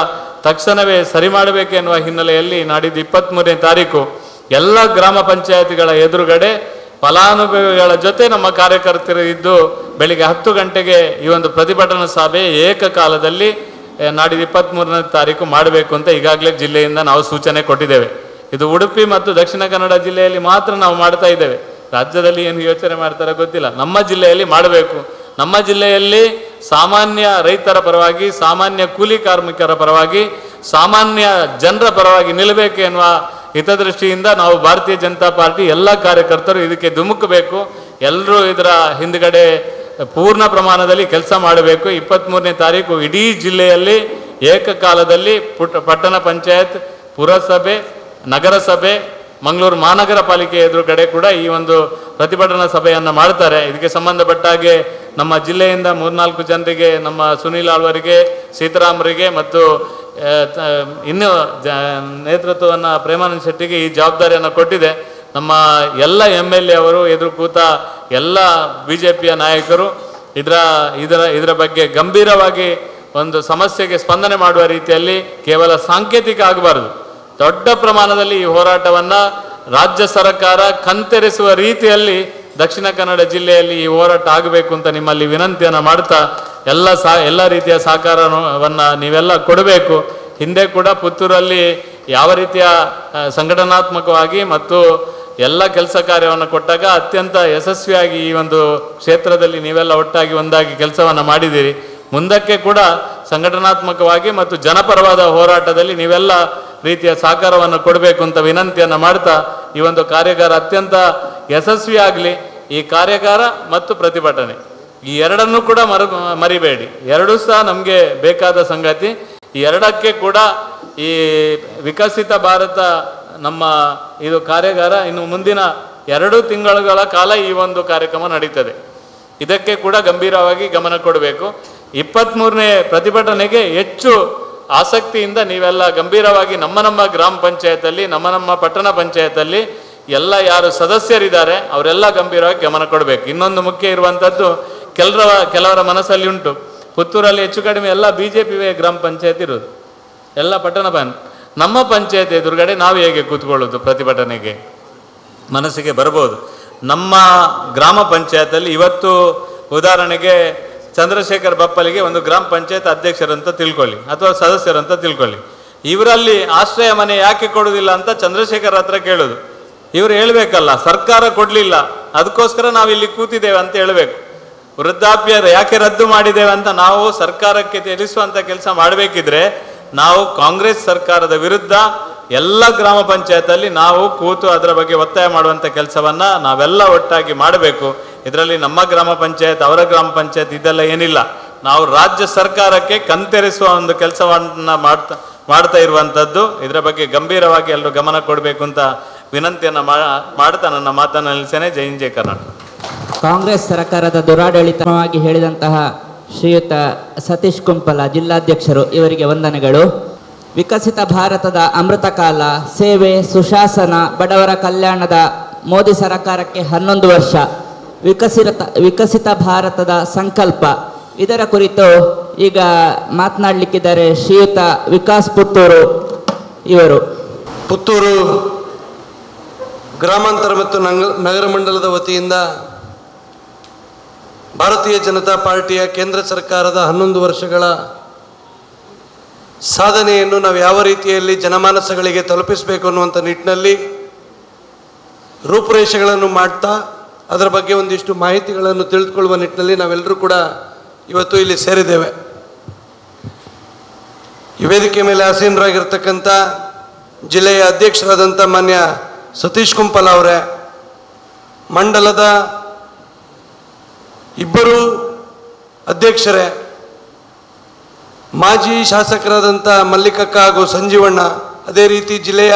ತಕ್ಷಣವೇ ಸರಿ ಮಾಡಬೇಕೆನ್ನುವ ಹಿನ್ನೆಲೆಯಲ್ಲಿ ನಾಡಿದ್ದು 23ನೇ ತಾರೀಕು ಎಲ್ಲ ಗ್ರಾಮ ಪಂಚಾಯತಿಗಳ ಎದುರುಗಡೆ ಫಲಾನುಭವಿಗಳ ಜೊತೆ ನಮ್ಮ ಕಾರ್ಯಕರ್ತರು ಇದ್ದು ಬೆಳಿಗ್ಗೆ 10 ಗಂಟೆಗೆ ಈ ಒಂದು ಪ್ರತಿಭಟನಾ ಸಭೆ ಏಕಕಾಲದಲ್ಲಿ ನಾಡಿದ್ದು 23ನೇ ತಾರೀಕು ಮಾಡಬೇಕು ಅಂತ ಈಗಾಗಲೇ ಜಿಲ್ಲೆಯಿಂದ ನಾವು ಸೂಚನೆ ಕೊಟ್ಟಿದ್ದೇವೆ. ಇದು ಉಡುಪಿ ಮತ್ತು ದಕ್ಷಿಣ ಕನ್ನಡ ಜಿಲ್ಲೆಯಲ್ಲಿ ಮಾತ್ರ ನಾವು ಮಾಡ್ತಾ ಇದ್ದೇವೆ. ರಾಜ್ಯದಲ್ಲಿ ಏನು ಯೋಚನೆ ಮಾಡ್ತಾರೆ ಗೊತ್ತಿಲ್ಲ. ನಮ್ಮ ಜಿಲ್ಲೆಯಲ್ಲಿ ಮಾಡಬೇಕು. ನಮ್ಮ ಜಿಲ್ಲೆಯಲ್ಲಿ ಸಾಮಾನ್ಯ ರೈತರ ಪರವಾಗಿ, ಸಾಮಾನ್ಯ ಕೂಲಿ ಕಾರ್ಮಿಕರ ಪರವಾಗಿ, ಸಾಮಾನ್ಯ ಜನರ ಪರವಾಗಿ ನಿಲ್ಲಬೇಕು ಎನ್ನುವ ಹಿತದೃಷ್ಟಿಯಿಂದ ನಾವು ಭಾರತೀಯ ಜನತಾ ಪಾರ್ಟಿ ಎಲ್ಲ ಕಾರ್ಯಕರ್ತರು ಇದಕ್ಕೆ ಧುಮುಕಬೇಕು. ಎಲ್ಲರೂ ಇದರ ಹಿಂದ್ಗಡೆ ಪೂರ್ಣ ಪ್ರಮಾಣದಲ್ಲಿ ಕೆಲಸ ಮಾಡಬೇಕು. 23ನೇ ತಾರೀಕು ಇಡೀ ಜಿಲ್ಲೆಯಲ್ಲಿ ಏಕಕಾಲದಲ್ಲಿ ಪಟ್ಟಣ ಪಂಚಾಯತ್, ಪುರಸಭೆ, ನಗರಸಭೆ, ಮಂಗಳೂರು ಮಹಾನಗರ ಪಾಲಿಕೆ ಎದುರುಗಡೆ ಕೂಡ ಈ ಒಂದು ಪ್ರತಿಭಟನಾ ಸಭೆಯನ್ನು ಮಾಡ್ತಾರೆ. ಇದಕ್ಕೆ ಸಂಬಂಧಪಟ್ಟ ಹಾಗೆ ನಮ್ಮ ಜಿಲ್ಲೆಯಿಂದ 3-4 ಜನರಿಗೆ, ನಮ್ಮ ಸುನೀಲ್ ಆಳ್ವರಿಗೆ, ಸೀತಾರಾಮರಿಗೆ ಮತ್ತು ಇನ್ನೂ ನೇತೃತ್ವವನ್ನು ಪ್ರೇಮಾನಂದ ಶೆಟ್ಟಿಗೆ ಈ ಜವಾಬ್ದಾರಿಯನ್ನು ಕೊಟ್ಟಿದೆ. ನಮ್ಮ ಎಲ್ಲ MLA ಅವರು, ಎದುರು ಕೂತ ಎಲ್ಲ BJPಯ ನಾಯಕರು ಇದರ ಬಗ್ಗೆ ಗಂಭೀರವಾಗಿ ಒಂದು ಸಮಸ್ಯೆಗೆ ಸ್ಪಂದನೆ ಮಾಡುವ ರೀತಿಯಲ್ಲಿ ಕೇವಲ ಸಾಂಕೇತಿಕ ಆಗಬಾರದು, ದೊಡ್ಡ ಪ್ರಮಾಣದಲ್ಲಿ ಈ ಹೋರಾಟವನ್ನು ರಾಜ್ಯ ಸರ್ಕಾರ ಕಣ್ತೆರೆಸುವ ರೀತಿಯಲ್ಲಿ ದಕ್ಷಿಣ ಕನ್ನಡ ಜಿಲ್ಲೆಯಲ್ಲಿ ಈ ಹೋರಾಟ ಆಗಬೇಕು ಅಂತ ನಿಮ್ಮಲ್ಲಿ ವಿನಂತಿಯನ್ನು ಮಾಡ್ತಾ ಎಲ್ಲ ರೀತಿಯ ಸಹಕಾರವನ್ನು ನೀವೆಲ್ಲ ಕೊಡಬೇಕು. ಹಿಂದೆ ಕೂಡ ಪುತ್ತೂರಲ್ಲಿ ಯಾವ ರೀತಿಯ ಸಂಘಟನಾತ್ಮಕವಾಗಿ ಮತ್ತು ಎಲ್ಲ ಕೆಲಸ ಕಾರ್ಯವನ್ನು ಕೊಟ್ಟಾಗ ಅತ್ಯಂತ ಯಶಸ್ವಿಯಾಗಿ ಈ ಒಂದು ಕ್ಷೇತ್ರದಲ್ಲಿ ನೀವೆಲ್ಲ ಒಟ್ಟಾಗಿ ಒಂದಾಗಿ ಕೆಲಸವನ್ನು ಮಾಡಿದ್ದೀರಿ. ಮುಂದಕ್ಕೆ ಕೂಡ ಸಂಘಟನಾತ್ಮಕವಾಗಿ ಮತ್ತು ಜನಪರವಾದ ಹೋರಾಟದಲ್ಲಿ ನೀವೆಲ್ಲ ರೀತಿಯ ಸಹಕಾರವನ್ನು ಕೊಡಬೇಕು ಅಂತ ವಿನಂತಿಯನ್ನು ಮಾಡ್ತಾ ಈ ಒಂದು ಕಾರ್ಯಾಗಾರ ಅತ್ಯಂತ ಯಶಸ್ವಿಯಾಗಲಿ. ಈ ಕಾರ್ಯಾಗಾರ ಮತ್ತು ಪ್ರತಿಭಟನೆ ಈ ಎರಡನ್ನೂ ಕೂಡ ಮರಿಬೇಡಿ. ಎರಡೂ ಸಹ ನಮಗೆ ಬೇಕಾದ ಸಂಗತಿ. ಈ ಎರಡಕ್ಕೆ ಕೂಡ ಈ ವಿಕಸಿತ ಭಾರತ ನಮ್ಮ ಇದು ಕಾರ್ಯಾಗಾರ ಇನ್ನು ಮುಂದಿನ 2 ತಿಂಗಳುಗಳ ಕಾಲ ಈ ಒಂದು ಕಾರ್ಯಕ್ರಮ ನಡೀತದೆ. ಇದಕ್ಕೆ ಕೂಡ ಗಂಭೀರವಾಗಿ ಗಮನ ಕೊಡಬೇಕು. 23ನೇ ಪ್ರತಿಭಟನೆಗೆ ಹೆಚ್ಚು ಆಸಕ್ತಿಯಿಂದ ನೀವೆಲ್ಲ ಗಂಭೀರವಾಗಿ ನಮ್ಮ ಗ್ರಾಮ ಪಂಚಾಯತಲ್ಲಿ, ನಮ್ಮ ಪಟ್ಟಣ ಪಂಚಾಯತಲ್ಲಿ ಎಲ್ಲ ಯಾರು ಸದಸ್ಯರಿದ್ದಾರೆ ಅವರೆಲ್ಲ ಗಂಭೀರವಾಗಿ ಗಮನ ಕೊಡಬೇಕು. ಇನ್ನೊಂದು ಮುಖ್ಯ ಇರುವಂಥದ್ದು, ಕೆಲವರ ಮನಸ್ಸಲ್ಲಿ ಉಂಟು, ಪುತ್ತೂರಲ್ಲಿ ಹೆಚ್ಚು ಕಡಿಮೆ ಎಲ್ಲ BJP ಗ್ರಾಮ ಪಂಚಾಯತ್ ಇರೋದು, ಎಲ್ಲ ಪಟ್ಟಣ ನಮ್ಮ ಪಂಚಾಯತ್ ಎದುರುಗಡೆ ನಾವು ಹೇಗೆ ಕೂತ್ಕೊಳ್ಳೋದು ಪ್ರತಿಭಟನೆಗೆ ಮನಸ್ಸಿಗೆ ಬರ್ಬೋದು. ನಮ್ಮ ಗ್ರಾಮ ಪಂಚಾಯತಲ್ಲಿ ಇವತ್ತು ಉದಾಹರಣೆಗೆ ಚಂದ್ರಶೇಖರ್ ಬಪ್ಪಲಿಗೆ ಒಂದು ಗ್ರಾಮ ಪಂಚಾಯತ್ ಅಧ್ಯಕ್ಷರಂತ ತಿಳ್ಕೊಳ್ಳಿ ಅಥವಾ ಸದಸ್ಯರಂತ ತಿಳ್ಕೊಳ್ಳಿ. ಇವರಲ್ಲಿ ಆಶ್ರಯ ಮನೆ ಯಾಕೆ ಕೊಡೋದಿಲ್ಲ ಅಂತ ಚಂದ್ರಶೇಖರ್ ಹತ್ರ ಕೇಳೋದು. ಇವರು ಹೇಳಬೇಕಲ್ಲ, ಸರ್ಕಾರ ಕೊಡಲಿಲ್ಲ ಅದಕ್ಕೋಸ್ಕರ ನಾವು ಇಲ್ಲಿ ಕೂತಿದ್ದೇವೆ ಅಂತ ಹೇಳಬೇಕು. ವೃದ್ಧಾಪ್ಯ ಯಾಕೆ ರದ್ದು ಮಾಡಿದ್ದೇವೆ ಅಂತ ನಾವು ಸರ್ಕಾರಕ್ಕೆ ತಿಳಿಸುವಂಥ ಕೆಲಸ ಮಾಡಬೇಕಿದ್ರೆ ನಾವು ಕಾಂಗ್ರೆಸ್ ಸರ್ಕಾರದ ವಿರುದ್ಧ ಎಲ್ಲ ಗ್ರಾಮ ಪಂಚಾಯತಲ್ಲಿ ನಾವು ಕೂತು ಅದರ ಬಗ್ಗೆ ಒತ್ತಾಯ ಮಾಡುವಂಥ ಕೆಲಸವನ್ನು ನಾವೆಲ್ಲ ಒಟ್ಟಾಗಿ ಮಾಡಬೇಕು. ಇದರಲ್ಲಿ ನಮ್ಮ ಗ್ರಾಮ ಪಂಚಾಯತ್, ಅವರ ಗ್ರಾಮ ಪಂಚಾಯತ್ ಇದೆಲ್ಲ ಏನಿಲ್ಲ. ನಾವು ರಾಜ್ಯ ಸರ್ಕಾರಕ್ಕೆ ಕಣ್ತೆರೆಸುವ ಒಂದು ಕೆಲಸವನ್ನು ಮಾಡ್ತಾ ಇರುವಂಥದ್ದು. ಇದರ ಬಗ್ಗೆ ಗಂಭೀರವಾಗಿ ಎಲ್ಲರೂ ಗಮನ ಕೊಡಬೇಕು ಅಂತ ವಿನಂತಿಯನ್ನು ಮಾಡ್ತಾ ನನ್ನ ಮಾತನ್ನು ನಿಲ್ಲಿಸ್ತೇನೆ. ಜೈ ಹಿಂದ್, ಜೈ ಕರ್ನಾಟಕ. ಕಾಂಗ್ರೆಸ್ ಸರ್ಕಾರದ ದುರಾಡಳಿತವಾಗಿ ಹೇಳಿದಂತಹ ಶ್ರೀಯುತ ಸತೀಶ್ ಕುಂಪಲ ಜಿಲ್ಲಾಧ್ಯಕ್ಷರು, ಇವರಿಗೆ ವಂದನೆಗಳು. ವಿಕಸಿತ ಭಾರತದ ಅಮೃತಕಾಲ, ಸೇವೆ, ಸುಶಾಸನ, ಬಡವರ ಕಲ್ಯಾಣದ ಮೋದಿ ಸರ್ಕಾರಕ್ಕೆ 11 ವರ್ಷ, ವಿಕಸಿತ ಭಾರತದ ಸಂಕಲ್ಪ, ಇದರ ಕುರಿತು ಈಗ ಮಾತನಾಡಲಿಕ್ಕಿದ್ದಾರೆ ಶ್ರೀಯುತ ವಿಕಾಸ್ ಪುತ್ತೂರು ಇವರು. ಪುತ್ತೂರು ಗ್ರಾಮಾಂತರ ಮತ್ತು ನಗರ ಮಂಡಲದ ವತಿಯಿಂದ ಭಾರತೀಯ ಜನತಾ ಪಾರ್ಟಿಯ ಕೇಂದ್ರ ಸರ್ಕಾರದ 11 ವರ್ಷಗಳ ಸಾಧನೆಯನ್ನು ನಾವು ಯಾವ ರೀತಿಯಲ್ಲಿ ಜನಮಾನಸಗಳಿಗೆ ತಲುಪಿಸಬೇಕು ಅನ್ನುವಂಥ ನಿಟ್ಟಿನಲ್ಲಿ ರೂಪುರೇಷೆಗಳನ್ನು ಮಾಡ್ತಾ ಅದರ ಬಗ್ಗೆ ಒಂದಿಷ್ಟು ಮಾಹಿತಿಗಳನ್ನು ತಿಳಿದುಕೊಳ್ಳುವ ನಿಟ್ಟಿನಲ್ಲಿ ನಾವೆಲ್ಲರೂ ಕೂಡ ಇವತ್ತು ಇಲ್ಲಿ ಸೇರಿದ್ದೇವೆ. ಈ ವೇದಿಕೆ ಮೇಲೆ ಆಸೀನರಾಗಿರ್ತಕ್ಕಂಥ ಜಿಲ್ಲೆಯ ಅಧ್ಯಕ್ಷರಾದಂಥ ಮಾನ್ಯ ಸತೀಶ್ ಕುಂಪಲ ಅವರೇ, ಮಂಡಲದ ಇಬ್ಬರು ಅಧ್ಯಕ್ಷರೇ, ಮಾಜಿ ಶಾಸಕರಾದಂಥ ಮಲ್ಲಿಕಕ್ಕ ಹಾಗೂ ಸಂಜೀವಣ್ಣ, ಅದೇ ರೀತಿ ಜಿಲ್ಲೆಯ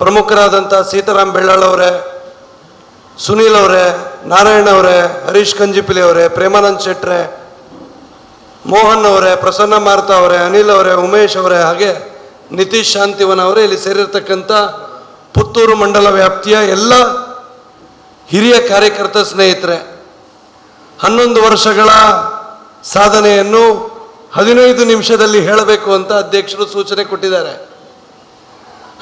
ಪ್ರಮುಖರಾದಂಥ ಸೀತಾರಾಮ್ ಬೆಳ್ಳಾಳ್ ಅವರೇ, ಸುನೀಲ್ ಅವರೇ, ನಾರಾಯಣ ಅವರೇ, ಹರೀಶ್ ಕಂಜಿಪಿಲಿ ಅವರೇ, ಪ್ರೇಮಾನಂದ್ ಶೆಟ್ರೆ, ಮೋಹನ್ ಅವರೇ, ಪ್ರಸನ್ನ ಮಾರ್ತಾ ಅವರೇ, ಅನಿಲ್ ಅವರೇ, ಉಮೇಶ್ ಅವರೇ, ಹಾಗೆ ನಿತೀಶ್ ಶಾಂತಿವನ್ ಅವರೇ, ಇಲ್ಲಿ ಸೇರಿರ್ತಕ್ಕಂಥ ಪುತ್ತೂರು ಮಂಡಲ ವ್ಯಾಪ್ತಿಯ ಎಲ್ಲ ಹಿರಿಯ ಕಾರ್ಯಕರ್ತ ಸ್ನೇಹಿತರೆ, 11 ವರ್ಷಗಳ ಸಾಧನೆಯನ್ನು 15 ನಿಮಿಷದಲ್ಲಿ ಹೇಳಬೇಕು ಅಂತ ಅಧ್ಯಕ್ಷರು ಸೂಚನೆ ಕೊಟ್ಟಿದ್ದಾರೆ.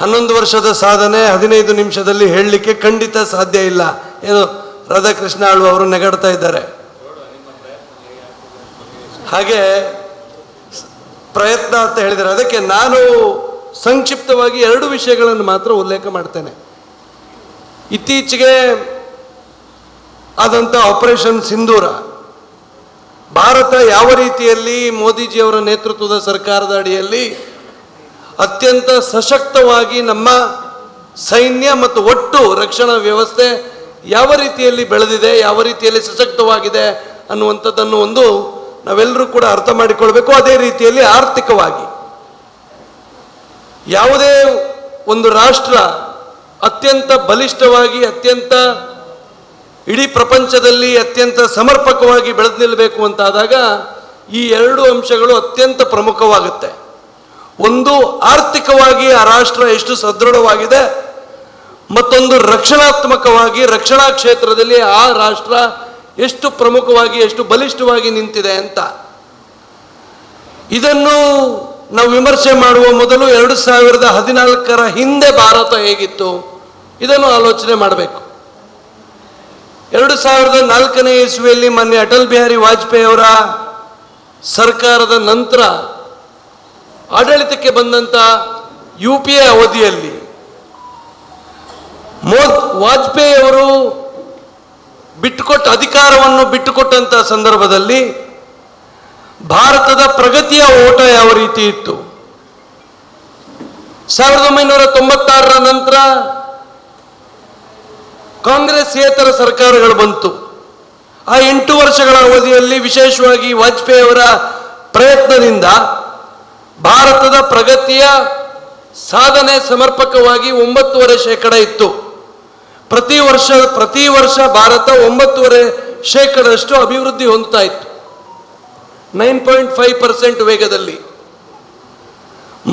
11 ವರ್ಷದ ಸಾಧನೆ 15 ನಿಮಿಷದಲ್ಲಿ ಹೇಳಲಿಕ್ಕೆ ಖಂಡಿತ ಸಾಧ್ಯ ಇಲ್ಲ. ಏನು ರಾಧಾಕೃಷ್ಣ ಆಳ್ವ ಅವರು ನೆಗಡ್ತಾ ಇದ್ದಾರೆ. ಹಾಗೆ ಪ್ರಯತ್ನ ಅಂತ ಹೇಳಿದ್ದಾರೆ. ಅದಕ್ಕೆ ನಾನು ಸಂಕ್ಷಿಪ್ತವಾಗಿ 2 ವಿಷಯಗಳನ್ನು ಮಾತ್ರ ಉಲ್ಲೇಖ ಮಾಡ್ತೇನೆ. ಇತ್ತೀಚೆಗೆ ಆದಂಥ ಆಪರೇಷನ್ ಸಿಂಧೂರ, ಭಾರತ ಯಾವ ರೀತಿಯಲ್ಲಿ ಮೋದಿಜಿಯವರ ನೇತೃತ್ವದ ಸರ್ಕಾರದ ಅಡಿಯಲ್ಲಿ ಅತ್ಯಂತ ಸಶಕ್ತವಾಗಿ ನಮ್ಮ ಸೈನ್ಯ ಮತ್ತು ಒಟ್ಟು ರಕ್ಷಣಾ ವ್ಯವಸ್ಥೆ ಯಾವ ರೀತಿಯಲ್ಲಿ ಬೆಳೆದಿದೆ, ಯಾವ ರೀತಿಯಲ್ಲಿ ಸಶಕ್ತವಾಗಿದೆ ಅನ್ನುವಂಥದ್ದನ್ನು ಒಂದು ನಾವೆಲ್ಲರೂ ಕೂಡ ಅರ್ಥ ಮಾಡಿಕೊಳ್ಬೇಕು. ಅದೇ ರೀತಿಯಲ್ಲಿ ಆರ್ಥಿಕವಾಗಿ ಯಾವುದೇ ಒಂದು ರಾಷ್ಟ್ರ ಅತ್ಯಂತ ಬಲಿಷ್ಠವಾಗಿ, ಅತ್ಯಂತ ಇಡೀ ಪ್ರಪಂಚದಲ್ಲಿ ಅತ್ಯಂತ ಸಮರ್ಪಕವಾಗಿ ಬೆಳೆದು ನಿಲ್ಲಬೇಕು ಅಂತಾದಾಗ ಈ 2 ಅಂಶಗಳು ಅತ್ಯಂತ ಪ್ರಮುಖವಾಗುತ್ತೆ. ಒಂದು, ಆರ್ಥಿಕವಾಗಿ ಆ ರಾಷ್ಟ್ರ ಎಷ್ಟು ಸದೃಢವಾಗಿದೆ, ಮತ್ತೊಂದು ರಕ್ಷಣಾತ್ಮಕವಾಗಿ ರಕ್ಷಣಾ ಕ್ಷೇತ್ರದಲ್ಲಿ ಆ ರಾಷ್ಟ್ರ ಎಷ್ಟು ಪ್ರಮುಖವಾಗಿ, ಎಷ್ಟು ಬಲಿಷ್ಠವಾಗಿ ನಿಂತಿದೆ ಅಂತ. ಇದನ್ನು ನಾವು ವಿಮರ್ಶೆ ಮಾಡುವ ಮೊದಲು 2014ರ ಹಿಂದೆ ಭಾರತ ಹೇಗಿತ್ತು ಇದನ್ನು ಆಲೋಚನೆ ಮಾಡಬೇಕು. 2004ನೇ ಇಸ್ವಿಯಲ್ಲಿ ಮಾನ್ಯ ಅಟಲ್ ಬಿಹಾರಿ ವಾಜಪೇಯಿ ಅವರ ಸರ್ಕಾರದ ನಂತರ ಆಡಳಿತಕ್ಕೆ ಬಂದಂಥ UPA ಅವಧಿಯಲ್ಲಿ ವಾಜಪೇಯಿ ಅವರು ಅಧಿಕಾರವನ್ನು ಬಿಟ್ಟುಕೊಟ್ಟಂಥ ಸಂದರ್ಭದಲ್ಲಿ ಭಾರತದ ಪ್ರಗತಿಯ ಓಟ ಯಾವ ರೀತಿ ಇತ್ತು. 1996ರ ನಂತರ ಕಾಂಗ್ರೆಸ್ಸೇತರ ಸರ್ಕಾರಗಳು ಬಂತು. ಆ 8 ವರ್ಷಗಳ ಅವಧಿಯಲ್ಲಿ ವಿಶೇಷವಾಗಿ ವಾಜಪೇಯಿ ಅವರ ಪ್ರಯತ್ನದಿಂದ ಭಾರತದ ಪ್ರಗತಿಯ ಸಾಧನೆ ಸಮರ್ಪಕವಾಗಿ 9.5% ಇತ್ತು. ಪ್ರತಿ ವರ್ಷ ಭಾರತ 9.5% ಅಭಿವೃದ್ಧಿ ಹೊಂದುತ್ತಾ ಇತ್ತು, 9.5% ವೇಗದಲ್ಲಿ.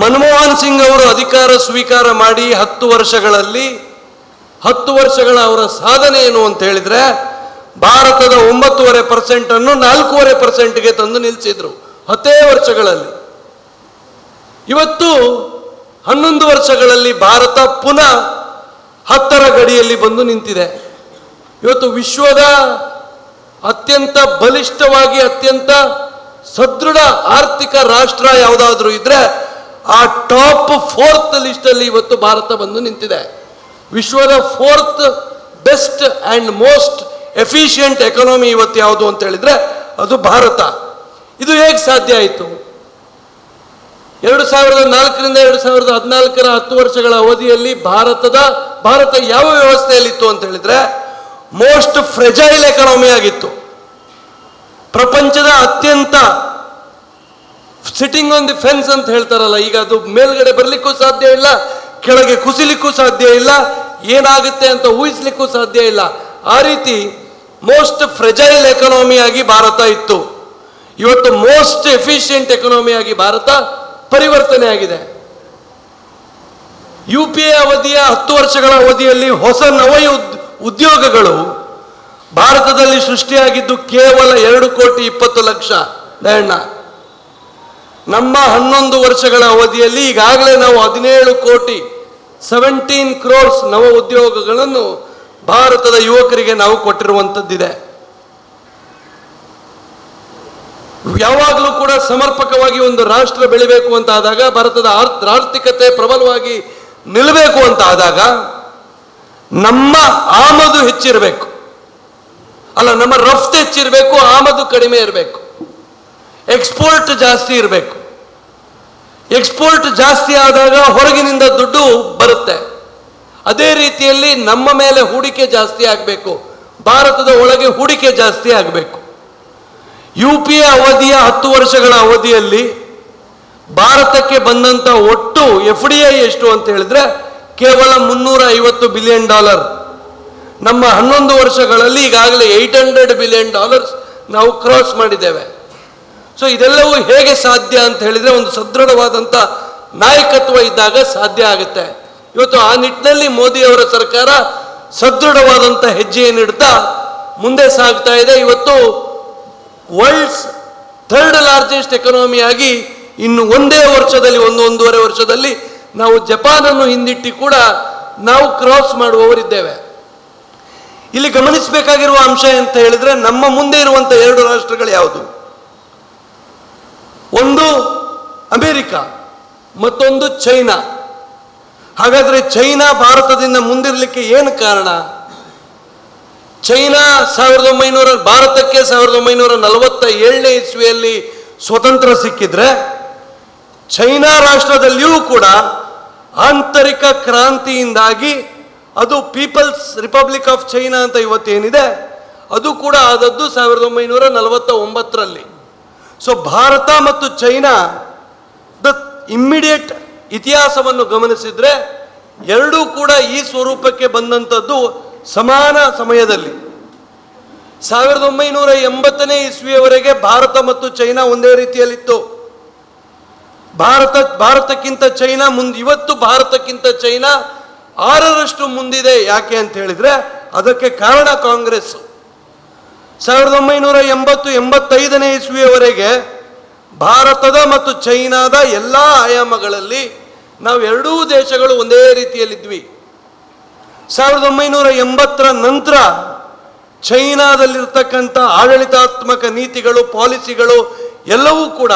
ಮನಮೋಹನ್ ಸಿಂಗ್ ಅವರು ಅಧಿಕಾರ ಸ್ವೀಕಾರ ಮಾಡಿ 10 ವರ್ಷಗಳ ಅವರ ಸಾಧನೆ ಏನು ಅಂತ ಹೇಳಿದ್ರೆ ಭಾರತದ 9.5% ಅನ್ನು 4.5%ಗೆ ತಂದು ನಿಲ್ಲಿಸಿದ್ರು 10 ವರ್ಷಗಳಲ್ಲಿ. ಇವತ್ತು 11 ವರ್ಷಗಳಲ್ಲಿ ಭಾರತ ಪುನಃ 10ರ ಗಡಿಯಲ್ಲಿ ಬಂದು ನಿಂತಿದೆ. ಇವತ್ತು ವಿಶ್ವದ ಅತ್ಯಂತ ಬಲಿಷ್ಠವಾಗಿ ಅತ್ಯಂತ ಸದೃಢ ಆರ್ಥಿಕ ರಾಷ್ಟ್ರ ಯಾವುದಾದ್ರೂ ಇದ್ರೆ ಆ ಟಾಪ್ 4th ಲಿಸ್ಟಲ್ಲಿ ಇವತ್ತು ಭಾರತ ಬಂದು ನಿಂತಿದೆ. ವಿಶ್ವದ 4th best and most efficient economy ಇವತ್ತು ಯಾವುದು ಅಂತ ಹೇಳಿದ್ರೆ ಅದು ಭಾರತ. ಇದು ಹೇಗೆ ಸಾಧ್ಯ ಆಯಿತು? 2004ರಿಂದ 2014ರ 10 ವರ್ಷಗಳ ಅವಧಿಯಲ್ಲಿ ಭಾರತ ಯಾವ ವ್ಯವಸ್ಥೆಯಲ್ಲಿತ್ತು ಅಂತ ಹೇಳಿದ್ರೆ ಮೋಸ್ಟ್ ಫ್ರೆಜೈಲ್ ಎಕಾನಮಿ ಆಗಿತ್ತು. ಪ್ರಪಂಚದ ಅತ್ಯಂತ ಸಿಟ್ಟಿಂಗ್ ಆನ್ ದಿ ಫೆನ್ಸ್ ಅಂತ ಹೇಳ್ತಾರಲ್ಲ, ಈಗ ಅದು ಮೇಲ್ಗಡೆ ಬರಲಿಕ್ಕೂ ಸಾಧ್ಯ ಇಲ್ಲ, ಕೆಳಗೆ ಕುಸಿಲಿಕ್ಕೂ ಸಾಧ್ಯ ಇಲ್ಲ, ಏನಾಗುತ್ತೆ ಅಂತ ಊಹಿಸ್ಲಿಕ್ಕೂ ಸಾಧ್ಯ ಇಲ್ಲ. ಆ ರೀತಿ ಮೋಸ್ಟ್ ಫ್ರೆಜೈಲ್ ಎಕಾನಮಿ ಆಗಿ ಭಾರತ ಇತ್ತು. ಇವತ್ತು ಮೋಸ್ಟ್ ಎಫಿಷಿಯಂಟ್ ಎಕಾನಮಿ ಆಗಿ ಭಾರತ ಪರಿವರ್ತನೆ ಆಗಿದೆ. UPA ಅವಧಿಯ 10 ವರ್ಷಗಳ ಅವಧಿಯಲ್ಲಿ ಹೊಸ ಉದ್ಯೋಗಗಳು ಭಾರತದಲ್ಲಿ ಸೃಷ್ಟಿಯಾಗಿದ್ದು ಕೇವಲ 2,20,00,000 ದಯಣ್ಣ. ನಮ್ಮ 11 ವರ್ಷಗಳ ಅವಧಿಯಲ್ಲಿ ಈಗಾಗಲೇ ನಾವು 17 crores ನವ ಉದ್ಯೋಗಗಳನ್ನು ಭಾರತದ ಯುವಕರಿಗೆ ನಾವು ಕೊಟ್ಟಿರುವಂಥದ್ದಿದೆ. ಯಾವಾಗಲೂ ಕೂಡ ಸಮರ್ಪಕವಾಗಿ ಒಂದು ರಾಷ್ಟ್ರ ಬೆಳಿಬೇಕು ಅಂತ ಆದಾಗ, ಭಾರತದ ಆರ್ಥಿಕತೆ ಪ್ರಬಲವಾಗಿ ನಿಲ್ಲಬೇಕು ಅಂತ ಆದಾಗ ನಮ್ಮ ಆಮದು ಹೆಚ್ಚಿರಬೇಕು, ಅಲ್ಲ ನಮ್ಮ ರಫ್ತು ಹೆಚ್ಚಿರಬೇಕು, ಆಮದು ಕಡಿಮೆ ಇರಬೇಕು, ಎಕ್ಸ್ಪೋರ್ಟ್ ಜಾಸ್ತಿ ಇರಬೇಕು. ಎಕ್ಸ್ಪೋರ್ಟ್ ಜಾಸ್ತಿ ಆದಾಗ ಹೊರಗಿನಿಂದ ದುಡ್ಡು ಬರುತ್ತೆ. ಅದೇ ರೀತಿಯಲ್ಲಿ ನಮ್ಮ ಮೇಲೆ ಹೂಡಿಕೆ ಜಾಸ್ತಿ ಆಗಬೇಕು, ಭಾರತದ ಒಳಗೆ ಹೂಡಿಕೆ ಜಾಸ್ತಿ ಆಗಬೇಕು. UPA ಅವಧಿಯ 10 ವರ್ಷಗಳ ಅವಧಿಯಲ್ಲಿ ಭಾರತಕ್ಕೆ ಬಂದಂತ ಒಟ್ಟು FDI ಎಷ್ಟು ಅಂತ ಹೇಳಿದ್ರೆ ಕೇವಲ $350 ಬಿಲಿಯನ್. ನಮ್ಮ 11 ವರ್ಷಗಳಲ್ಲಿ ಈಗಾಗಲೇ $800 ಬಿಲಿಯನ್ ನಾವು ಕ್ರಾಸ್ ಮಾಡಿದ್ದೇವೆ. ಸೊ ಇದೆಲ್ಲವೂ ಹೇಗೆ ಸಾಧ್ಯ ಅಂತ ಹೇಳಿದ್ರೆ ಒಂದು ಸದೃಢವಾದಂಥ ನಾಯಕತ್ವ ಇದ್ದಾಗ ಸಾಧ್ಯ ಆಗುತ್ತೆ. ಇವತ್ತು ಆ ನಿಟ್ಟಿನಲ್ಲಿ ಮೋದಿ ಅವರ ಸರ್ಕಾರ ಸದೃಢವಾದಂಥ ಹೆಜ್ಜೆಯನ್ನಿಡ್ತಾ ಮುಂದೆ ಸಾಗ್ತಾ ಇದೆ. ಇವತ್ತು ವರ್ಲ್ಡ್ಸ್ 3rd ಲಾರ್ಜೆಸ್ಟ್ ಎಕಾನಮಿ ಆಗಿ ಇನ್ನು ಒಂದೇ ವರ್ಷದಲ್ಲಿ, ಒಂದೂವರೆ ವರ್ಷದಲ್ಲಿ ನಾವು ಜಪಾನನ್ನು ಹಿಂದಿಟ್ಟಿ ಕೂಡ ನಾವು ಕ್ರಾಸ್ ಮಾಡುವವರಿದ್ದೇವೆ. ಇಲ್ಲಿ ಗಮನಿಸಬೇಕಾಗಿರುವ ಅಂಶ ಅಂತ ಹೇಳಿದ್ರೆ ನಮ್ಮ ಮುಂದೆ ಇರುವಂಥ 2 ರಾಷ್ಟ್ರಗಳು ಯಾವುದು? ಒಂದು ಅಮೆರಿಕ, ಮತ್ತೊಂದು ಚೈನಾ. ಹಾಗಾದ್ರೆ ಚೈನಾ ಭಾರತದಿಂದ ಮುಂದಿರಲಿಕ್ಕೆ ಏನು ಕಾರಣ? ಚೈನಾ ಭಾರತಕ್ಕೆ 1947ನೇ ಇಸ್ವಿಯಲ್ಲಿ ಸ್ವತಂತ್ರ ಸಿಕ್ಕಿದ್ರೆ, ಚೈನಾ ರಾಷ್ಟ್ರದಲ್ಲಿಯೂ ಕೂಡ ಆಂತರಿಕ ಕ್ರಾಂತಿಯಿಂದಾಗಿ, ಅದು ಪೀಪಲ್ಸ್ ರಿಪಬ್ಲಿಕ್ ಆಫ್ ಚೈನಾ ಅಂತ ಇವತ್ತೇನಿದೆ ಅದು ಕೂಡ ಆದದ್ದು 1949ರಲ್ಲಿ. ಸೊ ಭಾರತ ಮತ್ತು ಚೈನಾ ಇಮ್ಮಿಡಿಯೇಟ್ ಇತಿಹಾಸವನ್ನು ಗಮನಿಸಿದ್ರೆ ಎರಡೂ ಕೂಡ ಈ ಸ್ವರೂಪಕ್ಕೆ ಬಂದಂಥದ್ದು ಸಮಾನ ಸಮಯದಲ್ಲಿ. 1980ನೇ ಇಸ್ವಿಯವರೆಗೆ ಭಾರತ ಮತ್ತು ಚೈನಾ ಒಂದೇ ರೀತಿಯಲ್ಲಿತ್ತು. ಭಾರತಕ್ಕಿಂತ ಚೈನಾ ಇವತ್ತು ಭಾರತಕ್ಕಿಂತ ಚೈನಾ 6ರಷ್ಟು ಮುಂದಿದೆ. ಯಾಕೆ ಅಂತ ಹೇಳಿದ್ರೆ ಅದಕ್ಕೆ ಕಾರಣ ಕಾಂಗ್ರೆಸ್. 1980-85ನೇ ಇಸ್ವಿಯವರೆಗೆ ಭಾರತದ ಮತ್ತು ಚೈನಾದ ಎಲ್ಲ ಆಯಾಮಗಳಲ್ಲಿ ನಾವು ಎರಡೂ ದೇಶಗಳು ಒಂದೇ ರೀತಿಯಲ್ಲಿದ್ವಿ. 1980ರ ನಂತರ ಚೈನಾದಲ್ಲಿರ್ತಕ್ಕಂಥ ಆಡಳಿತಾತ್ಮಕ ನೀತಿಗಳು, ಪಾಲಿಸಿಗಳು ಎಲ್ಲವೂ ಕೂಡ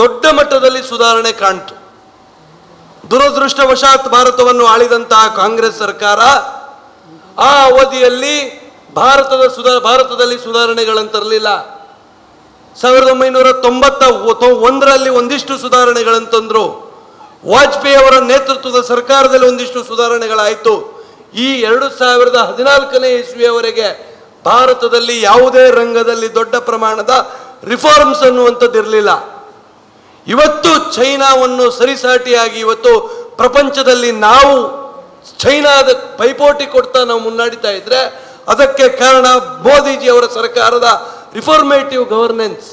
ದೊಡ್ಡ ಮಟ್ಟದಲ್ಲಿ ಸುಧಾರಣೆ ಕಾಣ್ತು. ದುರದೃಷ್ಟವಶಾತ್ ಭಾರತವನ್ನು ಆಳಿದಂತಹ ಕಾಂಗ್ರೆಸ್ ಸರ್ಕಾರ ಆ ಅವಧಿಯಲ್ಲಿ ಭಾರತದಲ್ಲಿ ಸುಧಾರಣೆಗಳನ್ನು ತರಲಿಲ್ಲ. 1991ರಲ್ಲಿ ಒಂದಿಷ್ಟು ಸುಧಾರಣೆಗಳನ್ನು ತಂದರು. ವಾಜಪೇಯಿ ಅವರ ನೇತೃತ್ವದ ಸರ್ಕಾರದಲ್ಲಿ ಒಂದಿಷ್ಟು ಸುಧಾರಣೆಗಳಾಯಿತು. ಈ 2014ನೇ ಇಸ್ವಿಯವರೆಗೆ ಭಾರತದಲ್ಲಿ ಯಾವುದೇ ರಂಗದಲ್ಲಿ ದೊಡ್ಡ ಪ್ರಮಾಣದ ರಿಫಾರ್ಮ್ಸ್ ಅನ್ನುವಂಥದ್ದಿರಲಿಲ್ಲ. ಇವತ್ತು ಚೈನಾವನ್ನು ಸರಿಸಾಟಿಯಾಗಿ ಇವತ್ತು ಪ್ರಪಂಚದಲ್ಲಿ ನಾವು ಚೈನಾದ ಪೈಪೋಟಿ ಕೊಡ್ತಾ ನಾವು ಮುನ್ನಡೀತಾ ಇದ್ರೆ ಅದಕ್ಕೆ ಕಾರಣ ಮೋದಿಜಿ ಅವರ ಸರ್ಕಾರದ ರಿಫಾರ್ಮೇಟಿವ್ ಗವರ್ನೆನ್ಸ್.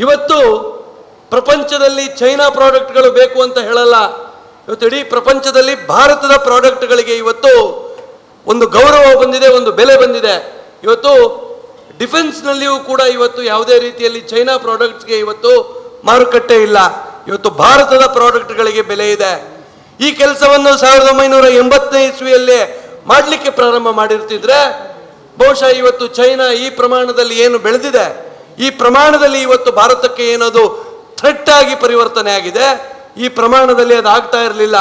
ಇವತ್ತು ಪ್ರಪಂಚದಲ್ಲಿ ಚೈನಾ ಪ್ರಾಡಕ್ಟ್ಗಳು ಬೇಕು ಅಂತ ಹೇಳಲ್ಲ. ಇವತ್ತು ಇಡೀ ಪ್ರಪಂಚದಲ್ಲಿ ಭಾರತದ ಪ್ರಾಡಕ್ಟ್ಗಳಿಗೆ ಇವತ್ತು ಒಂದು ಗೌರವ ಬಂದಿದೆ, ಒಂದು ಬೆಲೆ ಬಂದಿದೆ. ಇವತ್ತು ಡಿಫೆನ್ಸ್ನಲ್ಲಿಯೂ ಕೂಡ ಇವತ್ತು ಯಾವುದೇ ರೀತಿಯಲ್ಲಿ ಚೈನಾ ಪ್ರಾಡಕ್ಟ್ಸ್ಗೆ ಇವತ್ತು ಮಾರುಕಟ್ಟೆ ಇಲ್ಲ. ಇವತ್ತು ಭಾರತದ ಪ್ರಾಡಕ್ಟ್ಗಳಿಗೆ ಬೆಲೆ ಇದೆ. ಈ ಕೆಲಸವನ್ನು 1980ನೇ ಇಸ್ವಿಯಲ್ಲೇ ಮಾಡಲಿಕ್ಕೆ ಪ್ರಾರಂಭ ಮಾಡಿರ್ತಿದ್ರೆ ಬಹುಶಃ ಇವತ್ತು ಚೈನಾ ಈ ಪ್ರಮಾಣದಲ್ಲಿ ಏನು ಬೆಳೆದಿದೆ, ಈ ಪ್ರಮಾಣದಲ್ಲಿ ಇವತ್ತು ಭಾರತಕ್ಕೆ ಏನದು ಥ್ರೆಟ್ ಆಗಿ ಪರಿವರ್ತನೆ ಆಗಿದೆ, ಈ ಪ್ರಮಾಣದಲ್ಲಿ ಅದು ಆಗ್ತಾ ಇರಲಿಲ್ಲ.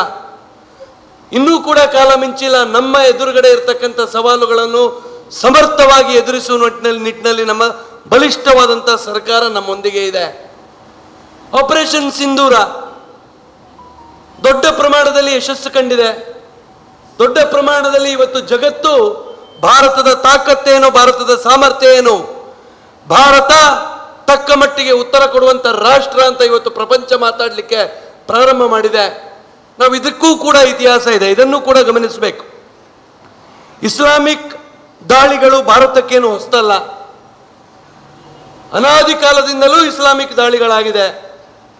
ಇನ್ನೂ ಕೂಡ ಕಾಲ ಮಿಂಚಿಲ್ಲ. ನಮ್ಮ ಎದುರುಗಡೆ ಇರತಕ್ಕಂಥ ಸವಾಲುಗಳನ್ನು ಸಮರ್ಥವಾಗಿ ಎದುರಿಸುವ ನಿಟ್ಟಿನಲ್ಲಿ ನಮ್ಮ ಬಲಿಷ್ಠವಾದಂಥ ಸರ್ಕಾರ ನಮ್ಮೊಂದಿಗೆ ಇದೆ. ಆಪರೇಷನ್ ಸಿಂಧೂರ ದೊಡ್ಡ ಪ್ರಮಾಣದಲ್ಲಿ ಯಶಸ್ಸು ಕಂಡಿದೆ. ದೊಡ್ಡ ಪ್ರಮಾಣದಲ್ಲಿ ಇವತ್ತು ಜಗತ್ತು ಭಾರತದ ತಾಕತ್ತೇನು, ಭಾರತದ ಸಾಮರ್ಥ್ಯ ಏನು, ಭಾರತ ತಕ್ಕ ಮಟ್ಟಿಗೆ ಉತ್ತರ ಕೊಡುವಂತ ರಾಷ್ಟ್ರ ಅಂತ ಇವತ್ತು ಪ್ರಪಂಚ ಮಾತಾಡಲಿಕ್ಕೆ ಪ್ರಾರಂಭ ಮಾಡಿದೆ. ನಾವು ಇದಕ್ಕೂ ಕೂಡ ಇತಿಹಾಸ ಇದೆ, ಇದನ್ನು ಕೂಡ ಗಮನಿಸಬೇಕು. ಇಸ್ಲಾಮಿಕ್ ದಾಳಿಗಳು ಭಾರತಕ್ಕೇನು ಹೊಸದಲ್ಲ. ಅನಾದಿ ಕಾಲದಿಂದಲೂ ಇಸ್ಲಾಮಿಕ್ ದಾಳಿಗಳಾಗಿದೆ.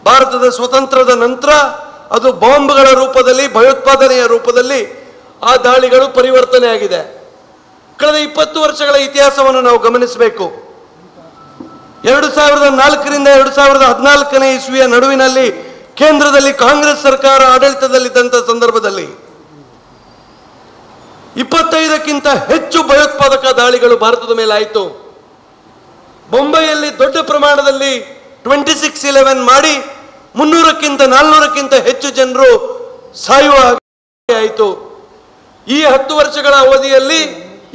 ಭಾರತದ ಸ್ವತಂತ್ರದ ನಂತರ ಅದು ಬಾಂಬ್ಗಳ ರೂಪದಲ್ಲಿ, ಭಯೋತ್ಪಾದನೆಯ ರೂಪದಲ್ಲಿ ಆ ದಾಳಿಗಳು ಪರಿವರ್ತನೆ ಆಗಿದೆ. ಕಳೆದ 20 ವರ್ಷಗಳ ಇತಿಹಾಸವನ್ನು ನಾವು ಗಮನಿಸಬೇಕು. 2004ರಿಂದ 2014ನೇ ಇಸ್ವಿಯ ನಡುವಿನಲ್ಲಿ ಕೇಂದ್ರದಲ್ಲಿ ಕಾಂಗ್ರೆಸ್ ಸರ್ಕಾರ ಆಡಳಿತದಲ್ಲಿದ್ದಂಥ ಸಂದರ್ಭದಲ್ಲಿ 25ಕ್ಕಿಂತ ಹೆಚ್ಚು ಭಯೋತ್ಪಾದಕ ದಾಳಿಗಳು ಭಾರತದ ಮೇಲೆ ಆಯಿತು. ಬೊಂಬೈಯಲ್ಲಿ ದೊಡ್ಡ ಪ್ರಮಾಣದಲ್ಲಿ 26/11 ಮಾಡಿ 300ಕ್ಕಿಂತ 400ಕ್ಕಿಂತ ಹೆಚ್ಚು ಜನರು ಸಾಯುವ ಆಯಿತು. ಈ 10 ವರ್ಷಗಳ ಅವಧಿಯಲ್ಲಿ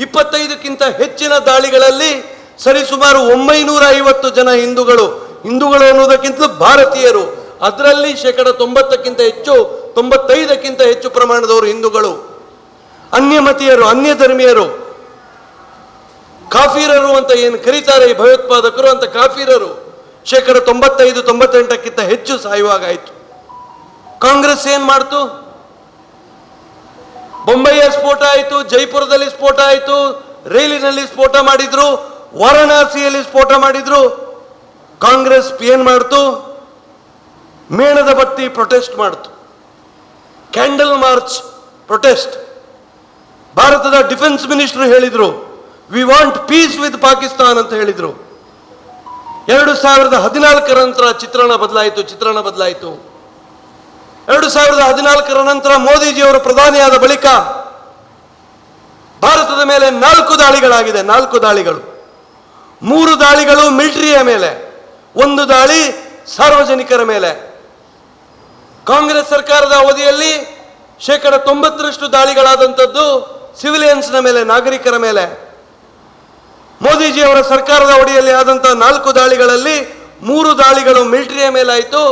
25ಕ್ಕಿಂತ ಹೆಚ್ಚಿನ ದಾಳಿಗಳಲ್ಲಿ ಸರಿಸುಮಾರು 950 ಜನ ಹಿಂದೂಗಳು ಅನ್ನೋದಕ್ಕಿಂತಲೂ ಭಾರತೀಯರು, ಅದರಲ್ಲಿ 90%ಕ್ಕಿಂತ ಹೆಚ್ಚು, 95ಕ್ಕಿಂತ ಹೆಚ್ಚು ಪ್ರಮಾಣದವರು ಹಿಂದೂಗಳು, ಅನ್ಯಮತೀಯರು, ಅನ್ಯ ಧರ್ಮೀಯರು, ಕಾಫಿರರು ಅಂತ ಏನು ಕರೀತಾರೆ ಈ ಭಯೋತ್ಪಾದಕರು ಅಂತ ಕಾಫಿರರು 95-98ಕ್ಕಿಂತ ಹೆಚ್ಚು ಸಾಯುವಾಗಾಯಿತು. ಕಾಂಗ್ರೆಸ್ ಏನ್ ಮಾಡ್ತು? ಬೊಂಬೈಯ ಸ್ಫೋಟ ಆಯಿತು, ಜೈಪುರದಲ್ಲಿ ಸ್ಫೋಟ ಆಯಿತು, ರೈಲಿನಲ್ಲಿ ಸ್ಫೋಟ ಮಾಡಿದ್ರು, ವಾರಣಾಸಿಯಲ್ಲಿ ಸ್ಫೋಟ ಮಾಡಿದ್ರು. ಕಾಂಗ್ರೆಸ್ ಏನ್ ಮಾಡ್ತು? ಮೇಣದ ಬತ್ತಿ ಪ್ರೊಟೆಸ್ಟ್ ಮಾಡ್ತು, ಕ್ಯಾಂಡಲ್ ಮಾರ್ಚ್ ಪ್ರೊಟೆಸ್ಟ್. ಭಾರತದ ಡಿಫೆನ್ಸ್ ಮಿನಿಸ್ಟರ್ ಹೇಳಿದ್ರು, we want peace with Pakistan ಅಂತ ಹೇಳಿದ್ರು. 2014 ನಂತರ ಚಿತ್ರಣ ಬದಲಾಯಿತು. 2014 ನಂತರ ಮೋದಿಜಿಯವರು ಪ್ರಧಾನಿಯಾದ ಬಳಿಕ ಭಾರತದ ಮೇಲೆ 4 ದಾಳಿಗಳಾಗಿದೆ. 4 ದಾಳಿಗಳು, 3 ದಾಳಿಗಳು ಮಿಲಿಟರಿಯ ಮೇಲೆ, 1 ದಾಳಿ ಸಾರ್ವಜನಿಕರ ಮೇಲೆ. ಕಾಂಗ್ರೆಸ್ ಸರ್ಕಾರದ ಅವಧಿಯಲ್ಲಿ 90% ದಾಳಿಗಳಾದಂಥದ್ದು ಸಿವಿಲಿಯನ್ಸ್ನ ಮೇಲೆ, ನಾಗರಿಕರ ಮೇಲೆ. ಮೋದಿಜಿಯವರ ಸರ್ಕಾರದ ಅವಧಿಯಲ್ಲಿ ಆದಂತಹ 4 ದಾಳಿಗಳಲ್ಲಿ 3 ದಾಳಿಗಳು ಮಿಲಿಟರಿಯ ಮೇಲಾಯಿತು,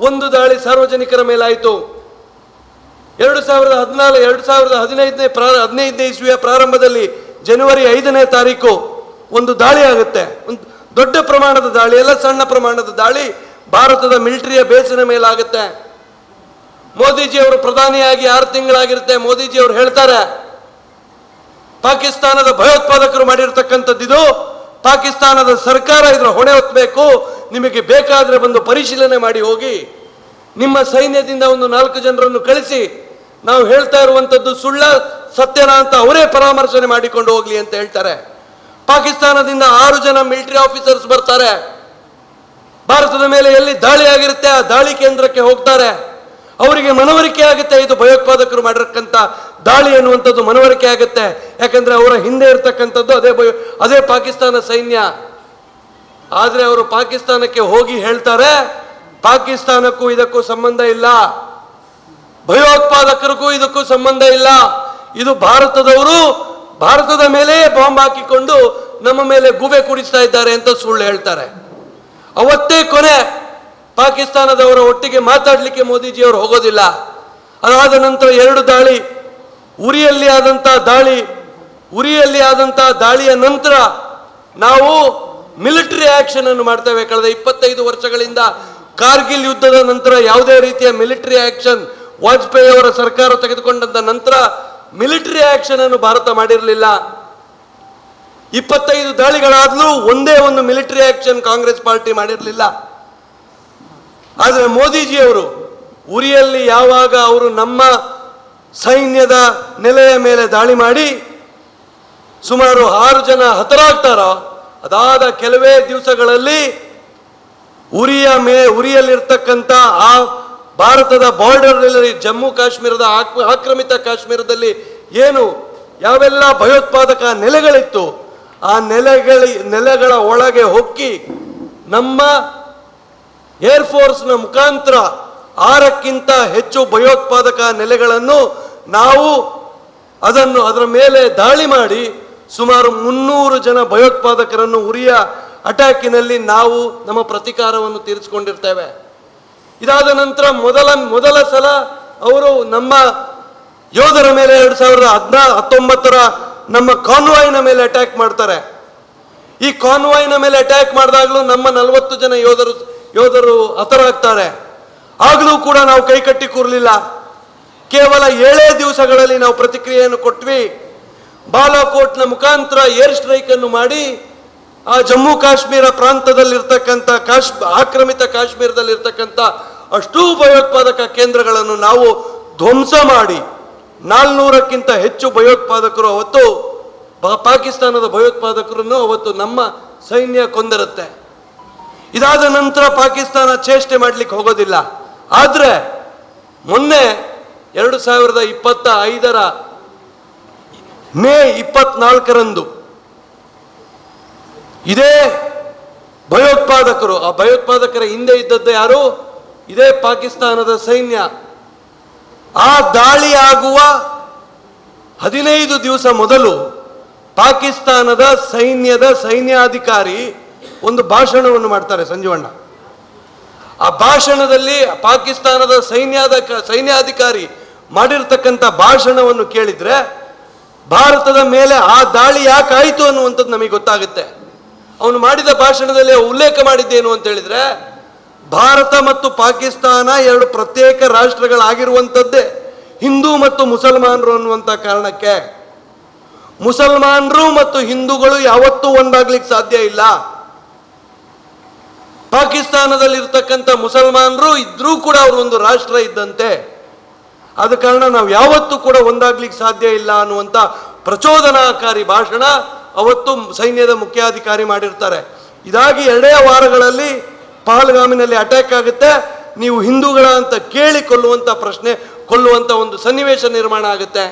1 ದಾಳಿ ಸಾರ್ವಜನಿಕರ ಮೇಲಾಯಿತು. 2015ನೇ ಇಸ್ವಿಯ ಪ್ರಾರಂಭದಲ್ಲಿ ಜನವರಿ 5ನೇ ತಾರೀಕು ಒಂದು ದಾಳಿ ಆಗುತ್ತೆ. ಒಂದು ದೊಡ್ಡ ಪ್ರಮಾಣದ ದಾಳಿ ಅಲ್ಲ, ಸಣ್ಣ ಪ್ರಮಾಣದ ದಾಳಿ ಭಾರತದ ಮಿಲಿಟರಿಯ ಬೇಸಿನ ಮೇಲಾಗುತ್ತೆ. ಮೋದಿಜಿಯವರು ಪ್ರಧಾನಿಯಾಗಿ 6 ತಿಂಗಳಾಗಿರುತ್ತೆ. ಮೋದಿಜಿಯವರು ಹೇಳ್ತಾರೆ, ಪಾಕಿಸ್ತಾನದ ಭಯೋತ್ಪಾದಕರು ಮಾಡಿರ್ತಕ್ಕಂಥದ್ದು, ಪಾಕಿಸ್ತಾನದ ಸರ್ಕಾರ ಇದರ ಹೊಣೆ ಹೊತ್ತಬೇಕು, ನಿಮಗೆ ಬೇಕಾದ್ರೆ ಬಂದು ಪರಿಶೀಲನೆ ಮಾಡಿ ಹೋಗಿ, ನಿಮ್ಮ ಸೈನ್ಯದಿಂದ ಒಂದು 4 ಜನರನ್ನು ಕಳಿಸಿ, ನಾವು ಹೇಳ್ತಾ ಇರುವಂಥದ್ದು ಸುಳ್ಳ ಸತ್ಯನ ಅಂತ ಅವರೇ ಪರಾಮರ್ಶನೆ ಮಾಡಿಕೊಂಡು ಹೋಗ್ಲಿ ಅಂತ ಹೇಳ್ತಾರೆ. ಪಾಕಿಸ್ತಾನದಿಂದ 6 ಜನ ಮಿಲಿಟರಿ ಆಫೀಸರ್ಸ್ ಬರ್ತಾರೆ. ಭಾರತದ ಮೇಲೆ ಎಲ್ಲಿ ದಾಳಿ ಆಗಿರುತ್ತೆ ಆ ದಾಳಿ ಕೇಂದ್ರಕ್ಕೆ ಹೋಗ್ತಾರೆ. ಅವರಿಗೆ ಮನವರಿಕೆ ಆಗುತ್ತೆ, ಇದು ಭಯೋತ್ಪಾದಕರು ಮಾಡಿರಕ್ಕಂಥ ದಾಳಿ ಅನ್ನುವಂಥದ್ದು ಮನವರಿಕೆ ಆಗುತ್ತೆ. ಯಾಕಂದ್ರೆ ಅವರ ಹಿಂದೆ ಇರ್ತಕ್ಕಂಥದ್ದು ಅದೇ ಪಾಕಿಸ್ತಾನ ಸೈನ್ಯ. ಆದ್ರೆ ಅವರು ಪಾಕಿಸ್ತಾನಕ್ಕೆ ಹೋಗಿ ಹೇಳ್ತಾರೆ, ಪಾಕಿಸ್ತಾನಕ್ಕೂ ಇದಕ್ಕೂ ಸಂಬಂಧ ಇಲ್ಲ, ಭಯೋತ್ಪಾದಕರಿಗೂ ಇದಕ್ಕೂ ಸಂಬಂಧ ಇಲ್ಲ, ಇದು ಭಾರತದವರು ಭಾರತದ ಮೇಲೆ ಬಾಂಬ್ ಹಾಕಿಕೊಂಡು ನಮ್ಮ ಮೇಲೆ ಗೂಬೆ ಕುಡಿಸ್ತಾ ಇದ್ದಾರೆ ಅಂತ ಸುಳ್ಳು ಹೇಳ್ತಾರೆ. ಅವತ್ತೇ ಕೊನೆ. ಪಾಕಿಸ್ತಾನದವರ ಒಟ್ಟಿಗೆ ಮಾತಾಡಲಿಕ್ಕೆ ಮೋದಿಜಿಯವರು ಹೋಗೋದಿಲ್ಲ. ಅದಾದ ನಂತರ 2 ದಾಳಿ, ಉರಿಯಲ್ಲಿ ಆದಂತಹ ದಾಳಿಯ ನಂತರ ನಾವು ಮಿಲಿಟರಿ ಆಕ್ಷನ್ ಅನ್ನು ಮಾಡ್ತೇವೆ. ಕಳೆದ 25 ವರ್ಷಗಳಿಂದ ಕಾರ್ಗಿಲ್ ಯುದ್ಧದ ನಂತರ ಯಾವುದೇ ರೀತಿಯ ಮಿಲಿಟರಿ ಆಕ್ಷನ್, ವಾಜಪೇಯಿ ಅವರ ಸರ್ಕಾರ ತೆಗೆದುಕೊಂಡಂತ ನಂತರ ಮಿಲಿಟರಿ ಆಕ್ಷನ್ ಅನ್ನು ಭಾರತ ಮಾಡಿರಲಿಲ್ಲ. 25 ದಾಳಿಗಳಾದ್ರೂ ಒಂದೇ ಒಂದು ಮಿಲಿಟರಿ ಆಕ್ಷನ್ ಕಾಂಗ್ರೆಸ್ ಪಾರ್ಟಿ ಮಾಡಿರಲಿಲ್ಲ. ಆದರೆ ಮೋದಿಜಿಯವರು ಉರಿಯಲ್ಲಿ ಯಾವಾಗ ಅವರು ನಮ್ಮ ಸೈನ್ಯದ ನೆಲೆಯ ಮೇಲೆ ದಾಳಿ ಮಾಡಿ ಸುಮಾರು 6 ಜನ ಹತರಾಗ್ತಾರೋ, ಅದಾದ ಕೆಲವೇ ದಿವಸಗಳಲ್ಲಿ ಉರಿಯಲ್ಲಿರ್ತಕ್ಕಂಥ ಆ ಭಾರತದ ಬಾರ್ಡರ್ ಜಮ್ಮು ಕಾಶ್ಮೀರದ ಆಕ್ರಮಿತ ಕಾಶ್ಮೀರದಲ್ಲಿ ಏನು ಯಾವೆಲ್ಲ ಭಯೋತ್ಪಾದಕ ನೆಲೆಗಳಿತ್ತು ಆ ನೆಲೆಗಳ ಒಳಗೆ ಹೊಕ್ಕಿ ನಮ್ಮ ಏರ್ಫೋರ್ಸ್ನ ಮುಖಾಂತರ 6ಕ್ಕಿಂತ ಹೆಚ್ಚು ಭಯೋತ್ಪಾದಕ ನೆಲೆಗಳನ್ನು ನಾವು ಅದರ ಮೇಲೆ ದಾಳಿ ಮಾಡಿ ಸುಮಾರು 300 ಜನ ಭಯೋತ್ಪಾದಕರನ್ನು ಉರಿಯ ಅಟ್ಯಾಕಿನಲ್ಲಿ ನಾವು ನಮ್ಮ ಪ್ರತೀಕಾರವನ್ನು ತೀರಿಸಿಕೊಂಡಿರ್ತೇವೆ. ಇದಾದ ನಂತರ ಮೊದಲ ಸಲ ಅವರು ನಮ್ಮ ಯೋಧರ ಮೇಲೆ 2019ರ ನಮ್ಮ ಕಾನ್ವಾಯ್ನ ಮೇಲೆ ಅಟ್ಯಾಕ್ ಮಾಡ್ತಾರೆ. ಈ ಕಾನ್ವಾಯ್ನ ಮೇಲೆ ಅಟ್ಯಾಕ್ ಮಾಡಿದಾಗಲೂ ನಮ್ಮ 40 ಜನ ಯೋಧರು ಹತರಾಗ್ತಾರೆ. ಆಗಲೂ ಕೂಡ ನಾವು ಕೈಕಟ್ಟಿ ಕೂರಲಿಲ್ಲ. ಕೇವಲ 7 ದಿವಸಗಳಲ್ಲಿ ನಾವು ಪ್ರತಿಕ್ರಿಯೆಯನ್ನು ಕೊಟ್ವಿ. ಬಾಲಾಕೋಟ್ನ ಮುಖಾಂತರ ಏರ್ ಸ್ಟ್ರೈಕ್ ಅನ್ನು ಮಾಡಿ ಆ ಜಮ್ಮು ಕಾಶ್ಮೀರ ಪ್ರಾಂತದಲ್ಲಿರ್ತಕ್ಕಂಥ ಆಕ್ರಮಿತ ಕಾಶ್ಮೀರದಲ್ಲಿರ್ತಕ್ಕಂಥ ಅಷ್ಟೂ ಭಯೋತ್ಪಾದಕ ಕೇಂದ್ರಗಳನ್ನು ನಾವು ಧ್ವಂಸ ಮಾಡಿ 400ಕ್ಕಿಂತ ಹೆಚ್ಚು ಭಯೋತ್ಪಾದಕರು ಅವತ್ತು ಪಾಕಿಸ್ತಾನದ ಭಯೋತ್ಪಾದಕರನ್ನು ಅವತ್ತು ನಮ್ಮ ಸೈನ್ಯ ಕೊಂದಿರುತ್ತೆ. ಇದಾದ ನಂತರ ಪಾಕಿಸ್ತಾನ ಚೇಷ್ಟೆ ಮಾಡಲಿಕ್ಕೆ ಹೋಗೋದಿಲ್ಲ. ಆದರೆ ಮೊನ್ನೆ 2025 ಮೇ 24 ಇದೇ ಭಯೋತ್ಪಾದಕರು, ಆ ಭಯೋತ್ಪಾದಕರ ಹಿಂದೆ ಇದ್ದದ್ದು ಯಾರು? ಇದೇ ಪಾಕಿಸ್ತಾನದ ಸೈನ್ಯ. ಆ ದಾಳಿ ಆಗುವ 15 ದಿವಸ ಮೊದಲು ಪಾಕಿಸ್ತಾನದ ಸೈನ್ಯಾಧಿಕಾರಿ ಒಂದು ಭಾಷಣವನ್ನು ಮಾಡ್ತಾರೆ ಸಂಜೀವಣ್ಣ. ಆ ಭಾಷಣದಲ್ಲಿ ಪಾಕಿಸ್ತಾನದ ಸೈನ್ಯಾಧಿಕಾರಿ ಮಾಡಿರ್ತಕ್ಕಂಥ ಭಾಷಣವನ್ನು ಕೇಳಿದ್ರೆ ಭಾರತದ ಮೇಲೆ ಆ ದಾಳಿ ಯಾಕಾಯಿತು ಅನ್ನುವಂಥದ್ದು ನಮಗೆ ಗೊತ್ತಾಗುತ್ತೆ. ಅವನು ಮಾಡಿದ ಭಾಷಣದಲ್ಲಿ ಉಲ್ಲೇಖ ಮಾಡಿದ್ದೇನು ಅಂತ ಹೇಳಿದ್ರೆ, ಭಾರತ ಮತ್ತು ಪಾಕಿಸ್ತಾನ ಎರಡು ಪ್ರತ್ಯೇಕ ರಾಷ್ಟ್ರಗಳಾಗಿರುವಂಥದ್ದೇ ಹಿಂದೂ ಮತ್ತು ಮುಸಲ್ಮಾನರು ಅನ್ನುವಂಥ ಕಾರಣಕ್ಕೆ. ಮುಸಲ್ಮಾನರು ಮತ್ತು ಹಿಂದೂಗಳು ಯಾವತ್ತೂ ಒಂದಾಗ್ಲಿಕ್ಕೆ ಸಾಧ್ಯ ಇಲ್ಲ. ಪಾಕಿಸ್ತಾನದಲ್ಲಿರ್ತಕ್ಕಂಥ ಮುಸಲ್ಮಾನರು ಇದ್ರೂ ಕೂಡ ಅವರು ಒಂದು ರಾಷ್ಟ್ರ ಇದ್ದಂತೆ. ಆದ ಕಾರಣ ನಾವು ಯಾವತ್ತೂ ಕೂಡ ಒಂದಾಗ್ಲಿಕ್ಕೆ ಸಾಧ್ಯ ಇಲ್ಲ ಅನ್ನುವಂಥ ಪ್ರಚೋದನಾಕಾರಿ ಭಾಷಣ ಅವತ್ತು ಸೈನ್ಯದ ಮುಖ್ಯಾಧಿಕಾರಿ ಮಾಡಿರ್ತಾರೆ. ಇದಾಗಿ 2 ವಾರಗಳಲ್ಲಿ ಪಹಲ್ಗಾಮಿನಲ್ಲಿ ಅಟ್ಯಾಕ್ ಆಗುತ್ತೆ. ನೀವು ಹಿಂದೂಗಳ ಅಂತ ಕೇಳಿ ಕೊಲ್ಲುವಂಥ ಒಂದು ಸನ್ನಿವೇಶ ನಿರ್ಮಾಣ ಆಗುತ್ತೆ.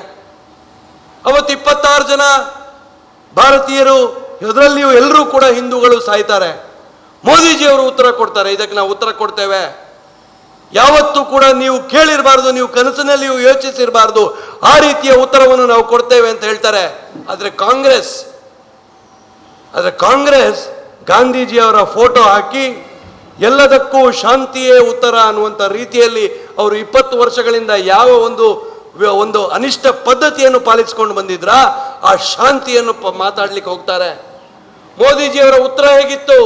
ಅವತ್ತು 26 ಜನ ಭಾರತೀಯರು, ಅದರಲ್ಲಿಯೂ ಎಲ್ಲರೂ ಕೂಡ ಹಿಂದೂಗಳು ಸಾಯ್ತಾರೆ. ಮೋದಿಜಿಯವರು ಉತ್ತರ ಕೊಡ್ತಾರೆ, ಇದಕ್ಕೆ ನಾವು ಉತ್ತರ ಕೊಡ್ತೇವೆ, ಯಾವತ್ತೂ ಕೂಡ ನೀವು ಕೇಳಿರಬಾರ್ದು, ನೀವು ಕನಸಿನಲ್ಲಿಯೂ ಯೋಚಿಸಿರಬಾರ್ದು, ಆ ರೀತಿಯ ಉತ್ತರವನ್ನು ನಾವು ಕೊಡ್ತೇವೆ ಅಂತ ಹೇಳ್ತಾರೆ. ಆದರೆ ಕಾಂಗ್ರೆಸ್ ಗಾಂಧೀಜಿಯವರ ಫೋಟೋ ಹಾಕಿ ಎಲ್ಲದಕ್ಕೂ ಶಾಂತಿಯೇ ಉತ್ತರ ಅನ್ನುವಂಥ ರೀತಿಯಲ್ಲಿ ಅವರು 20 ವರ್ಷಗಳಿಂದ ಯಾವ ಒಂದು ಅನಿಷ್ಟ ಪದ್ಧತಿಯನ್ನು ಪಾಲಿಸಿಕೊಂಡು ಬಂದಿದ್ರ ಆ ಶಾಂತಿಯನ್ನು ಮಾತಾಡ್ಲಿಕ್ಕೆ ಹೋಗ್ತಾರೆ. ಮೋದಿಜಿಯವರ ಉತ್ತರ ಹೇಗಿತ್ತು?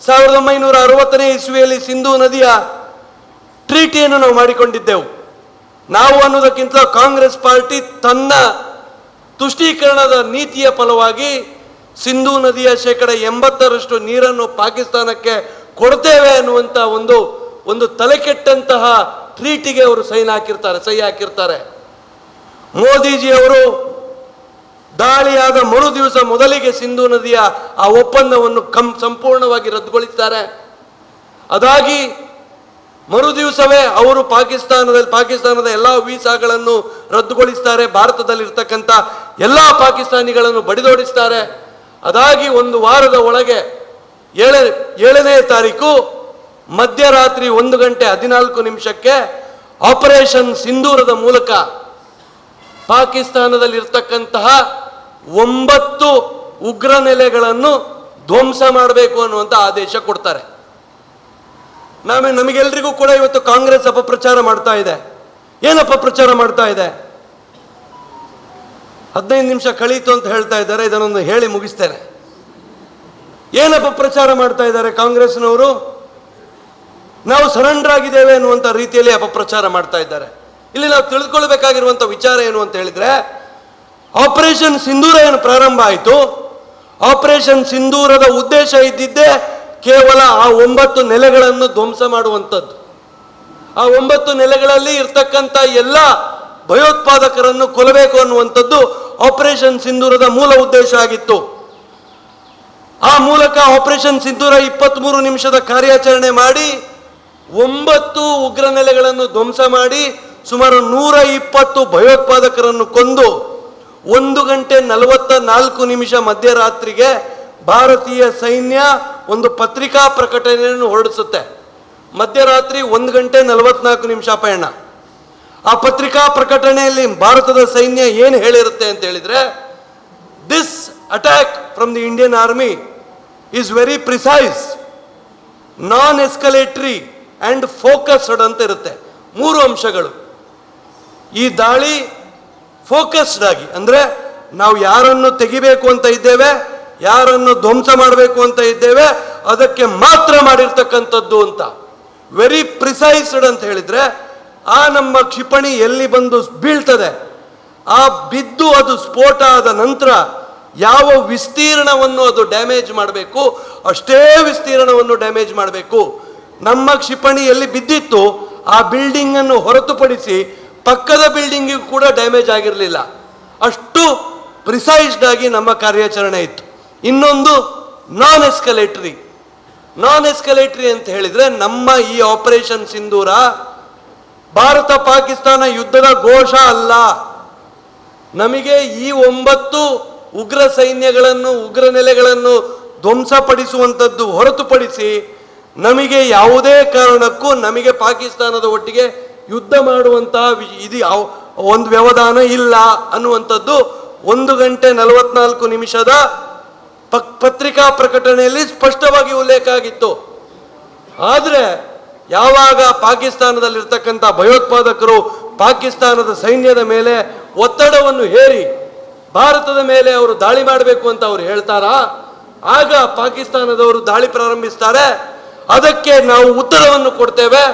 1960ನೇ ಇಸ್ವಿಯಲ್ಲಿ ಸಿಂಧೂ ನದಿಯ ಟ್ರೀಟಿಯನ್ನು ನಾವು ಮಾಡಿಕೊಂಡಿದ್ದೆವು. ನಾವು ಅನ್ನೋದಕ್ಕಿಂತ ಕಾಂಗ್ರೆಸ್ ಪಾರ್ಟಿ ತನ್ನ ತುಷ್ಟೀಕರಣದ ನೀತಿಯ ಫಲವಾಗಿ ಸಿಂಧೂ ನದಿಯ 80% ನೀರನ್ನು ಪಾಕಿಸ್ತಾನಕ್ಕೆ ಕೊಡ್ತೇವೆ ಅನ್ನುವಂಥ ಒಂದು ತಲೆಕೆಟ್ಟಂತಹ ಟ್ರೀಟಿಗೆ ಅವರು ಸಹಿ ಹಾಕಿರ್ತಾರೆ. ಮೋದಿಜಿಯವರು ದಾಳಿಯಾದ ಮರು ದಿವಸ ಮೊದಲಿಗೆ ಸಿಂಧೂ ನದಿಯ ಆ ಒಪ್ಪಂದವನ್ನು ಸಂಪೂರ್ಣವಾಗಿ ರದ್ದುಗೊಳಿಸ್ತಾರೆ. ಅದಾಗಿ ಮರು ದಿವಸವೇ ಅವರು ಪಾಕಿಸ್ತಾನದ ಎಲ್ಲ ವೀಸಾಗಳನ್ನು ರದ್ದುಗೊಳಿಸ್ತಾರೆ. ಭಾರತದಲ್ಲಿರ್ತಕ್ಕಂಥ ಎಲ್ಲ ಪಾಕಿಸ್ತಾನಿಗಳನ್ನು ಬಡಿದೋಡಿಸ್ತಾರೆ. ಅದಾಗಿ 1 ವಾರದ ಒಳಗೆ 7ನೇ ತಾರೀಕು ಮಧ್ಯರಾತ್ರಿ 1:14 ಆಪರೇಷನ್ ಸಿಂಧೂರದ ಮೂಲಕ ಪಾಕಿಸ್ತಾನದಲ್ಲಿರ್ತಕ್ಕಂತಹ 9 ಉಗ್ರ ನೆಲೆಗಳನ್ನು ಧ್ವಂಸ ಮಾಡಬೇಕು ಅನ್ನುವಂಥ ಆದೇಶ ಕೊಡ್ತಾರೆ. ನಮಗೆಲ್ರಿಗೂ ಕೂಡ ಇವತ್ತು ಕಾಂಗ್ರೆಸ್ ಅಪಪ್ರಚಾರ ಮಾಡ್ತಾ ಇದೆ. ಏನು ಅಪಪ್ರಚಾರ ಮಾಡ್ತಾ ಇದೆ? 15 ನಿಮಿಷ ಕಳೀತು ಅಂತ ಹೇಳ್ತಾ ಇದ್ದಾರೆ. ಇದನ್ನೊಂದು ಹೇಳಿ ಮುಗಿಸ್ತೇನೆ. ಏನು ಅಪಪ್ರಚಾರ ಮಾಡ್ತಾ ಇದ್ದಾರೆ ಕಾಂಗ್ರೆಸ್ನವರು? ನಾವು ಸರೆಂಡರ್ ಆಗಿದ್ದೇವೆ ಅನ್ನುವಂಥ ರೀತಿಯಲ್ಲಿ ಅಪಪ್ರಚಾರ ಮಾಡ್ತಾ ಇದ್ದಾರೆ. ಇಲ್ಲಿ ನಾವು ತಿಳಿದುಕೊಳ್ಬೇಕಾಗಿರುವಂಥ ವಿಚಾರ ಏನು ಅಂತ ಹೇಳಿದ್ರೆ, ಆಪರೇಷನ್ ಸಿಂಧೂರ ಏನು ಪ್ರಾರಂಭ ಆಯಿತು, ಆಪರೇಷನ್ ಸಿಂಧೂರದ ಉದ್ದೇಶ ಇದ್ದಿದ್ದೇ ಕೇವಲ ಆ 9 ನೆಲೆಗಳನ್ನು ಧ್ವಂಸ ಮಾಡುವಂಥದ್ದು. ಆ 9 ನೆಲೆಗಳಲ್ಲಿ ಇರ್ತಕ್ಕಂಥ ಎಲ್ಲ ಭಯೋತ್ಪಾದಕರನ್ನು ಕೊಲ್ಲಬೇಕು ಅನ್ನುವಂಥದ್ದು ಆಪರೇಷನ್ ಸಿಂಧೂರದ ಮೂಲ ಉದ್ದೇಶ ಆಗಿತ್ತು. ಆ ಮೂಲಕ ಆಪರೇಷನ್ ಸಿಂಧೂರ 23 ನಿಮಿಷದ ಕಾರ್ಯಾಚರಣೆ ಮಾಡಿ 9 ಉಗ್ರ ನೆಲೆಗಳನ್ನು ಧ್ವಂಸ ಮಾಡಿ ಸುಮಾರು 120 ಭಯೋತ್ಪಾದಕರನ್ನು ಕೊಂದು 1:44 ಮಧ್ಯರಾತ್ರಿಗೆ ಭಾರತೀಯ ಸೈನ್ಯ ಒಂದು ಪತ್ರಿಕಾ ಪ್ರಕಟಣೆಯನ್ನು ಹೊರಡಿಸುತ್ತೆ. ಮಧ್ಯರಾತ್ರಿ 1:44 ಪಯಣ. ಆ ಪತ್ರಿಕಾ ಪ್ರಕಟಣೆಯಲ್ಲಿ ಭಾರತದ ಸೈನ್ಯ ಏನು ಹೇಳಿರುತ್ತೆ ಅಂತ ಹೇಳಿದ್ರೆ, this attack from the Indian army is very precise, non escalatory and focused ಅಂತ ಇರುತ್ತೆ. 3 ಅಂಶಗಳು. ಈ ದಾಳಿ ಫೋಕಸ್ಡ್ ಆಗಿ, ಅಂದ್ರೆ ನಾವು ಯಾರನ್ನು ತೆಗಿಬೇಕು ಅಂತ ಇದ್ದೇವೆ, ಯಾರನ್ನು ಧ್ವಂಸ ಮಾಡಬೇಕು ಅಂತ ಇದ್ದೇವೆ, ಅದಕ್ಕೆ ಮಾತ್ರ ಮಾಡಿರ್ತಕ್ಕಂಥದ್ದು ಅಂತ. ವೆರಿ ಪ್ರಿಸೈಸ್ಡ್ ಅಂತ ಹೇಳಿದ್ರೆ, ಆ ನಮ್ಮ ಕ್ಷಿಪಣಿ ಎಲ್ಲಿ ಬಂದು ಬೀಳ್ತದೆ ಆ ಬಿದ್ದು ಅದು ಸ್ಫೋಟ ಆದ ನಂತರ ಯಾವ ವಿಸ್ತೀರ್ಣವನ್ನು ಅದು ಡ್ಯಾಮೇಜ್ ಮಾಡಬೇಕು ಅಷ್ಟೇ ವಿಸ್ತೀರ್ಣವನ್ನು ಡ್ಯಾಮೇಜ್ ಮಾಡಬೇಕು. ನಮ್ಮ ಕ್ಷಿಪಣಿ ಎಲ್ಲಿ ಬಿದ್ದಿತ್ತು ಆ ಬಿಲ್ಡಿಂಗ್ ಅನ್ನು ಹೊರತುಪಡಿಸಿ ಪಕ್ಕದ ಬಿಲ್ಡಿಂಗಿಗೂ ಕೂಡ ಡ್ಯಾಮೇಜ್ ಆಗಿರಲಿಲ್ಲ. ಅಷ್ಟು ಪ್ರಿಸೈಸ್ಡ್ ಆಗಿ ನಮ್ಮ ಕಾರ್ಯಾಚರಣೆ ಇತ್ತು. ಇನ್ನೊಂದು ನಾನ್ ಎಸ್ಕಲೇಟರಿ ಅಂತ ಹೇಳಿದ್ರೆ ನಮ್ಮ ಈ ಆಪರೇಷನ್ ಸಿಂಧೂರ ಭಾರತ ಪಾಕಿಸ್ತಾನ ಯುದ್ಧದ ಘೋಷ ಅಲ್ಲ. ನಮಗೆ ಈ 9 ಉಗ್ರ ಸೈನ್ಯಗಳನ್ನು ಉಗ್ರ ನೆಲೆಗಳನ್ನು ಧ್ವಂಸಪಡಿಸುವಂಥದ್ದು ಹೊರತುಪಡಿಸಿ ನಮಗೆ ಯಾವುದೇ ಕಾರಣಕ್ಕೂ ನಮಗೆ ಪಾಕಿಸ್ತಾನದ ಒಟ್ಟಿಗೆ ಯುದ್ಧ ಮಾಡುವಂತಹ ಇದು ಒಂದು ವ್ಯವಧಾನ ಇಲ್ಲ ಅನ್ನುವಂಥದ್ದು 1 ಗಂಟೆ 44 ನಿಮಿಷದ ಪತ್ರಿಕಾ ಪ್ರಕಟಣೆಯಲ್ಲಿ ಸ್ಪಷ್ಟವಾಗಿ ಉಲ್ಲೇಖ ಆಗಿತ್ತು. ಆದರೆ ಯಾವಾಗ ಪಾಕಿಸ್ತಾನದಲ್ಲಿರ್ತಕ್ಕಂಥ ಭಯೋತ್ಪಾದಕರು ಪಾಕಿಸ್ತಾನದ ಸೈನ್ಯದ ಮೇಲೆ ಒತ್ತಡವನ್ನು ಹೇರಿ ಭಾರತದ ಮೇಲೆ ಅವರು ದಾಳಿ ಮಾಡಬೇಕು ಅಂತ ಅವರು ಹೇಳ್ತಾರಾ, ಆಗ ಪಾಕಿಸ್ತಾನದವರು ದಾಳಿ ಪ್ರಾರಂಭಿಸ್ತಾರೆ. ಅದಕ್ಕೆ ನಾವು ಉತ್ತರವನ್ನು ಕೊಡ್ತೇವೆ.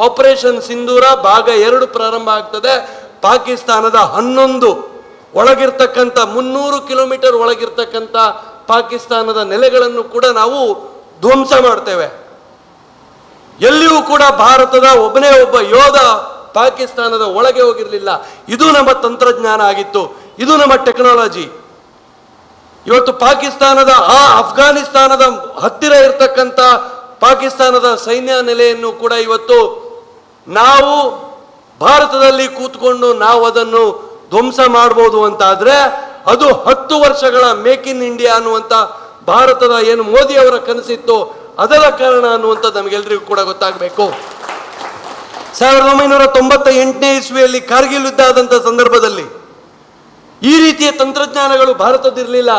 ಆಪರೇಷನ್ ಸಿಂಧೂರ ಭಾಗ 2 ಪ್ರಾರಂಭ ಆಗ್ತದೆ. ಪಾಕಿಸ್ತಾನದ 11 ಒಳಗಿರ್ತಕ್ಕಂಥ 300 ಕಿಲೋಮೀಟರ್ ಒಳಗಿರ್ತಕ್ಕಂಥ ಪಾಕಿಸ್ತಾನದ ನೆಲೆಗಳನ್ನು ಕೂಡ ನಾವು ಧ್ವಂಸ ಮಾಡ್ತೇವೆ. ಎಲ್ಲಿಯೂ ಕೂಡ ಭಾರತದ ಒಬ್ಬನೇ ಒಬ್ಬ ಯೋಧ ಪಾಕಿಸ್ತಾನದ ಒಳಗೆ ಹೋಗಿರಲಿಲ್ಲ. ಇದು ನಮ್ಮ ತಂತ್ರಜ್ಞಾನ ಆಗಿತ್ತು, ಇದು ನಮ್ಮ ಟೆಕ್ನಾಲಜಿ. ಇವತ್ತು ಪಾಕಿಸ್ತಾನದ ಅಫ್ಘಾನಿಸ್ತಾನದ ಹತ್ತಿರ ಇರತಕ್ಕಂಥ ಪಾಕಿಸ್ತಾನದ ಸೈನ್ಯ ನೆಲೆಯನ್ನು ಕೂಡ ಇವತ್ತು ನಾವು ಭಾರತದಲ್ಲಿ ಕೂತ್ಕೊಂಡು ನಾವು ಅದನ್ನು ಧ್ವಂಸ ಮಾಡ್ಬೋದು ಅಂತಾದ್ರೆ ಅದು 10 ವರ್ಷಗಳ ಮೇಕ್ ಇನ್ ಇಂಡಿಯಾ ಅನ್ನುವಂಥ ಭಾರತದ ಏನು ಮೋದಿ ಅವರ ಕನಸಿತ್ತು ಅದರ ಕಾರಣ ಅನ್ನುವಂಥದ್ದು ನಮಗೆಲ್ಲರಿಗೂ ಕೂಡ ಗೊತ್ತಾಗಬೇಕು. 1998ನೇ ಇಸ್ವಿಯಲ್ಲಿ ಕಾರ್ಗಿಲ್ ಯುದ್ಧ ಆದಂಥ ಸಂದರ್ಭದಲ್ಲಿ ಈ ರೀತಿಯ ತಂತ್ರಜ್ಞಾನಗಳು ಭಾರತದಿರಲಿಲ್ಲ.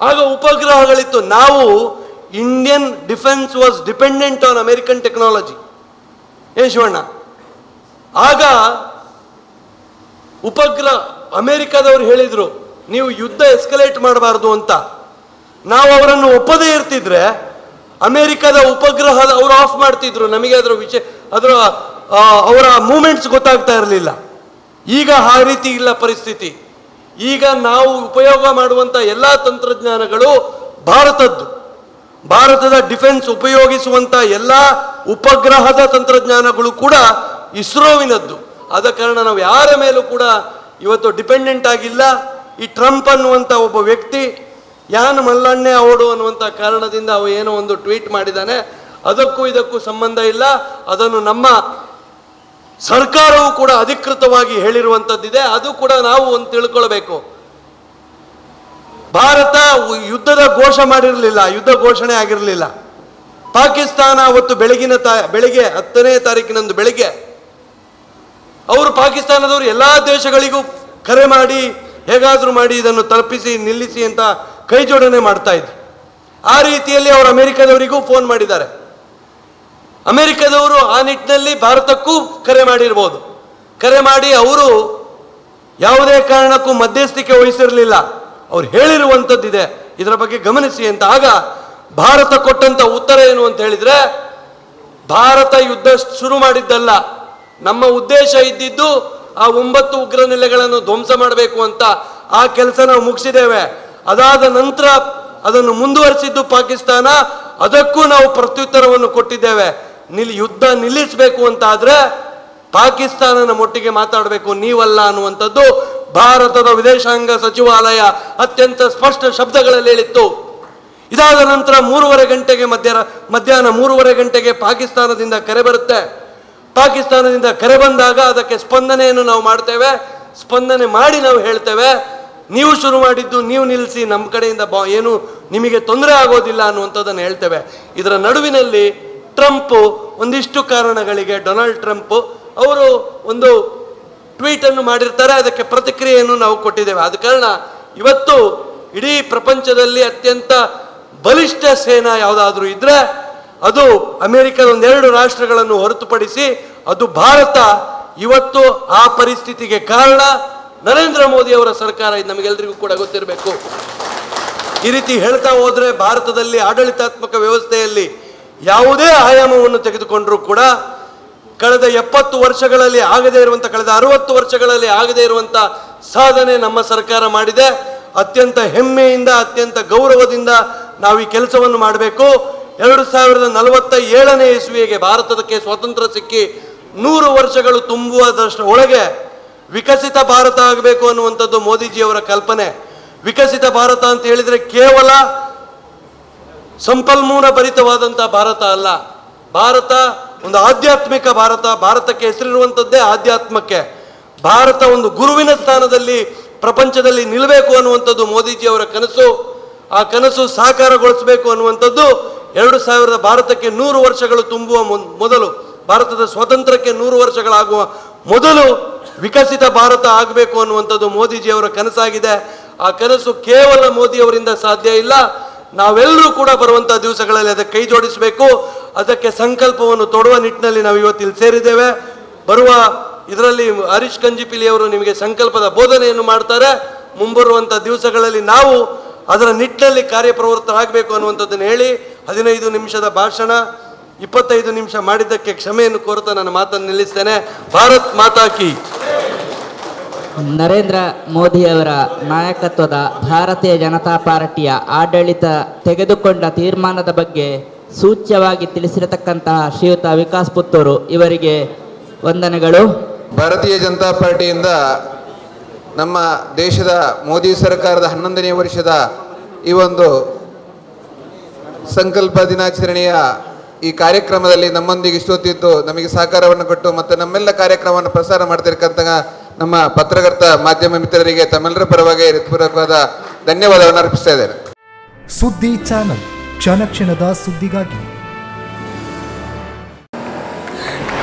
ಆಗ ಉಪಗ್ರಹಗಳಿತ್ತು. ನಾವು Indian defence was dependent on American technology. Shivanna, ಆಗ ಉಪಗ್ರಹ ಅಮೆರಿಕದವರು ಹೇಳಿದ್ರು ನೀವು ಯುದ್ಧ ಎಸ್ಕಲೇಟ್ ಮಾಡಬಾರ್ದು ಅಂತ. ನಾವು ಅವರನ್ನು ಒಪ್ಪದೇ ಇರ್ತಿದ್ರೆ ಅಮೆರಿಕದ ಉಪಗ್ರಹದ ಅವರು ಆಫ್ ಮಾಡ್ತಿದ್ರು, ನಮಗೆ ಅದರ ಅವರ ಮೂಮೆಂಟ್ಸ್ ಗೊತ್ತಾಗ್ತಾ ಇರಲಿಲ್ಲ. ಈಗ ಆ ರೀತಿ ಇಲ್ಲ ಪರಿಸ್ಥಿತಿ. ಈಗ ನಾವು ಉಪಯೋಗ ಮಾಡುವಂಥ ಎಲ್ಲ ತಂತ್ರಜ್ಞಾನಗಳು ಭಾರತದ ಡಿಫೆನ್ಸ್ ಉಪಯೋಗಿಸುವಂಥ ಎಲ್ಲ ಉಪಗ್ರಹದ ತಂತ್ರಜ್ಞಾನಗಳು ಕೂಡ ಇಸ್ರೋವಿನದ್ದು. ಆದ ಕಾರಣ ನಾವು ಯಾರ ಮೇಲೂ ಕೂಡ ಇವತ್ತು ಡಿಪೆಂಡೆಂಟ್ ಆಗಿಲ್ಲ. ಈ ಟ್ರಂಪ್ ಅನ್ನುವಂಥ ಒಬ್ಬ ವ್ಯಕ್ತಿ ಯಾನ್ ಮಲ್ಲಣ್ಣೆ ಅವಡು ಅನ್ನುವಂಥ ಕಾರಣದಿಂದ ಅವ ಏನೋ ಒಂದು ಟ್ವೀಟ್ ಮಾಡಿದ್ದಾನೆ, ಅದಕ್ಕೂ ಇದಕ್ಕೂ ಸಂಬಂಧ ಇಲ್ಲ. ಅದನ್ನು ನಮ್ಮ ಸರ್ಕಾರವು ಕೂಡ ಅಧಿಕೃತವಾಗಿ ಹೇಳಿರುವಂಥದ್ದಿದೆ. ಅದು ಕೂಡ ನಾವು ಒಂದು ತಿಳ್ಕೊಳ್ಬೇಕು. ಭಾರತ ಯುದ್ಧದ ಘೋಷ ಮಾಡಿರಲಿಲ್ಲ, ಯುದ್ಧ ಘೋಷಣೆ ಆಗಿರಲಿಲ್ಲ. ಪಾಕಿಸ್ತಾನ ಅವತ್ತು ಬೆಳಿಗ್ಗೆ 10ನೇ ತಾರೀಕಿನಂದು ಬೆಳಿಗ್ಗೆ ಅವರು ಪಾಕಿಸ್ತಾನದವರು ಎಲ್ಲ ದೇಶಗಳಿಗೂ ಕರೆ ಮಾಡಿ ಹೇಗಾದರೂ ಮಾಡಿ ಇದನ್ನು ತಲುಪಿಸಿ ನಿಲ್ಲಿಸಿ ಅಂತ ಕೈ ಜೋಡಣೆ ಮಾಡ್ತಾ ಇದ್ರು. ಆ ರೀತಿಯಲ್ಲಿ ಅವರು ಅಮೆರಿಕದವರಿಗೂ ಫೋನ್ ಮಾಡಿದ್ದಾರೆ. ಅಮೆರಿಕದವರು ಆ ನಿಟ್ಟಿನಲ್ಲಿ ಭಾರತಕ್ಕೂ ಕರೆ ಮಾಡಿರ್ಬೋದು. ಕರೆ ಮಾಡಿ ಅವರು ಯಾವುದೇ ಕಾರಣಕ್ಕೂ ಮಧ್ಯಸ್ಥಿಕೆ ವಹಿಸಿರಲಿಲ್ಲ. ಅವ್ರು ಹೇಳಿರುವಂಥದ್ದಿದೆ, ಇದರ ಬಗ್ಗೆ ಗಮನಿಸಿ ಅಂತ. ಆಗ ಭಾರತ ಕೊಟ್ಟಂತ ಉತ್ತರ ಏನು ಅಂತ ಹೇಳಿದ್ರೆ, ಭಾರತ ಯುದ್ಧ ಶುರು ಮಾಡಿದ್ದಲ್ಲ, ನಮ್ಮ ಉದ್ದೇಶ ಇದ್ದಿದ್ದು ಆ 9 ಉಗ್ರ ನೆಲೆಗಳನ್ನು ಧ್ವಂಸ ಮಾಡಬೇಕು ಅಂತ. ಆ ಕೆಲಸ ನಾವು ಮುಗಿಸಿದ್ದೇವೆ. ಅದಾದ ನಂತರ ಅದನ್ನು ಮುಂದುವರಿಸಿದ್ದು ಪಾಕಿಸ್ತಾನ. ಅದಕ್ಕೂ ನಾವು ಪ್ರತ್ಯುತ್ತರವನ್ನು ಕೊಟ್ಟಿದ್ದೇವೆ. ಯುದ್ಧ ನಿಲ್ಲಿಸಬೇಕು ಅಂತ ಆದ್ರೆ ಪಾಕಿಸ್ತಾನನ ಮೊಟ್ಟಿಗೆ ಮಾತಾಡಬೇಕು, ನೀವಲ್ಲ ಅನ್ನುವಂಥದ್ದು ಭಾರತದ ವಿದೇಶಾಂಗ ಸಚಿವಾಲಯ ಅತ್ಯಂತ ಸ್ಪಷ್ಟ ಶಬ್ದಗಳಲ್ಲಿ ಹೇಳಿತ್ತು. ಇದಾದ ನಂತರ 3:30 ಗಂಟೆಗೆ ಮಧ್ಯಾಹ್ನ 3:30 ಗಂಟೆಗೆ ಪಾಕಿಸ್ತಾನದಿಂದ ಕರೆ ಬರುತ್ತೆ. ಪಾಕಿಸ್ತಾನದಿಂದ ಕರೆ ಬಂದಾಗ ಅದಕ್ಕೆ ಸ್ಪಂದನೆಯನ್ನು ನಾವು ಮಾಡ್ತೇವೆ. ಸ್ಪಂದನೆ ಮಾಡಿ ನಾವು ಹೇಳ್ತೇವೆ, ನೀವು ಶುರು ಮಾಡಿದ್ದು ನೀವು ನಿಲ್ಲಿಸಿ, ನಮ್ಮ ಕಡೆಯಿಂದ ಏನು ನಿಮಗೆ ತೊಂದರೆ ಆಗೋದಿಲ್ಲ ಅನ್ನುವಂಥದ್ದನ್ನು ಹೇಳ್ತೇವೆ. ಇದರ ನಡುವಿನಲ್ಲಿ ಟ್ರಂಪ್ ಒಂದಿಷ್ಟು ಕಾರಣಗಳಿಗೆ ಡೊನಾಲ್ಡ್ ಟ್ರಂಪ್ ಅವರು ಒಂದು ಟ್ವೀಟ್ ಅನ್ನು ಮಾಡಿರ್ತಾರೆ. ಅದಕ್ಕೆ ಪ್ರತಿಕ್ರಿಯೆಯನ್ನು ನಾವು ಕೊಟ್ಟಿದ್ದೇವೆ. ಆದ ಕಾರಣ ಇವತ್ತು ಇಡೀ ಪ್ರಪಂಚದಲ್ಲಿ ಅತ್ಯಂತ ಬಲಿಷ್ಠ ಸೇನಾ ಯಾವುದಾದ್ರೂ ಇದ್ರೆ ಅದು ಅಮೆರಿಕದ 2 ರಾಷ್ಟ್ರಗಳನ್ನು ಹೊರತುಪಡಿಸಿ ಅದು ಭಾರತ. ಇವತ್ತು ಆ ಪರಿಸ್ಥಿತಿಗೆ ಕಾರಣ ನರೇಂದ್ರ ಮೋದಿ ಅವರ ಸರ್ಕಾರ. ಇದು ನಮಗೆಲ್ಲರಿಗೂ ಕೂಡ ಗೊತ್ತಿರಬೇಕು. ಈ ರೀತಿ ಹೇಳ್ತಾ ಹೋದ್ರೆ ಭಾರತದಲ್ಲಿ ಆಡಳಿತಾತ್ಮಕ ವ್ಯವಸ್ಥೆಯಲ್ಲಿ ಯಾವುದೇ ಆಯಾಮವನ್ನು ತೆಗೆದುಕೊಂಡರೂ ಕೂಡ ಕಳೆದ 70 ವರ್ಷಗಳಲ್ಲಿ ಆಗದೇ ಇರುವಂಥ, ಕಳೆದ 60 ವರ್ಷಗಳಲ್ಲಿ ಆಗದೇ ಇರುವಂಥ ಸಾಧನೆ ನಮ್ಮ ಸರ್ಕಾರ ಮಾಡಿದೆ. ಅತ್ಯಂತ ಹೆಮ್ಮೆಯಿಂದ, ಅತ್ಯಂತ ಗೌರವದಿಂದ ನಾವು ಈ ಕೆಲಸವನ್ನು ಮಾಡಬೇಕು. 2047ನೇ ಇಸ್ವಿಗೆ ಭಾರತಕ್ಕೆ ಸ್ವಾತಂತ್ರ್ಯ ಸಿಕ್ಕಿ 100 ವರ್ಷಗಳು ತುಂಬುವುದಷ್ಟು ಒಳಗೆ ವಿಕಸಿತ ಭಾರತ ಆಗಬೇಕು ಅನ್ನುವಂಥದ್ದು ಮೋದಿಜಿಯವರ ಕಲ್ಪನೆ. ವಿಕಸಿತ ಭಾರತ ಅಂತ ಹೇಳಿದರೆ ಕೇವಲ ಸಂಪನ್ಮೂಲ ಭರಿತವಾದಂಥ ಭಾರತ ಅಲ್ಲ. ಭಾರತ ಒಂದು ಆಧ್ಯಾತ್ಮಿಕ ಭಾರತ. ಭಾರತಕ್ಕೆ ಹೆಸರಿರುವಂಥದ್ದೇ ಆಧ್ಯಾತ್ಮಕ್ಕೆ. ಭಾರತ ಒಂದು ಗುರುವಿನ ಸ್ಥಾನದಲ್ಲಿ ಪ್ರಪಂಚದಲ್ಲಿ ನಿಲ್ಲಬೇಕು ಅನ್ನುವಂಥದ್ದು ಮೋದಿಜಿಯವರ ಕನಸು. ಆ ಕನಸು ಸಾಕಾರಗೊಳಿಸಬೇಕು ಅನ್ನುವಂಥದ್ದು 2000 ಭಾರತಕ್ಕೆ 100 ವರ್ಷಗಳು ತುಂಬುವ ಮೊದಲು, ಭಾರತದ ಸ್ವಾತಂತ್ರ್ಯಕ್ಕೆ 100 ವರ್ಷಗಳಾಗುವ ಮೊದಲು ವಿಕಸಿತ ಭಾರತ ಆಗಬೇಕು ಅನ್ನುವಂಥದ್ದು ಮೋದಿಜಿಯವರ ಕನಸಾಗಿದೆ. ಆ ಕನಸು ಕೇವಲ ಮೋದಿಯವರಿಂದ ಸಾಧ್ಯ ಇಲ್ಲ. ನಾವೆಲ್ಲರೂ ಕೂಡ ಬರುವಂಥ ದಿವಸಗಳಲ್ಲಿ ಅದಕ್ಕೆ ಕೈ ಜೋಡಿಸಬೇಕು. ಅದಕ್ಕೆ ಸಂಕಲ್ಪವನ್ನು ತೊಡುವ ನಿಟ್ಟಿನಲ್ಲಿ ನಾವು ಇವತ್ತಿಲ್ಲಿ ಸೇರಿದ್ದೇವೆ. ಬರುವ ಇದರಲ್ಲಿ ಹರೀಶ್ ಕಂಜಿಪಿಲಿ ಅವರು ನಿಮಗೆ ಸಂಕಲ್ಪದ ಬೋಧನೆಯನ್ನು ಮಾಡ್ತಾರೆ. ಮುಂಬರುವಂಥ ದಿವಸಗಳಲ್ಲಿ ನಾವು ಅದರ ನಿಟ್ಟಿನಲ್ಲಿ ಕಾರ್ಯಪ್ರವೃತ್ತರಾಗಬೇಕು ಅನ್ನುವಂಥದ್ದನ್ನು ಹೇಳಿ 15 ನಿಮಿಷದ ಭಾಷಣ 25 ನಿಮಿಷ ಮಾಡಿದ್ದಕ್ಕೆ ಕ್ಷಮೆಯನ್ನು ಕೋರುತ್ತಾ ನನ್ನ ಮಾತನ್ನು ನಿಲ್ಲಿಸ್ತೇನೆ. ಭಾರತ್ ಮಾತಾ ಕಿ. ನರೇಂದ್ರ ಮೋದಿಯವರ ನಾಯಕತ್ವದ ಭಾರತೀಯ ಜನತಾ ಪಾರ್ಟಿಯ ಆಡಳಿತ ತೆಗೆದುಕೊಂಡ ತೀರ್ಮಾನದ ಬಗ್ಗೆ ಸೂಚ್ಯವಾಗಿ ತಿಳಿಸಿರತಕ್ಕಂತಹ ಶ್ರೀಯುತ ವಿಕಾಸ್ ಪುತ್ತೂರು ಇವರಿಗೆ ವಂದನೆಗಳು. ಭಾರತೀಯ ಜನತಾ ಪಾರ್ಟಿಯಿಂದ ನಮ್ಮ ದೇಶದ ಮೋದಿ ಸರ್ಕಾರದ 11ನೇ ವರ್ಷದ ಈ ಒಂದು ಸಂಕಲ್ಪ ದಿನಾಚರಣೆಯ ಈ ಕಾರ್ಯಕ್ರಮದಲ್ಲಿ ನಮ್ಮೊಂದಿಗೆ ಇಷ್ಟೊತ್ತಿದ್ದು ನಮಗೆ ಸಹಕಾರವನ್ನು ಕೊಟ್ಟು ಮತ್ತು ನಮ್ಮೆಲ್ಲ ಕಾರ್ಯಕ್ರಮವನ್ನು ಪ್ರಸಾರ ಮಾಡ್ತಿರ್ತಕ್ಕಂಥ ನಮ್ಮ ಪತ್ರಕರ್ತ ಮಾಧ್ಯಮ ಮಿತ್ರರಿಗೆ ತಮ್ಮೆಲ್ಲರ ಪರವಾಗಿ ಹೃತ್ಪೂರ್ವಕವಾದ ಧನ್ಯವಾದವನ್ನು ಅರ್ಪಿಸ್ತಾ ಇದ್ದೇನೆ. ಸುದ್ದಿ ಚಾನಲ್, ಕ್ಷಣ ಕ್ಷಣದ ಸುದ್ದಿಗಾಗಿ.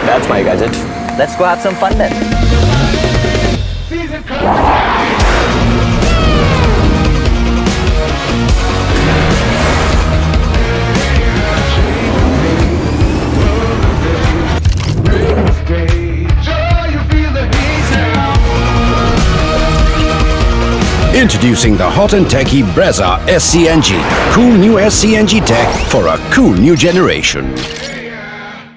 That's my gadget. Let's go have some fun then. Introducing the hot and techy Brezza SCNG. Cool new SCNG tech for a cool new generation.